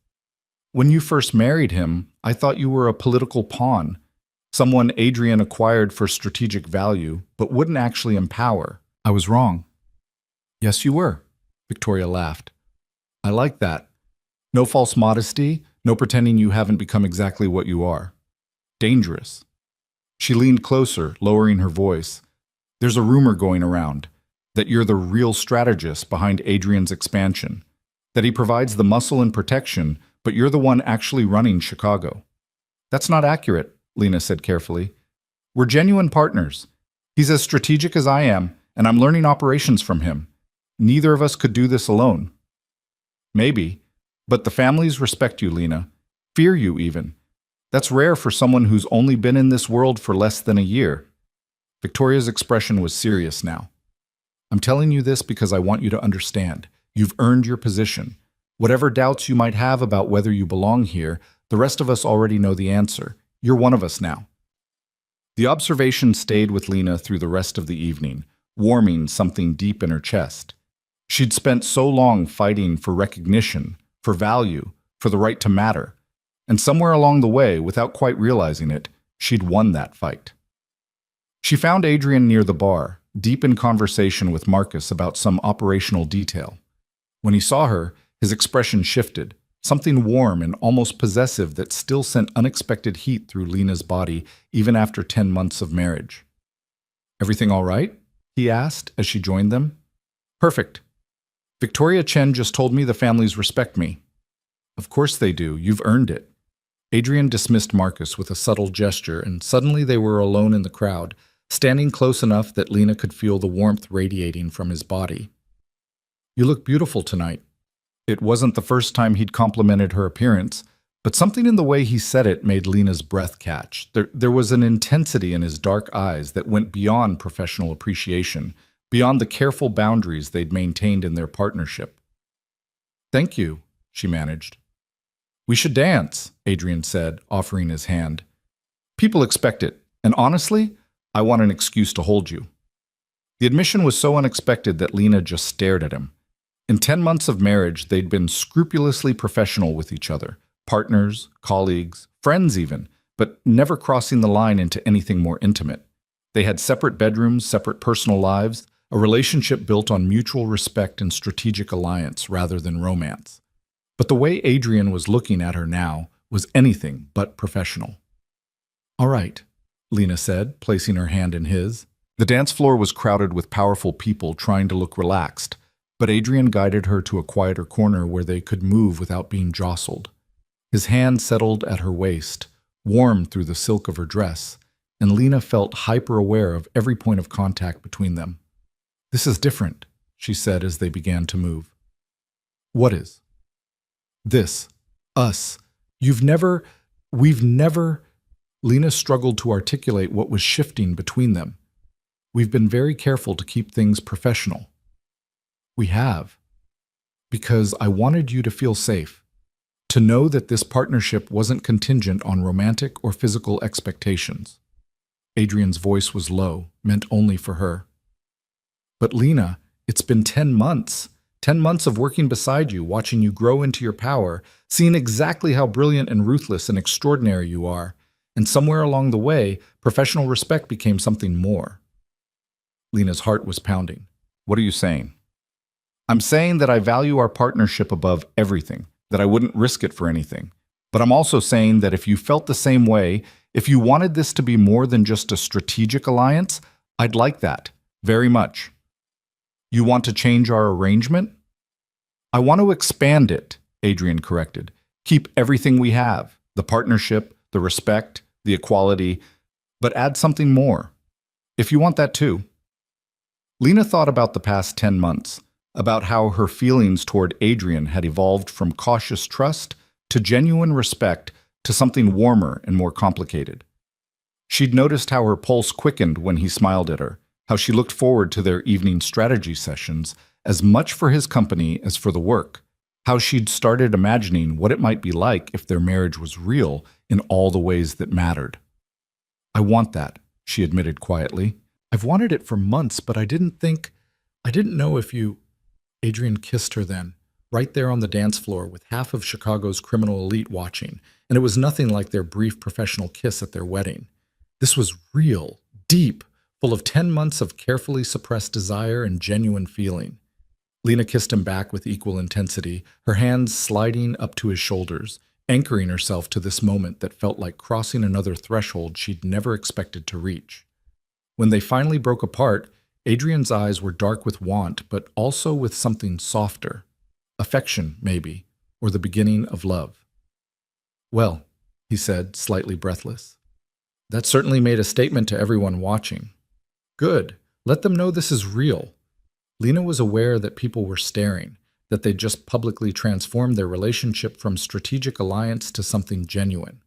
"When you first married him, I thought you were a political pawn, someone Adrian acquired for strategic value, but wouldn't actually empower. I was wrong." "Yes, you were," Victoria laughed. "I like that. No false modesty, no pretending you haven't become exactly what you are. Dangerous." She leaned closer, lowering her voice. "There's a rumor going around that you're the real strategist behind Adrian's expansion, that he provides the muscle and protection, but you're the one actually running Chicago." "That's not accurate," Lena said carefully. "We're genuine partners. He's as strategic as I am, and I'm learning operations from him. Neither of us could do this alone." "Maybe, but the families respect you, Lena. Fear you, even. That's rare for someone who's only been in this world for less than a year." Victoria's expression was serious now. "I'm telling you this because I want you to understand. You've earned your position. Whatever doubts you might have about whether you belong here, the rest of us already know the answer. You're one of us now." The observation stayed with Lena through the rest of the evening, warming something deep in her chest. She'd spent so long fighting for recognition, for value, for the right to matter. And somewhere along the way, without quite realizing it, she'd won that fight. She found Adrian near the bar, deep in conversation with Marcus about some operational detail. When he saw her, his expression shifted, something warm and almost possessive that still sent unexpected heat through Lena's body even after 10 months of marriage. "Everything all right?" he asked as she joined them. "Perfect. Victoria Chen just told me the families respect me." "Of course they do. You've earned it." Adrian dismissed Marcus with a subtle gesture, and suddenly they were alone in the crowd, standing close enough that Lena could feel the warmth radiating from his body. "You look beautiful tonight." It wasn't the first time he'd complimented her appearance, but something in the way he said it made Lena's breath catch. There was an intensity in his dark eyes that went beyond professional appreciation, beyond the careful boundaries they'd maintained in their partnership. "Thank you," she managed. "We should dance," Adrian said, offering his hand. "People expect it, and honestly, I want an excuse to hold you." The admission was so unexpected that Lena just stared at him. In 10 months of marriage, they'd been scrupulously professional with each other, partners, colleagues, friends even, but never crossing the line into anything more intimate. They had separate bedrooms, separate personal lives, a relationship built on mutual respect and strategic alliance rather than romance. But the way Adrian was looking at her now was anything but professional. "All right," Lena said, placing her hand in his. The dance floor was crowded with powerful people trying to look relaxed, but Adrian guided her to a quieter corner where they could move without being jostled. His hand settled at her waist, warm through the silk of her dress, and Lena felt hyper-aware of every point of contact between them. "This is different," she said as they began to move. "What is?" "This. Us. We've never... Lena struggled to articulate what was shifting between them. "We've been very careful to keep things professional." "We have. Because I wanted you to feel safe. To know that this partnership wasn't contingent on romantic or physical expectations." Adrian's voice was low, meant only for her. "But Lena, it's been 10 months. 10 months of working beside you, watching you grow into your power, seeing exactly how brilliant and ruthless and extraordinary you are. And somewhere along the way, professional respect became something more." Lena's heart was pounding. "What are you saying?" "I'm saying that I value our partnership above everything, that I wouldn't risk it for anything. But I'm also saying that if you felt the same way, if you wanted this to be more than just a strategic alliance, I'd like that, very much." "You want to change our arrangement?" "I want to expand it," Adrian corrected. Keep everything we have, the partnership, the respect, the equality, but add something more, if you want that too. Lena thought about the past 10 months, about how her feelings toward Adrian had evolved from cautious trust to genuine respect to something warmer and more complicated. She'd noticed how her pulse quickened when he smiled at her, how she looked forward to their evening strategy sessions as much for his company as for the work, how she'd started imagining what it might be like if their marriage was real in all the ways that mattered. "I want that," she admitted quietly. "I've wanted it for months, but I didn't know if you—" Adrian kissed her then, right there on the dance floor with half of Chicago's criminal elite watching, and it was nothing like their brief professional kiss at their wedding. This was real, deep, full of 10 months of carefully suppressed desire and genuine feeling. Lena kissed him back with equal intensity, her hands sliding up to his shoulders, anchoring herself to this moment that felt like crossing another threshold she'd never expected to reach. When they finally broke apart, Adrian's eyes were dark with want, but also with something softer. Affection, maybe, or the beginning of love. "Well," he said, slightly breathless. "That certainly made a statement to everyone watching." "Good. Let them know this is real." Lena was aware that people were staring, that they'd just publicly transformed their relationship from strategic alliance to something genuine.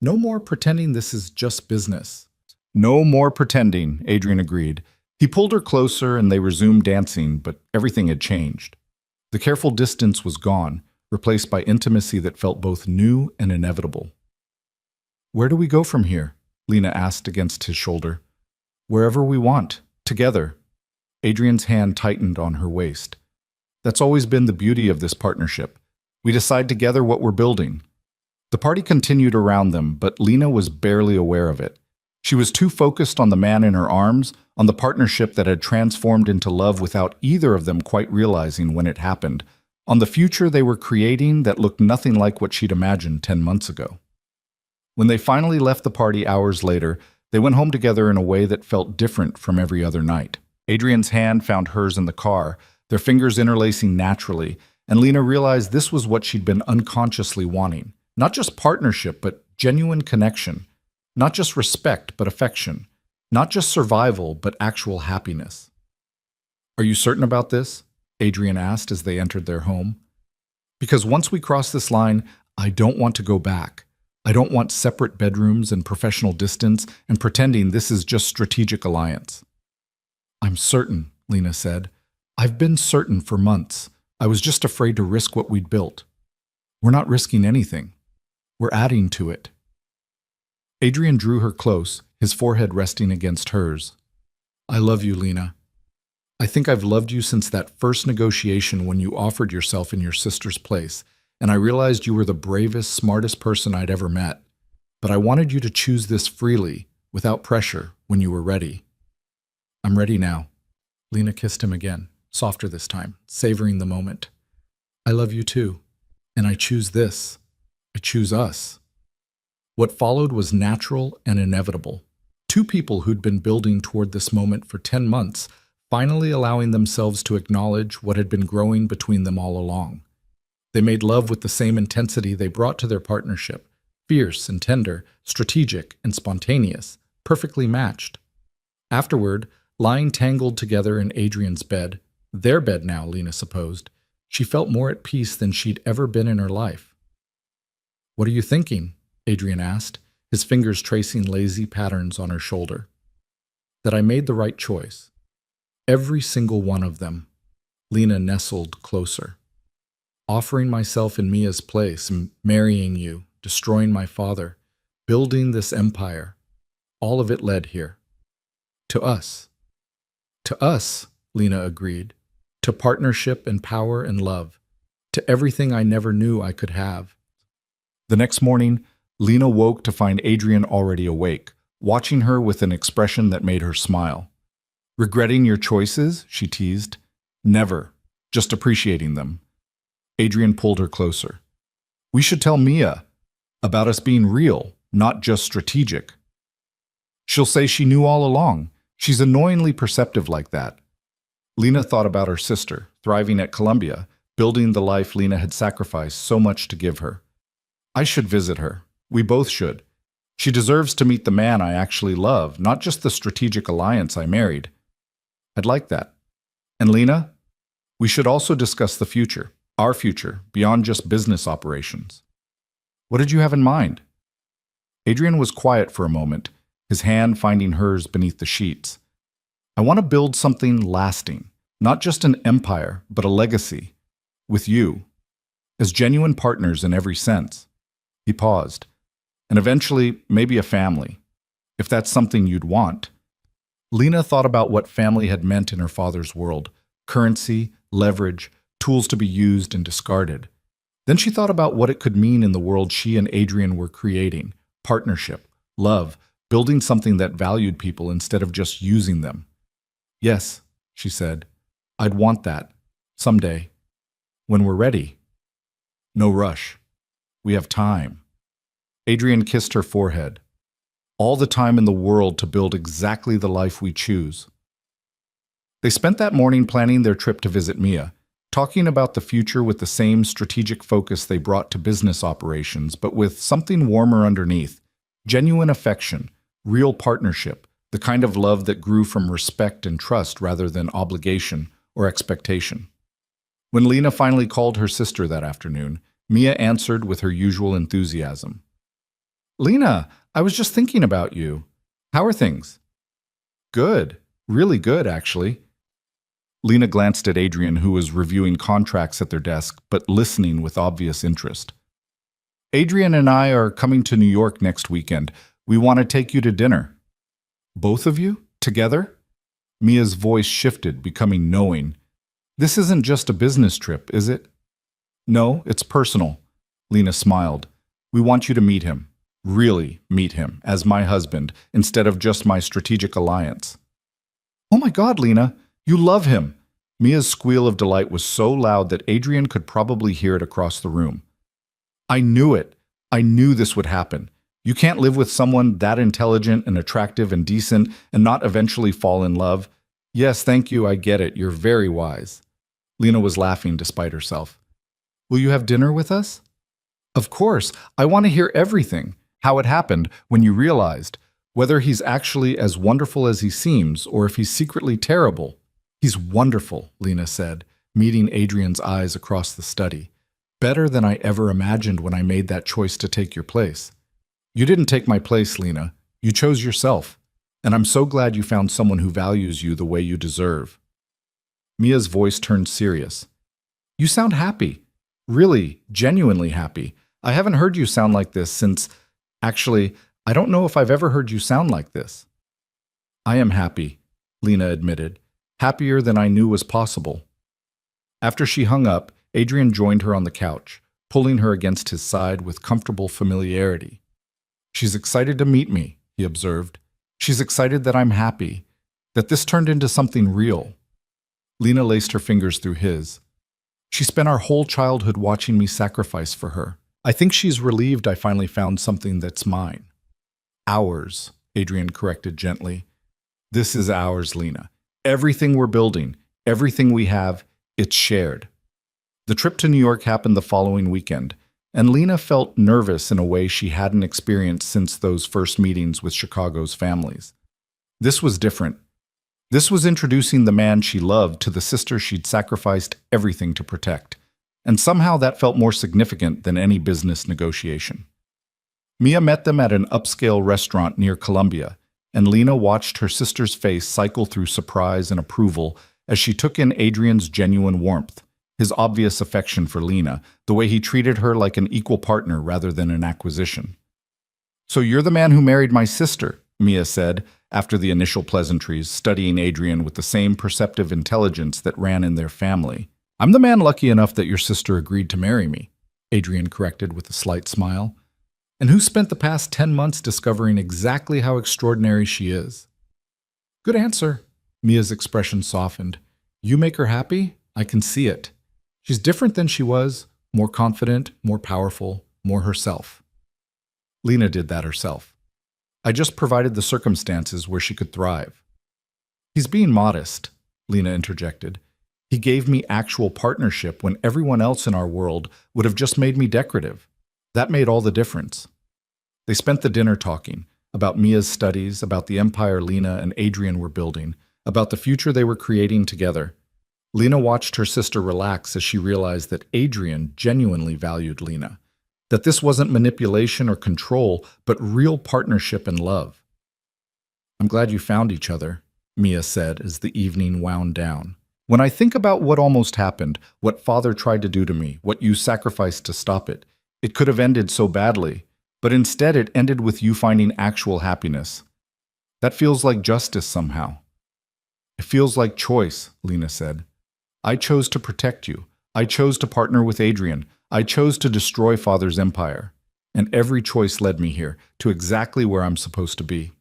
"No more pretending this is just business." "No more pretending," Adrian agreed. He pulled her closer and they resumed dancing, but everything had changed. The careful distance was gone, replaced by intimacy that felt both new and inevitable. "Where do we go from here?" Lena asked against his shoulder. "Wherever we want, together." Adrian's hand tightened on her waist. "That's always been the beauty of this partnership. We decide together what we're building." The party continued around them, but Lena was barely aware of it. She was too focused on the man in her arms, on the partnership that had transformed into love without either of them quite realizing when it happened, on the future they were creating that looked nothing like what she'd imagined 10 months ago. When they finally left the party hours later, they went home together in a way that felt different from every other night. Adrian's hand found hers in the car, their fingers interlacing naturally, and Lena realized this was what she'd been unconsciously wanting. Not just partnership, but genuine connection. Not just respect, but affection. Not just survival, but actual happiness. "Are you certain about this?" Adrian asked as they entered their home. "Because once we cross this line, I don't want to go back. I don't want separate bedrooms and professional distance and pretending this is just strategic alliance." "I'm certain," Lena said. "I've been certain for months. I was just afraid to risk what we'd built." "We're not risking anything. We're adding to it." Adrian drew her close, his forehead resting against hers. "I love you, Lena. I think I've loved you since that first negotiation when you offered yourself in your sister's place, and I realized you were the bravest, smartest person I'd ever met. But I wanted you to choose this freely, without pressure, when you were ready." "I'm ready now." Lena kissed him again, softer this time, savoring the moment. "I love you too, and I choose this. I choose us." What followed was natural and inevitable. Two people who'd been building toward this moment for 10 months, finally allowing themselves to acknowledge what had been growing between them all along. They made love with the same intensity they brought to their partnership, fierce and tender, strategic and spontaneous, perfectly matched. Afterward, lying tangled together in Adrian's bed, their bed now, Lena supposed, she felt more at peace than she'd ever been in her life. "What are you thinking?" Adrian asked, his fingers tracing lazy patterns on her shoulder. "That I made the right choice. Every single one of them." Lena nestled closer. "Offering myself in Mia's place, marrying you, destroying my father, building this empire. All of it led here. To us." "To us," Lena agreed. "To partnership and power and love. To everything I never knew I could have." The next morning, Lena woke to find Adrian already awake, watching her with an expression that made her smile. "Regretting your choices?" she teased. "Never. Just appreciating them." Adrian pulled her closer. "We should tell Mia about us being real, not just strategic. She'll say she knew all along. She's annoyingly perceptive like that." Lena thought about her sister, thriving at Columbia, building the life Lena had sacrificed so much to give her. I should visit her. We both should. She deserves to meet the man I actually love, not just the strategic alliance I married. I'd like that. And Lena, we should also discuss the future, our future, beyond just business operations. What did you have in mind? Adrian was quiet for a moment, his hand finding hers beneath the sheets. I want to build something lasting, not just an empire, but a legacy. With you, as genuine partners in every sense. He paused. And eventually, maybe a family, if that's something you'd want. Lena thought about what family had meant in her father's world: currency, leverage, tools to be used and discarded. Then she thought about what it could mean in the world she and Adrian were creating: partnership, love, building something that valued people instead of just using them. Yes, she said, I'd want that. Someday. When we're ready. No rush. We have time. Adrian kissed her forehead. All the time in the world to build exactly the life we choose. They spent that morning planning their trip to visit Mia, talking about the future with the same strategic focus they brought to business operations, but with something warmer underneath: genuine affection, real partnership, the kind of love that grew from respect and trust rather than obligation or expectation. When Lena finally called her sister that afternoon, Mia answered with her usual enthusiasm. Lena, I was just thinking about you. How are things? Good. Really good, actually. Lena glanced at Adrian, who was reviewing contracts at their desk, but listening with obvious interest. Adrian and I are coming to New York next weekend. We want to take you to dinner. Both of you? Together? Mia's voice shifted, becoming knowing. This isn't just a business trip, is it? No, it's personal. Lena smiled. We want you to meet him. Really meet him as my husband instead of just my strategic alliance. Oh my God, Lena, you love him. Mia's squeal of delight was so loud that Adrian could probably hear it across the room. I knew it. I knew this would happen. You can't live with someone that intelligent and attractive and decent and not eventually fall in love. Yes, thank you, I get it. You're very wise. Lena was laughing despite herself. Will you have dinner with us? Of course. I want to hear everything. How it happened, when you realized, whether he's actually as wonderful as he seems or if he's secretly terrible. He's wonderful, Lena said, meeting Adrian's eyes across the study. Better than I ever imagined when I made that choice to take your place. You didn't take my place, Lena. You chose yourself. And I'm so glad you found someone who values you the way you deserve. Mia's voice turned serious. You sound happy. Really, genuinely happy. I haven't heard you sound like this since... Actually, I don't know if I've ever heard you sound like this. I am happy, Lena admitted. Happier than I knew was possible. After she hung up, Adrian joined her on the couch, pulling her against his side with comfortable familiarity. She's excited to meet me, he observed. She's excited that I'm happy, that this turned into something real. Lena laced her fingers through his. She spent our whole childhood watching me sacrifice for her. I think she's relieved I finally found something that's mine. Ours, Adrian corrected gently. This is ours, Lena. Everything we're building, everything we have, it's shared. The trip to New York happened the following weekend, and Lena felt nervous in a way she hadn't experienced since those first meetings with Chicago's families. This was different. This was introducing the man she loved to the sister she'd sacrificed everything to protect. And somehow that felt more significant than any business negotiation. Mia met them at an upscale restaurant near Columbia, and Lena watched her sister's face cycle through surprise and approval as she took in Adrian's genuine warmth, his obvious affection for Lena, the way he treated her like an equal partner rather than an acquisition. So you're the man who married my sister, Mia said, after the initial pleasantries, studying Adrian with the same perceptive intelligence that ran in their family. I'm the man lucky enough that your sister agreed to marry me, Adrian corrected with a slight smile, and who spent the past 10 months discovering exactly how extraordinary she is. Good answer. Mia's expression softened. You make her happy? I can see it. She's different than she was, more confident, more powerful, more herself. Lena did that herself. I just provided the circumstances where she could thrive. He's being modest, Lena interjected. He gave me actual partnership when everyone else in our world would have just made me decorative. That made all the difference. They spent the dinner talking about Mia's studies, about the empire Lena and Adrian were building, about the future they were creating together. Lena watched her sister relax as she realized that Adrian genuinely valued Lena, that this wasn't manipulation or control, but real partnership and love. "I'm glad you found each other," Mia said as the evening wound down. "When I think about what almost happened, what Father tried to do to me, what you sacrificed to stop it, it could have ended so badly, but instead it ended with you finding actual happiness. That feels like justice somehow." "It feels like choice," Lena said. "I chose to protect you. I chose to partner with Adrian. I chose to destroy Father's empire. And every choice led me here, to exactly where I'm supposed to be."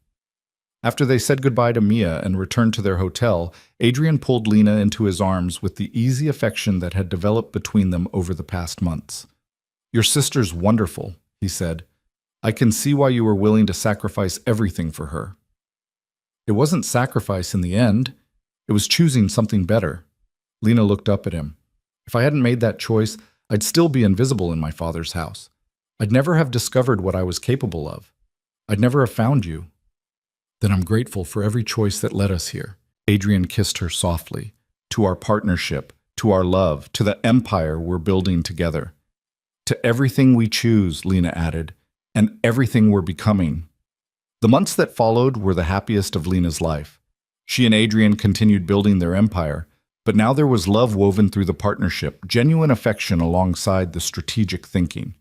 After they said goodbye to Mia and returned to their hotel, Adrian pulled Lena into his arms with the easy affection that had developed between them over the past months. "Your sister's wonderful," he said. "I can see why you were willing to sacrifice everything for her." "It wasn't sacrifice in the end. It was choosing something better." Lena looked up at him. "If I hadn't made that choice, I'd still be invisible in my father's house. I'd never have discovered what I was capable of. I'd never have found you." "Then I'm grateful for every choice that led us here." Adrian kissed her softly. "To our partnership, to our love, to the empire we're building together. To everything we choose," Lena added, "and everything we're becoming." The months that followed were the happiest of Lena's life. She and Adrian continued building their empire, but now there was love woven through the partnership, genuine affection alongside the strategic thinking.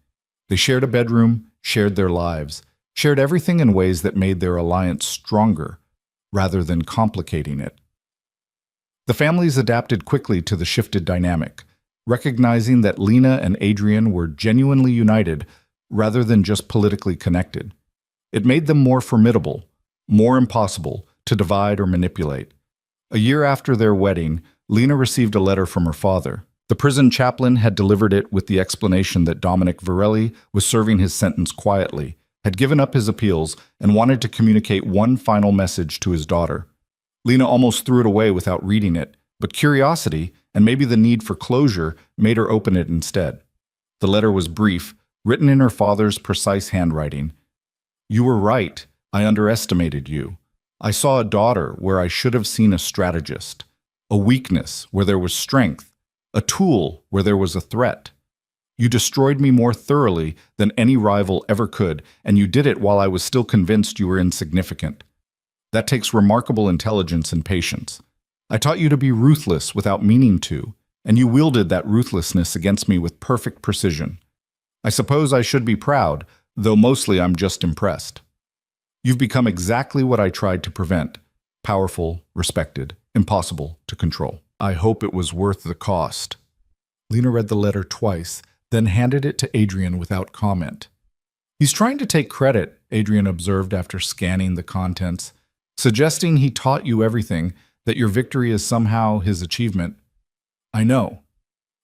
They shared a bedroom, shared their lives, shared everything in ways that made their alliance stronger, rather than complicating it. The families adapted quickly to the shifted dynamic, recognizing that Lena and Adrian were genuinely united rather than just politically connected. It made them more formidable, more impossible to divide or manipulate. A year after their wedding, Lena received a letter from her father. The prison chaplain had delivered it with the explanation that Dominic Varelli was serving his sentence quietly, had given up his appeals, and wanted to communicate one final message to his daughter. Lena almost threw it away without reading it, but curiosity, and maybe the need for closure, made her open it instead. The letter was brief, written in her father's precise handwriting. "You were right. I underestimated you. I saw a daughter where I should have seen a strategist, a weakness where there was strength, a tool where there was a threat. You destroyed me more thoroughly than any rival ever could, and you did it while I was still convinced you were insignificant. That takes remarkable intelligence and patience. I taught you to be ruthless without meaning to, and you wielded that ruthlessness against me with perfect precision. I suppose I should be proud, though mostly I'm just impressed. You've become exactly what I tried to prevent: powerful, respected, impossible to control. I hope it was worth the cost." Lena read the letter twice, then handed it to Adrian without comment. "He's trying to take credit," Adrian observed after scanning the contents, "suggesting he taught you everything, that your victory is somehow his achievement. I know,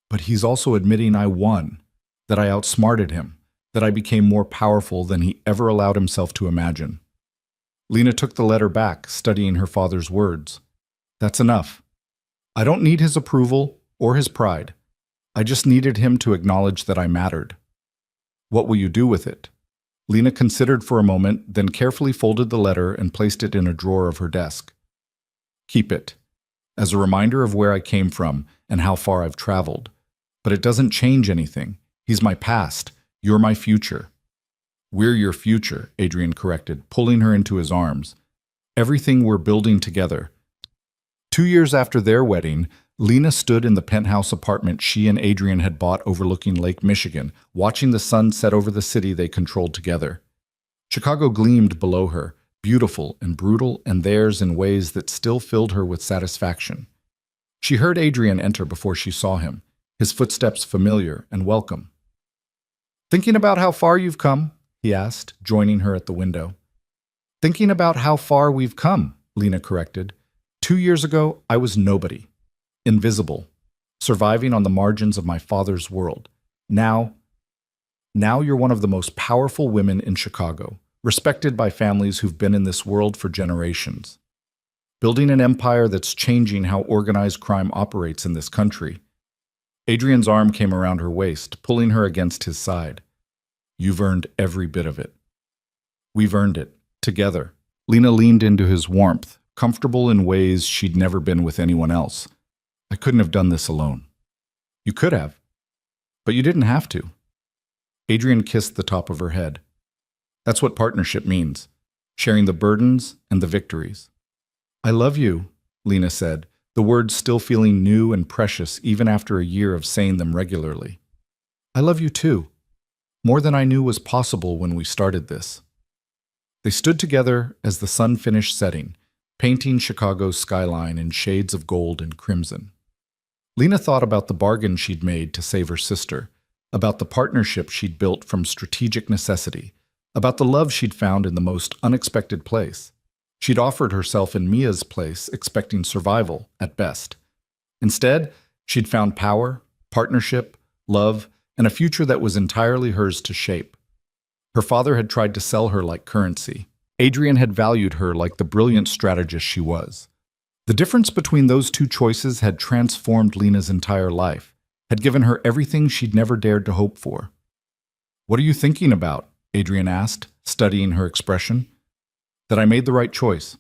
but he's also admitting I won, that I outsmarted him, that I became more powerful than he ever allowed himself to imagine." Lena took the letter back, studying her father's words. "That's enough. I don't need his approval or his pride. I just needed him to acknowledge that I mattered." "What will you do with it?" Lena considered for a moment, then carefully folded the letter and placed it in a drawer of her desk. "Keep it, as a reminder of where I came from and how far I've traveled. But it doesn't change anything. He's my past. You're my future." "We're your future," Adrian corrected, pulling her into his arms. "Everything we're building together." 2 years after their wedding, Lena stood in the penthouse apartment she and Adrian had bought overlooking Lake Michigan, watching the sun set over the city they controlled together. Chicago gleamed below her, beautiful and brutal, and theirs in ways that still filled her with satisfaction. She heard Adrian enter before she saw him, his footsteps familiar and welcome. "Thinking about how far you've come?" he asked, joining her at the window. "Thinking about how far we've come," Lena corrected. 2 years ago, I was nobody. Invisible, surviving on the margins of my father's world. Now you're one of the most powerful women in Chicago, respected by families who've been in this world for generations. Building an empire that's changing how organized crime operates in this country. Adrian's arm came around her waist, pulling her against his side. You've earned every bit of it. We've earned it, together. Lena leaned into his warmth, comfortable in ways she'd never been with anyone else. I couldn't have done this alone. You could have, but you didn't have to. Adrian kissed the top of her head. That's what partnership means, sharing the burdens and the victories. I love you, Lena said, the words still feeling new and precious even after a year of saying them regularly. I love you too, more than I knew was possible when we started this. They stood together as the sun finished setting, painting Chicago's skyline in shades of gold and crimson. Lena thought about the bargain she'd made to save her sister, about the partnership she'd built from strategic necessity, about the love she'd found in the most unexpected place. She'd offered herself in Mia's place, expecting survival, at best. Instead, she'd found power, partnership, love, and a future that was entirely hers to shape. Her father had tried to sell her like currency. Adrian had valued her like the brilliant strategist she was. The difference between those two choices had transformed Lena's entire life, had given her everything she'd never dared to hope for. What are you thinking about? Adrian asked, studying her expression. That I made the right choice.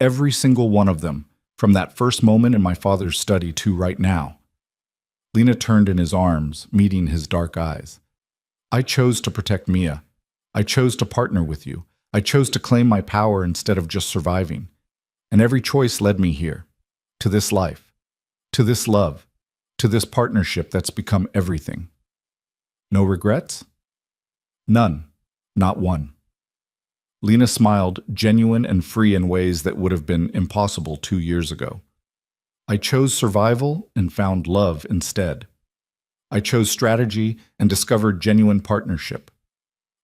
Every single one of them, from that first moment in my father's study to right now. Lena turned in his arms, meeting his dark eyes. I chose to protect Mia. I chose to partner with you. I chose to claim my power instead of just surviving. And every choice led me here, to this life, to this love, to this partnership that's become everything. No regrets? None, not one. Lena smiled, genuine and free in ways that would have been impossible 2 years ago. I chose survival and found love instead. I chose strategy and discovered genuine partnership.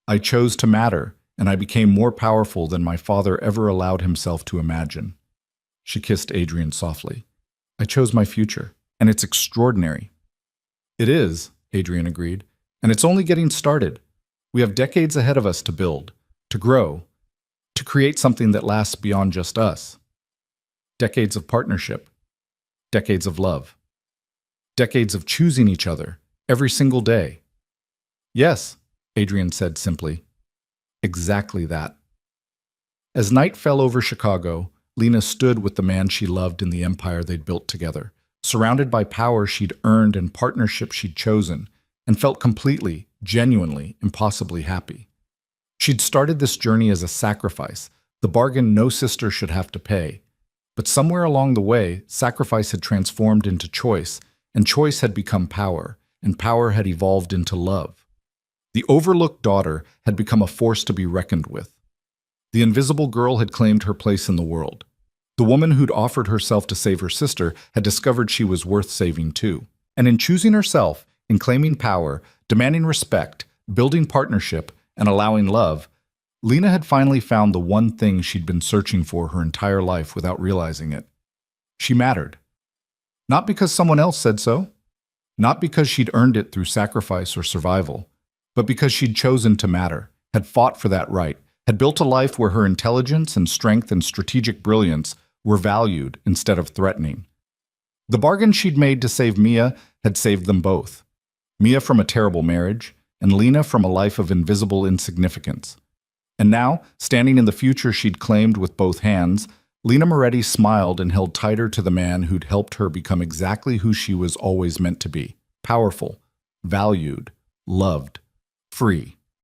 I chose to matter, and I became more powerful than my father ever allowed himself to imagine. She kissed Adrian softly. I chose my future, and it's extraordinary. It is, Adrian agreed, and it's only getting started. We have decades ahead of us to build, to grow, to create something that lasts beyond just us. Decades of partnership, decades of love, decades of choosing each other every single day. Yes, Adrian said simply. Exactly that. As night fell over Chicago, Lena stood with the man she loved in the empire they'd built together, surrounded by power she'd earned and partnership she'd chosen, and felt completely, genuinely, impossibly happy. She'd started this journey as a sacrifice, the bargain no sister should have to pay. But somewhere along the way, sacrifice had transformed into choice, and choice had become power, and power had evolved into love. The overlooked daughter had become a force to be reckoned with. The invisible girl had claimed her place in the world. The woman who'd offered herself to save her sister had discovered she was worth saving too. And in choosing herself, in claiming power, demanding respect, building partnership, and allowing love, Lena had finally found the one thing she'd been searching for her entire life without realizing it. She mattered. Not because someone else said so, not because she'd earned it through sacrifice or survival, but because she'd chosen to matter, had fought for that right, had built a life where her intelligence and strength and strategic brilliance were valued instead of threatening. The bargain she'd made to save Mia had saved them both. Mia from a terrible marriage, and Lena from a life of invisible insignificance. And now, standing in the future she'd claimed with both hands, Lena Moretti smiled and held tighter to the man who'd helped her become exactly who she was always meant to be: powerful, valued, loved, free.